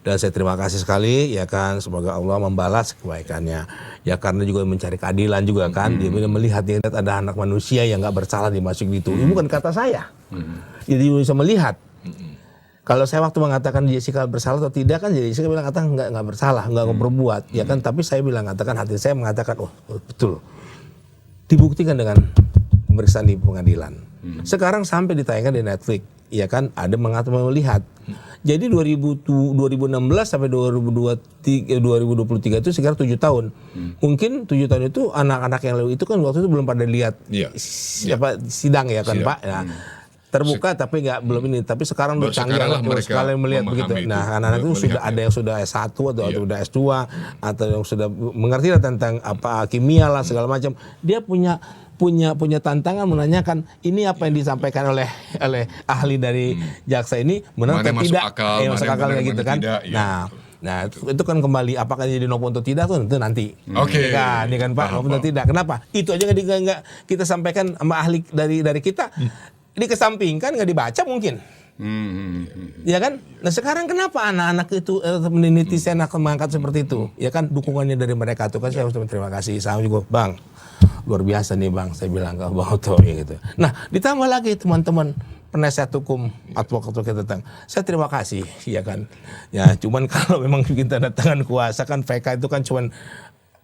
A: Dan saya terima kasih sekali ya kan, semoga Allah membalas kebaikannya. Ya karena juga mencari keadilan juga kan. Dia melihat ada anak manusia yang nggak bersalah dimasukin itu. Ini bukan kata saya. Jadi bisa melihat. Kalau saya waktu mengatakan Jessica bersalah atau tidak kan, Jessica bilang katakan nggak bersalah, nggak berbuat, ya kan. Tapi saya bilang katakan, hati saya mengatakan, betul, dibuktikan dengan pemeriksaan di pengadilan. Sekarang sampai ditayangkan di Netflix, ya kan, ada melihat. Jadi 2016 sampai 2023 itu sekitar 7 tahun. Mungkin 7 tahun itu anak-anak yang itu kan waktu itu belum pada lihat sidang ya kan Pak. Nah, terbuka tapi belum ini, tapi sekarang udah canggih sekali melihat begitu. Nah, anak-anak itu sudah ada yang sudah S1 atau sudah S2 atau yang sudah mengerti tentang kimia lah segala macam. Dia punya tantangan menanyakan ini apa yang disampaikan oleh ahli dari jaksa ini benar atau tidak, masuk akal kayak gitu kan. Nah, itu kan kembali apakah jadi novum atau tidak tuh itu nanti.
B: Oke.
A: Ini kan Pak, novum atau tidak. Kenapa? Itu aja nggak kita sampaikan sama ahli dari kita. Dikesampingkan, nggak dibaca mungkin. Ya kan? Nah sekarang kenapa anak-anak itu netizen akan mengangkat seperti itu? Ya kan dukungannya dari mereka tuh kan saya harus terima kasih. Saya juga Bang, luar biasa nih Bang, saya bilang ke Bang Oto ya gitu. Nah ditambah lagi teman-teman penasihat hukum advokat kita datang, saya terima kasih ya kan. Ya cuman kalau memang bikin tanda tangan kuasa kan VK itu kan cuman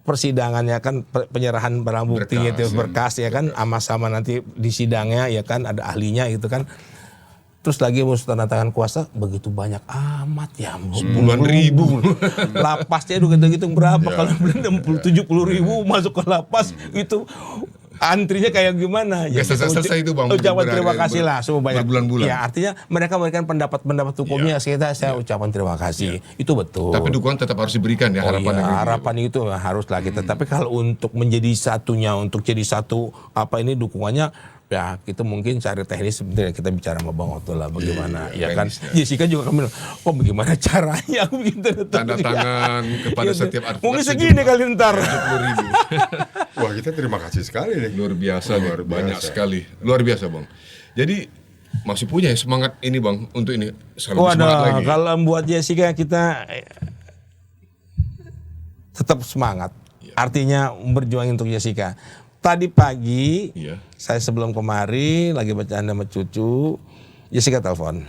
A: persidangannya kan penyerahan barang buktinya itu berkas ya kan, sama-sama nanti di sidangnya ya kan ada ahlinya gitu kan. Terus lagi mau tanda tangan kuasa begitu banyak amat ya,
B: puluhan ribu.
A: Lapasnya udah gitu berapa kalau belum 70.000 masuk ke lapas itu antrinya kayak gimana?
B: Ya selesai itu Bang.
A: Ucapan terima kasih lah semua banyak.
B: Berbulan-bulan.
A: Ya artinya mereka memberikan pendapat hukumnya saya ucapan terima kasih. Itu betul.
B: Tapi dukungan tetap harus diberikan ya
A: harapan itu harus lah kita. Tapi kalau untuk menjadi satunya, untuk jadi satu apa ini dukungannya ya kita mungkin cari teknis sebenarnya kita bicara sama Bang Oto lah bagaimana ya kan. Jessica juga bilang bagaimana caranya aku bikin
B: tanda tangan kepada setiap advokat
A: mungkin segini kali ntar
B: 70.000.
C: Wah kita terima kasih sekali nih.
B: Luar biasa, banyak sekali, luar biasa Bang. Jadi masih punya semangat ini Bang untuk ini semangat lagi.
A: Kalau buat Jessica kita tetap semangat. Artinya berjuang untuk Jessica. Tadi pagi, saya sebelum kemari lagi bercanda sama cucu, Jessica telepon.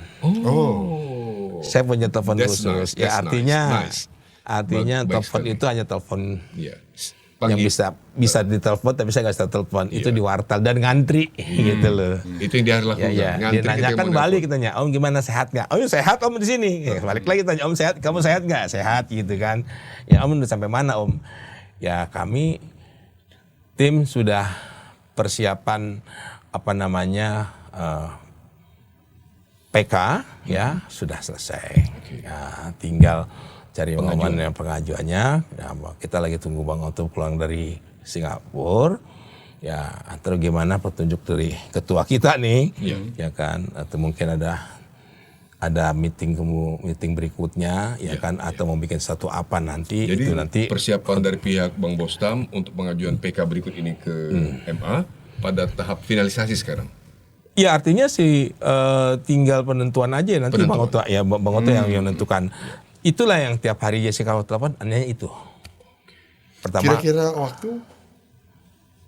A: Saya punya telepon khusus. Ya artinya telepon itu hanya telepon yang bisa ditelepon, tapi saya nggak bisa telepon. Itu di wartel dan ngantri, gitu loh.
B: Itu yang dia lakukan.
A: Dia nanyakan balik tanya, Om gimana sehat nggak? Oh sehat Om di sini. Balik lagi tanya Om sehat, kamu sehat nggak? Sehat gitu kan. Ya Om udah sampai mana Om? Ya kami tim sudah persiapan PK ya sudah selesai. Ya, tinggal cari momen yang pengajuannya. Ya, kita lagi tunggu Bang Oto pulang dari Singapura. Ya atau gimana petunjuk dari ketua kita nih, ya kan? Atau mungkin ada meeting berikutnya ya kan atau mau bikin satu apa nanti.
B: Jadi
A: itu nanti
B: persiapan dari pihak Bang Bostam untuk pengajuan PK berikut ini ke MA pada tahap finalisasi sekarang.
A: Ya artinya sih tinggal penentuan aja nanti Bang Oto yang menentukan. Itulah yang tiap hari Jessica telepon hanya itu. Pertama
C: kira-kira waktu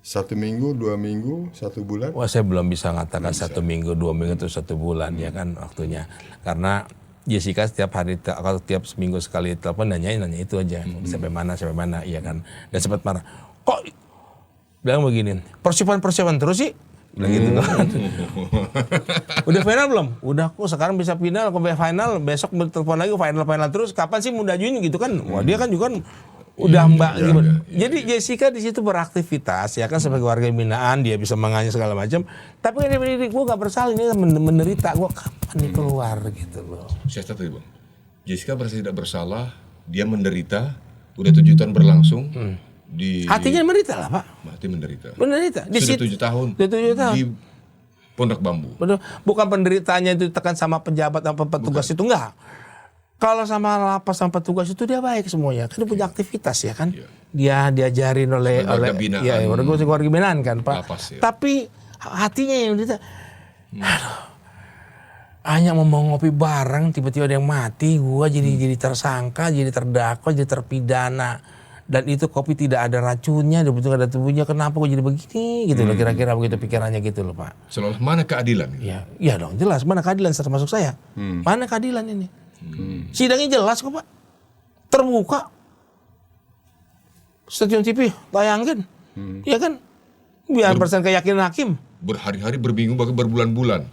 C: 1 minggu, 2 minggu, 1 bulan?
A: Wah saya belum bisa mengatakan 1 minggu, 2 minggu atau 1 bulan ya kan waktunya. Karena Jessica setiap hari kalau tiap seminggu sekali telepon nanya itu aja sampai mana ya kan. Dan sempat marah. Kok bilang begini, persiapan terus sih? Bilang gitu kan. Udah final belum? Udah kok sekarang bisa final, besok telepon lagi final terus. Kapan sih mau dajuin gitu kan? Wah dia kan juga udah mbak gimana. Jadi Jessica di situ beraktivitas ya kan sebagai warga binaan dia bisa menganya segala macam. Tapi kan gue gak bersalah ini menderita gue kapan nih keluar gitu loh.
B: Saya tadi Bang, Jessica merasa tidak bersalah, dia menderita, udah 7 tahun berlangsung.
A: Hatinya menderita lah Pak.
B: Hati menderita.
A: Di
B: sudah 7 tahun. Di Pondok Bambu.
A: Bukan penderitaannya itu ditekan sama pejabat atau petugas itu enggak. Kalau sama lapas sama petugas itu dia baik semuanya. Kan dia punya aktivitas ya kan. Dia diajarin oleh warga binaan kan Pak. Lapas, ya. Tapi hatinya yang dia hanya mau ngopi bareng tiba-tiba ada yang mati, gua jadi tersangka, jadi terdakwa, jadi terpidana. Dan itu kopi tidak ada racunnya, betul ada tubuhnya. Kenapa gua jadi begini gitu loh, kira-kira begitu pikirannya gitu loh Pak.
B: Seolah mana keadilan?
A: Iya dong, jelas mana keadilan termasuk saya. Mana keadilan ini? Sidangnya jelas kok Pak, terbuka, stasiun TV tayangin, ya kan, biar persen keyakinan hakim.
B: Berhari-hari, berminggu, bahkan berbulan-bulan.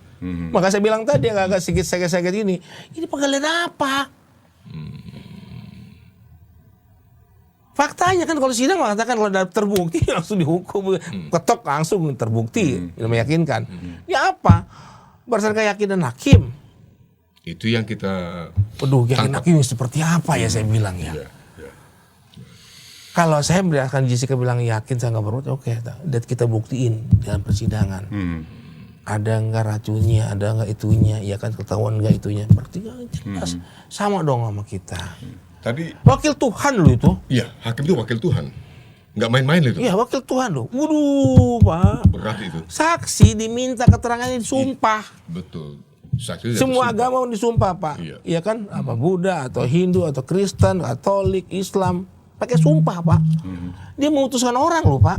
A: Maka saya bilang tadi agak sedikit sakit ini penggalian apa? Faktanya kan kalau sidang mengatakan kalau terbukti langsung dihukum, ketok langsung terbukti, meyakinkan. Ya apa? Berdasarkan keyakinan hakim.
B: Itu yang kita
A: yakin hakim seperti apa ya saya bilang ya. Kalau saya berdasarkan Jessica bilang yakin saya nggak berbuat, oke, kita buktiin dalam persidangan. Ada nggak racunnya, ada nggak itunya, ya kan ketahuan nggak itunya. Berarti jelas sama dong sama kita.
B: Tadi
A: wakil Tuhan loh itu.
B: Iya, hakim itu wakil Tuhan. Nggak main-main itu.
A: Iya, wakil Tuhan loh. Waduh, Pak.
B: Berat itu.
A: Saksi diminta keterangannya disumpah.
B: Betul. Saksi
A: Semua agama disumpah, Pak.
B: Iya.
A: Iya kan? Apa Buddha atau Hindu atau Kristen, Katolik, Islam, pakai sumpah, Pak. Dia memutuskan orang loh, Pak.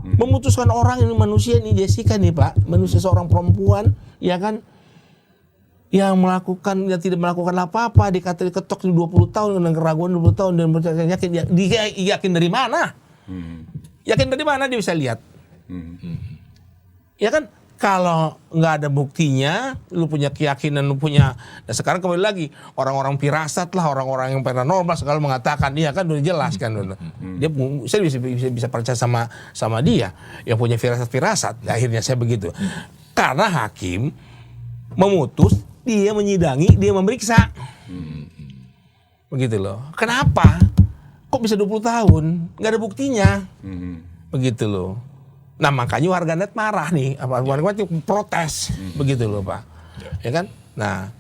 A: Memutuskan orang ini, manusia ini, Jessica nih, Pak. Manusia seorang perempuan, ya kan? Yang tidak melakukan apa-apa, diketok 20 tahun dengan keraguan 20 tahun dan yakin, dia yakin dari mana? Yakin dari mana dia bisa lihat? Ya kan? Kalau nggak ada buktinya, lu punya keyakinan, lu punya. Dan sekarang kembali lagi orang-orang firasat lah, orang-orang yang paranormal segala mengatakan, iya kan udah jelas kan, dia, saya bisa percaya sama dia yang punya firasat. Akhirnya saya begitu, karena hakim memutus, dia menyidangi, dia memeriksa, begitu loh. Kenapa? Kok bisa 20 tahun? Nggak ada buktinya, begitu loh. Nah makanya warganet marah nih, warganet protes, begitu loh Pak, ya kan? Nah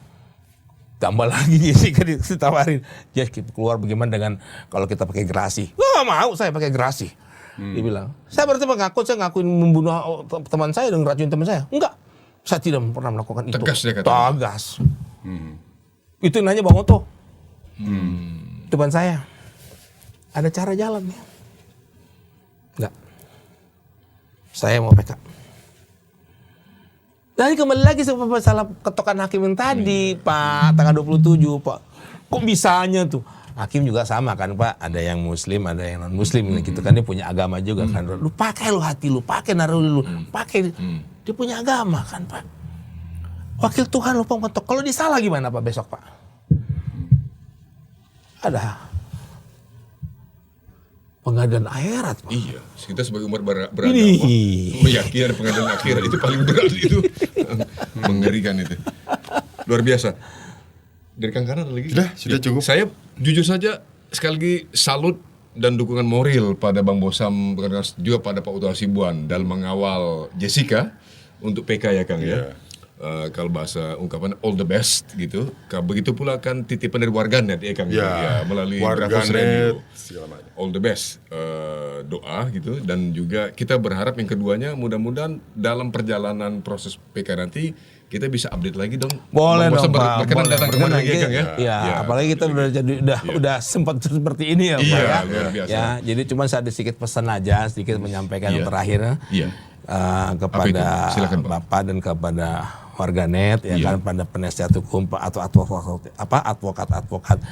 A: tambah lagi Jessica ditawarin, ya keluar bagaimana dengan kalau kita pakai gerasi? Nggak mau saya pakai gerasi. Dia bilang, saya berarti saya ngakuin membunuh teman saya dan racun teman saya. Enggak, saya tidak pernah melakukan itu.
B: Tegas dia katanya.
A: Tegas. Itu nanya Bang Oto, depan saya, ada cara jalan ya? Enggak. Saya mau PK. Dan kembali lagi masalah ketokan hakim yang tadi, Pak, tanggal 27, Pak. Kok bisanya tuh? Hakim juga sama kan, Pak. Ada yang muslim, ada yang non-muslim gitu kan. Dia punya agama juga kan. Lu pakai lu hati lu, pakai naluri lu, pakai. Dia punya agama kan, Pak. Wakil Tuhan lu pengetok. Kalau dia salah gimana, Pak, besok, Pak? Ada pengadilan akhirat, Pak.
B: Iya, kita sebagai umat beragama meyakini ada pengadilan akhirat, itu paling berat itu. Mengerikan itu. Luar biasa. Dari Kang Karna ada lagi?
C: Sudah cukup.
B: Saya jujur saja sekali lagi salut dan dukungan moral pada Bang Bosam, juga pada Pak Uto Hasibuan dalam mengawal Jessica untuk PK ya Kang ya. Kalau bahasa ungkapan all the best gitu. Begitu pula kan titipan dari warganet ya Kang ya, melalui Bravos Radio. All the best doa gitu, dan juga kita berharap yang keduanya mudah-mudahan dalam perjalanan proses PK nanti kita bisa update lagi dong.
A: Boleh dong, Pak.
B: Berkenan datang kembali lagi ya Kang ya.
A: Ya, apalagi kita udah sempat seperti ini ya Pak ya.
B: Luar biasa.
A: Ya, jadi cuma saya sedikit pesan aja, sedikit menyampaikan yang terakhir kepada
B: Silakan, Pak.
A: Bapak dan kepada warganet ya kan, pada penasihat hukum atau advokat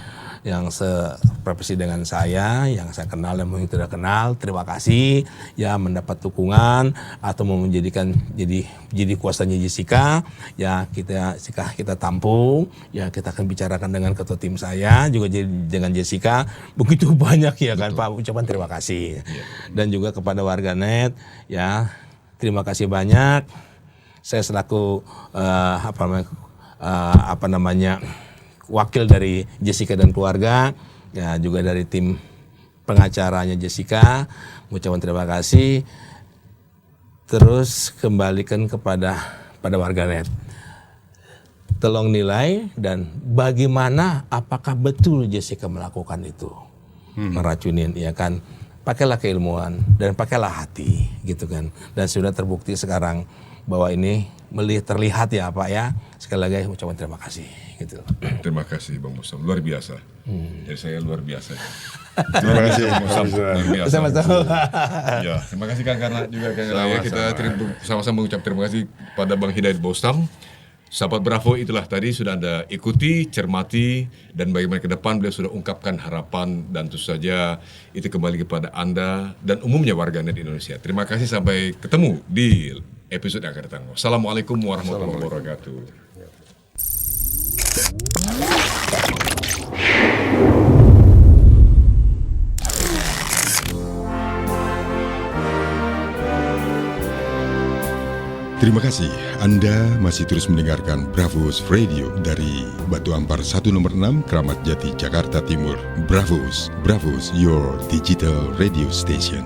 A: yang seprofesi dengan saya, yang saya kenal dan mungkin tidak kenal, terima kasih ya mendapat dukungan atau mau menjadikan jadi kuasanya Jessica ya, kita tampung ya, kita akan bicarakan dengan ketua tim saya juga dengan Jessica, begitu banyak ya kan. Pak, ucapan terima kasih dan juga kepada warganet ya, terima kasih banyak. Saya selaku wakil dari Jessica dan keluarga, ya juga dari tim pengacaranya Jessica, mengucapkan terima kasih. Terus kembalikan kepada warganet, tolong nilai dan bagaimana, apakah betul Jessica melakukan itu, meracunin, ya kan? Pakailah keilmuan dan pakailah hati, gitu kan? Dan sudah terbukti sekarang bahwa ini terlihat ya Pak ya. Sekali lagi ucapan terima kasih gitu.
B: Terima kasih Bang Bosam, luar biasa. Jadi saya luar biasa.
C: Terima kasih Bang Bosam.
B: Luar biasa.
A: Sama-sama.
B: Ya, terima kasih Kang Karna juga Kang Raya. Kita sama-sama mengucap terima kasih pada Bang Hidayat Bostam. Sahabat Bravo, itulah tadi sudah Anda ikuti, cermati, dan bagaimana ke depan beliau sudah ungkapkan harapan, dan tentu saja itu kembali kepada Anda dan umumnya warganet Indonesia. Terima kasih, sampai ketemu di episode yang akan datang. Wassalamualaikum warahmatullahi wabarakatuh.
C: Terima kasih Anda masih terus mendengarkan Bravos Radio dari Batu Ampar 1 nomor 6 Kramat Jati Jakarta Timur. Bravos, your digital radio station.